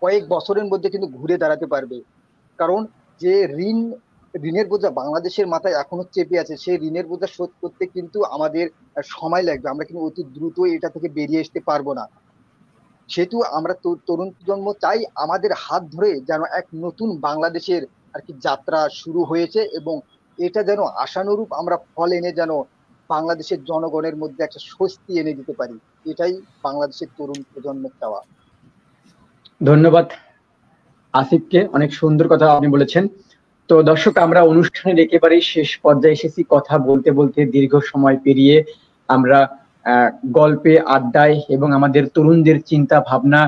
কয়েক বছরের মধ্যে কিন্তু ঘুরে দাঁড়াতে পারবে। কারণ যে ঋণের বোঝা বাংলাদেশের মাথায় এখনো চেপে আছে, সেই ঋণের বোঝা শোধ করতে কিন্তু আমাদের সময় লাগবে, আমরা কিন্তু অতি দ্রুত এটা থেকে বেরিয়ে আসতে পারবো না। সেহেতু আমরা তরুণ প্রজন্ম চাই আমাদের হাত ধরে যেন এক নতুন বাংলাদেশের আর কি যাত্রা শুরু হয়েছে, এবং এটা যেন আশানুরূপ আমরা ফল এনে যেন বাংলাদেশের জনগণের মধ্যে একটা স্বস্তি এনে দিতে পারি। এটাই বাংলাদেশের তরুণ প্রজন্মের চাওয়া। ধন্যবাদ আসিফকে, অনেক সুন্দর কথা আপনি বলেছেন। তো দর্শক, আমরা অনুষ্ঠানের একেবারে শেষ পর্যায়ে এসেছি। কথা বলতে বলতে দীর্ঘ সময় পেরিয়ে আমরা গল্পে, আড্ডায় এবং আমাদের তরুণদের চিন্তা ভাবনা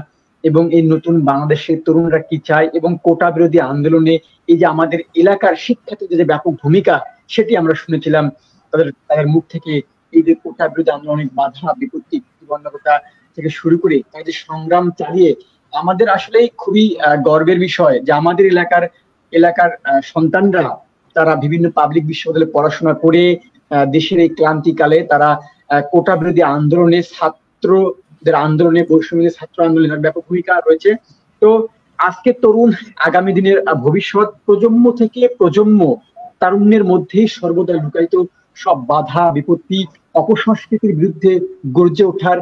এবং এই নতুন বাংলাদেশের তরুণরা কি চায় এবং কোটা বিরোধী আন্দোলনে এই যে আমাদের এলাকার শিক্ষার্থীদের যে ব্যাপক ভূমিকা, সেটি আমরা শুনেছিলাম তাদের মুখ থেকে। এই যে কোটা বিরোধী আন্দোলনের বাধা বিপত্তি প্রতিবন্ধকতা থেকে শুরু করে তাদের যে সংগ্রাম চালিয়ে, আমাদের আসলে খুবই গর্বের বিষয় যে আমাদের এলাকার সন্তানরা তারা বিভিন্ন পাবলিক বিশ্ববিদ্যালয়ে পড়াশোনা করে দেশের এই ক্রান্তিকালে তারা কোটা বিরোধী আন্দোলনে, ছাত্রদের আন্দোলনে, বৈষম্য ছাত্র আন্দোলনের ব্যাপক ভূমিকা রয়েছে। তো আজকে তরুণ আগামী দিনের ভবিষ্যৎ, প্রজন্ম থেকে প্রজন্ম তারুণ্যের মধ্যেই সর্বদা লুকায়িত সব বাধা বিপত্তি, অপসংস্কৃতির বিরুদ্ধে গর্জে ওঠার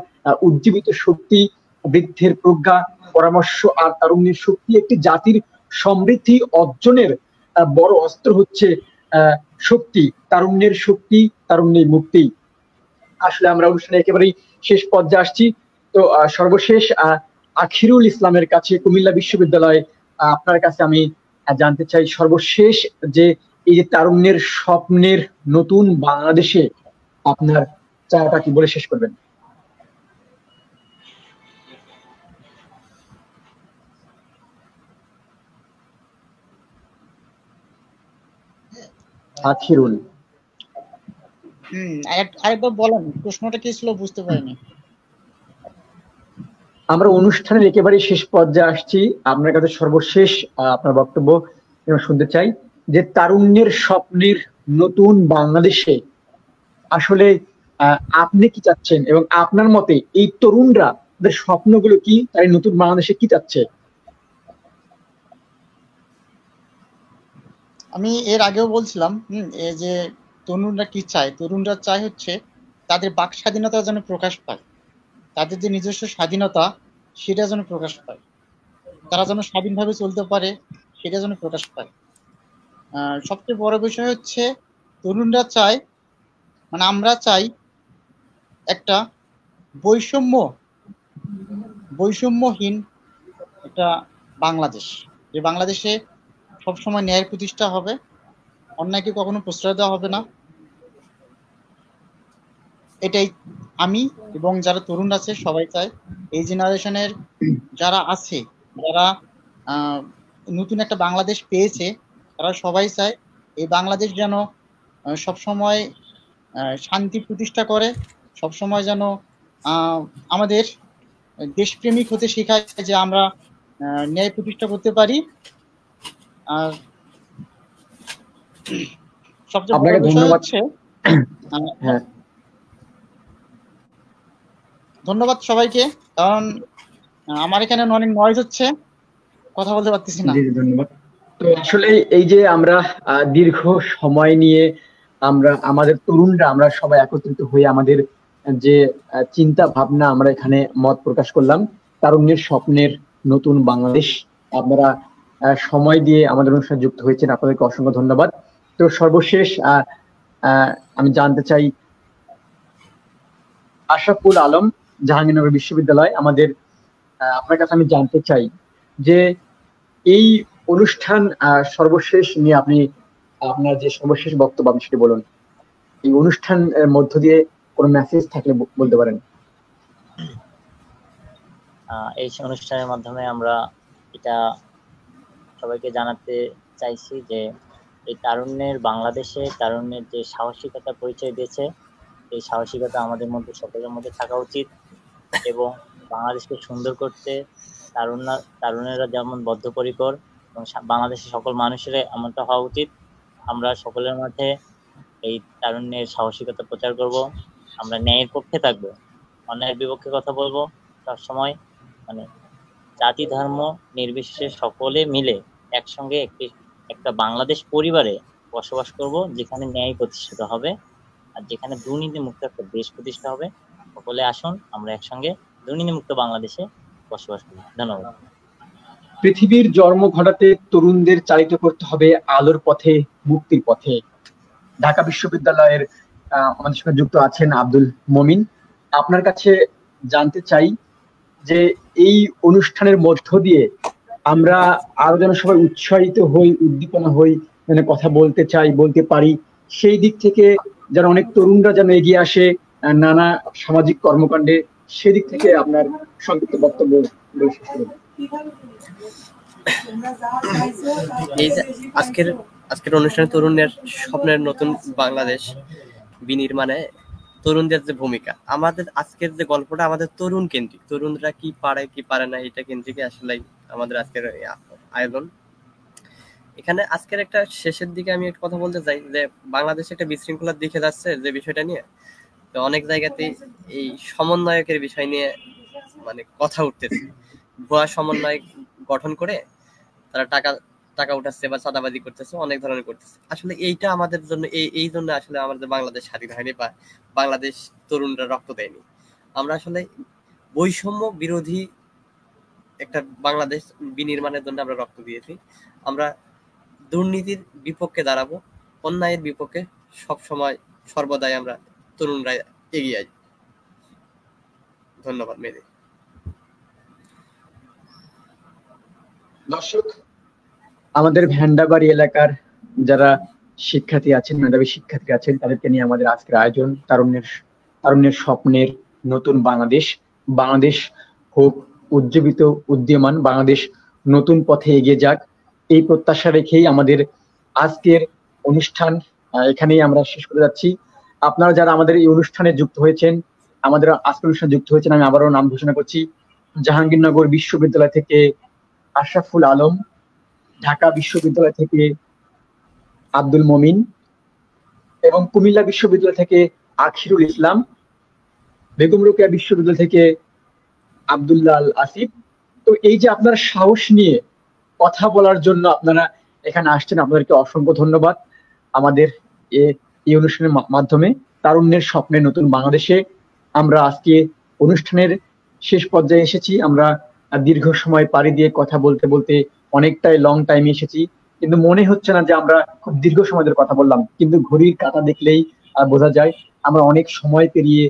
উজ্জীবিত শক্তি, বৃদ্ধের প্রজ্ঞা, পরামর্শ আর তারুণ্যের শক্তি। একটি জাতির সমৃদ্ধি অর্জনের বড় অস্ত্র হচ্ছে শক্তি, তারুণ্যের শক্তি, তারুণ্যের মুক্তি। আসলে আমরা অনুষ্ঠানে একেবারেই শেষ পর্যায়ে আসছি। তো সর্বশেষ আখিরুল ইসলামের কাছে, কুমিল্লা বিশ্ববিদ্যালয়, আপনার কাছে আমি জানতে চাই সর্বশেষ যে এই যে তারুণ্যের স্বপ্নের নতুন বাংলাদেশে আপনার চাওয়াটা কি বলে শেষ করবেন? আখিরুল, আরেকবার বলেন, প্রশ্নটা কি ছিল বুঝতে পারিনি। আমরা অনুষ্ঠানের একেবারে শেষ পর্যায়ে আসছি। আপনার কাছে সর্বশেষ আপনার বক্তব্য শুনতে চাই যে তারুণ্যের স্বপ্নের নতুন বাংলাদেশে আসলে আপনি কি চাচ্ছেন এবং আপনার মতে এই তরুণরা তাদের স্বপ্নগুলো কি, তার নতুন বাংলাদেশে কি চাচ্ছে? আমি এর আগেও বলছিলাম এই যে তরুণরা কি চায়, তরুণরা চায় হচ্ছে তাদের বাক স্বাধীনতা যেন প্রকাশ পায়, তাদের যে নিজস্ব স্বাধীনতা সেটা যেন প্রকাশ পায়, তারা যেন স্বাধীনভাবে চলতে পারে সেটা যেন প্রকাশ পায়। সবচেয়ে বড় বিষয় হচ্ছে তরুণরা চায়, মানে আমরা চাই একটা বৈষম্যহীন একটা বাংলাদেশ, যে বাংলাদেশে সবসময় ন্যায় প্রতিষ্ঠা হবে, অন্যায়কে কখনো প্রশ্রয় দেওয়া হবে না। এটাই আমি এবং যারা তরুণ আছে সবাই চায়। এই জেনারেশনের যারা আছে, যারা নতুন একটা বাংলাদেশ পেয়েছে, তারা সবাই চায় এই বাংলাদেশ যেন সবসময় শান্তি প্রতিষ্ঠা করে, সবসময় যেন আমাদের দেশপ্রেমিক হতে শেখায়, যে আমরা ন্যায় প্রতিষ্ঠা করতে পারি। আর সবচেয়ে বড় বিষয় হচ্ছে ধন্যবাদ সবাইকে, কারণ আমার এখানে অনেক নয়েজ হচ্ছে, কথা বলতে পারতেছি না। ধন্যবাদ। তো আসলে এই যে আমরা দীর্ঘ সময় নিয়ে আমরা আমাদের তরুণরা আমরা সবাই একত্রিত হয়ে আমাদের যে চিন্তা ভাবনা আমরা এখানে মত প্রকাশ করলাম, তারুণ্যের স্বপ্নের নতুন বাংলাদেশ। আপনারা সময় দিয়ে আমাদের অনুষ্ঠানে যুক্ত হয়েছেন, আপনাদেরকে অসংখ্য ধন্যবাদ। তো সর্বশেষ আমি জানতে চাই আশরাফুল আলম, জাহাঙ্গীরনগর বিশ্ববিদ্যালয়। আপনার কাছে আমি জানতে চাই যে এই অনুষ্ঠান সর্বশেষ নিয়ে আপনি আপনার যে সর্বশেষ বক্তব্য আপনি সেটি বলুন। এই অনুষ্ঠান মধ্য দিয়ে কোনো মেসেজ থাকলে বলতে পারেন। এই অনুষ্ঠানের মাধ্যমে আমরা এটা সবাইকে জানাতে চাইছি যে এই বাংলাদেশে তারুণ্যের যে সাহসিকতা পরিচয় দিয়েছে, এই সাহসিকতা আমাদের মধ্যে সকলের মধ্যে থাকা উচিত এবং বাংলাদেশকে সুন্দর করতে তারুণেরা যেমন বদ্ধপরিকর এবং বাংলাদেশের সকল মানুষের এমনটা হওয়া উচিত। আমরা সকলের মধ্যে এই তারুণ্যের সাহসিকতা প্রচার করব। আমরা ন্যায়ের পক্ষে থাকবো, অন্যায়ের বিপক্ষে কথা বলবো সবসময়। মানে জাতি ধর্ম নির্বিশেষে সকলে মিলে একসঙ্গে একটা বাংলাদেশ পরিবারে বসবাস করব, যেখানে ন্যায় প্রতিষ্ঠিত হবে আর যেখানে দুর্নীতি মুক্ত একটা দেশ প্রতিষ্ঠা হবে। সকলে আসুন আমরা একসঙ্গে দুর্নীতি মুক্ত বাংলাদেশে বসবাস করি। ধন্যবাদ। পৃথিবীর জন্ম ঘটাতে তরুণদের চালিত করতে হবে আলোর পথে, মুক্তির পথে। ঢাকা বিশ্ববিদ্যালয়ের আমাদের সঙ্গে যুক্ত আছেন আব্দুল মমিন। আপনার কাছে জানতে চাই যে এই অনুষ্ঠানের মধ্য দিয়ে আমরা আরো যেন সবাই উৎসাহিত হই, উদ্দীপনা হই, মানে কথা বলতে চাই, বলতে পারি, সেই দিক থেকে যেন অনেক তরুণরা যেন এগিয়ে আসে নানা সামাজিক কর্মকাণ্ডে, সেদিক থেকে আপনার সংক্ষিপ্ত বক্তব্য শেষ করুন। এই যে আজকের অনুষ্ঠানে তরুণের স্বপ্নের নতুন বাংলাদেশ বিনির্মাণে তরুণদের যে ভূমিকা, আমাদের আজকের যে গল্পটা আমাদের তরুণ কেন্দ্রিক, তরুণরা কি পারে কি পারে না এটা কেন্দ্রিক আসলে আমাদের আজকের আয়োজন। এখানে আজকের একটা শেষের দিকে আমি একটা কথা বলতে চাই যে বাংলাদেশ একটা বিশৃঙ্খলার দিকে যাচ্ছে যে বিষয়টা নিয়ে, তো অনেক জায়গাতেই এই সমন্বয়কের বিষয় নিয়ে মানে কথা উঠতেছে। ভুয়া সমন্বয় গঠন করে তারা টাকা উঠাচ্ছে বা চাঁদাবাজি করতেছে, অনেক ধরনের করতেছে। আসলে এইটা আমাদের জন্য এই জন্য আসলে আমাদের বাংলাদেশ স্বাধীন হয়নি বা বাংলাদেশ তরুণরা রক্ত দেয়নি। আমরা আসলে বৈষম্য বিরোধী একটা বাংলাদেশ বিনির্মাণের জন্য আমরা রক্ত দিয়েছি। আমরা দুর্নীতির বিপক্ষে দাঁড়াবো, অন্যায়ের বিপক্ষে সবসময় সর্বদাই আমরা তরুণরা এগিয়ে আসবো। ধন্যবাদ মেয়েদের। দর্শক, আমাদের ভ্যান্ডাবাড়ি এলাকার যারা শিক্ষার্থী আছেন, মেধাবী শিক্ষার্থী আছেন, তাদেরকে নিয়ে আমাদের আজকের আয়োজন তারুণ্যের স্বপ্নের নতুন বাংলাদেশ হোক উজ্জীবিত, উদীয়মান, বাংলাদেশ নতুন পথে এগিয়ে যাক, এই প্রত্যাশা রেখেই আমাদের আজকের অনুষ্ঠান এখানেই আমরা শেষ করে যাচ্ছি। আপনারা যারা আমাদের এই অনুষ্ঠানে যুক্ত হয়েছেন, আমাদের আজকের অনুষ্ঠানে যুক্ত হয়েছেন, আমি আবারও নাম ঘোষণা করছি। জাহাঙ্গীরনগর বিশ্ববিদ্যালয় থেকে আশরাফুল আলম, ঢাকা বিশ্ববিদ্যালয় থেকে আব্দুল মমিন এবং কুমিল্লা বিশ্ববিদ্যালয় থেকে আখিরুল ইসলাম, বেগম রোকেয়া বিশ্ববিদ্যালয় থেকে আব্দুল্লাহ আল আসিফ। তো এই যে আপনারা সাহস নিয়ে কথা বলার জন্য আপনারা এখানে আসছেন, আপনাদেরকে অসংখ্য ধন্যবাদ। আমাদের এই অনুষ্ঠানের মাধ্যমে তারুণ্যের স্বপ্নের নতুন বাংলাদেশে আমরা আজকে অনুষ্ঠানের শেষ পর্যায়ে এসেছি। আমরা দীর্ঘ সময় পাড়ি দিয়ে কথা বলতে বলতে অনেকটাই লং টাইম এসেছি, কিন্তু মনে হচ্ছে না যে আমরা খুব দীর্ঘ সময় ধরে কথা বললাম। কিন্তু ঘড়ির কাঁটা দেখলেই বোঝা যায় আমরা অনেক সময় পেরিয়ে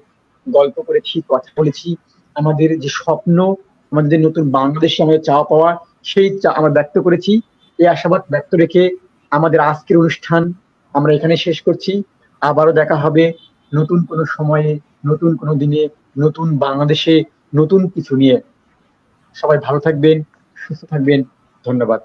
গল্প করেছি, কথা বলেছি। আমাদের যে স্বপ্ন, আমাদের যে নতুন বাংলাদেশে আমাদের চাওয়া পাওয়া, সেই আমরা ব্যক্ত করেছি। এই আশাবাদ ব্যক্ত রেখে আমাদের আজকের অনুষ্ঠান আমরা এখানে শেষ করছি। আবারও দেখা হবে নতুন কোনো সময়ে, নতুন কোনো দিনে, নতুন বাংলাদেশে, নতুন কিছু নিয়ে। সবাই ভালো থাকবেন, সুস্থ থাকবেন। ধন্যবাদ।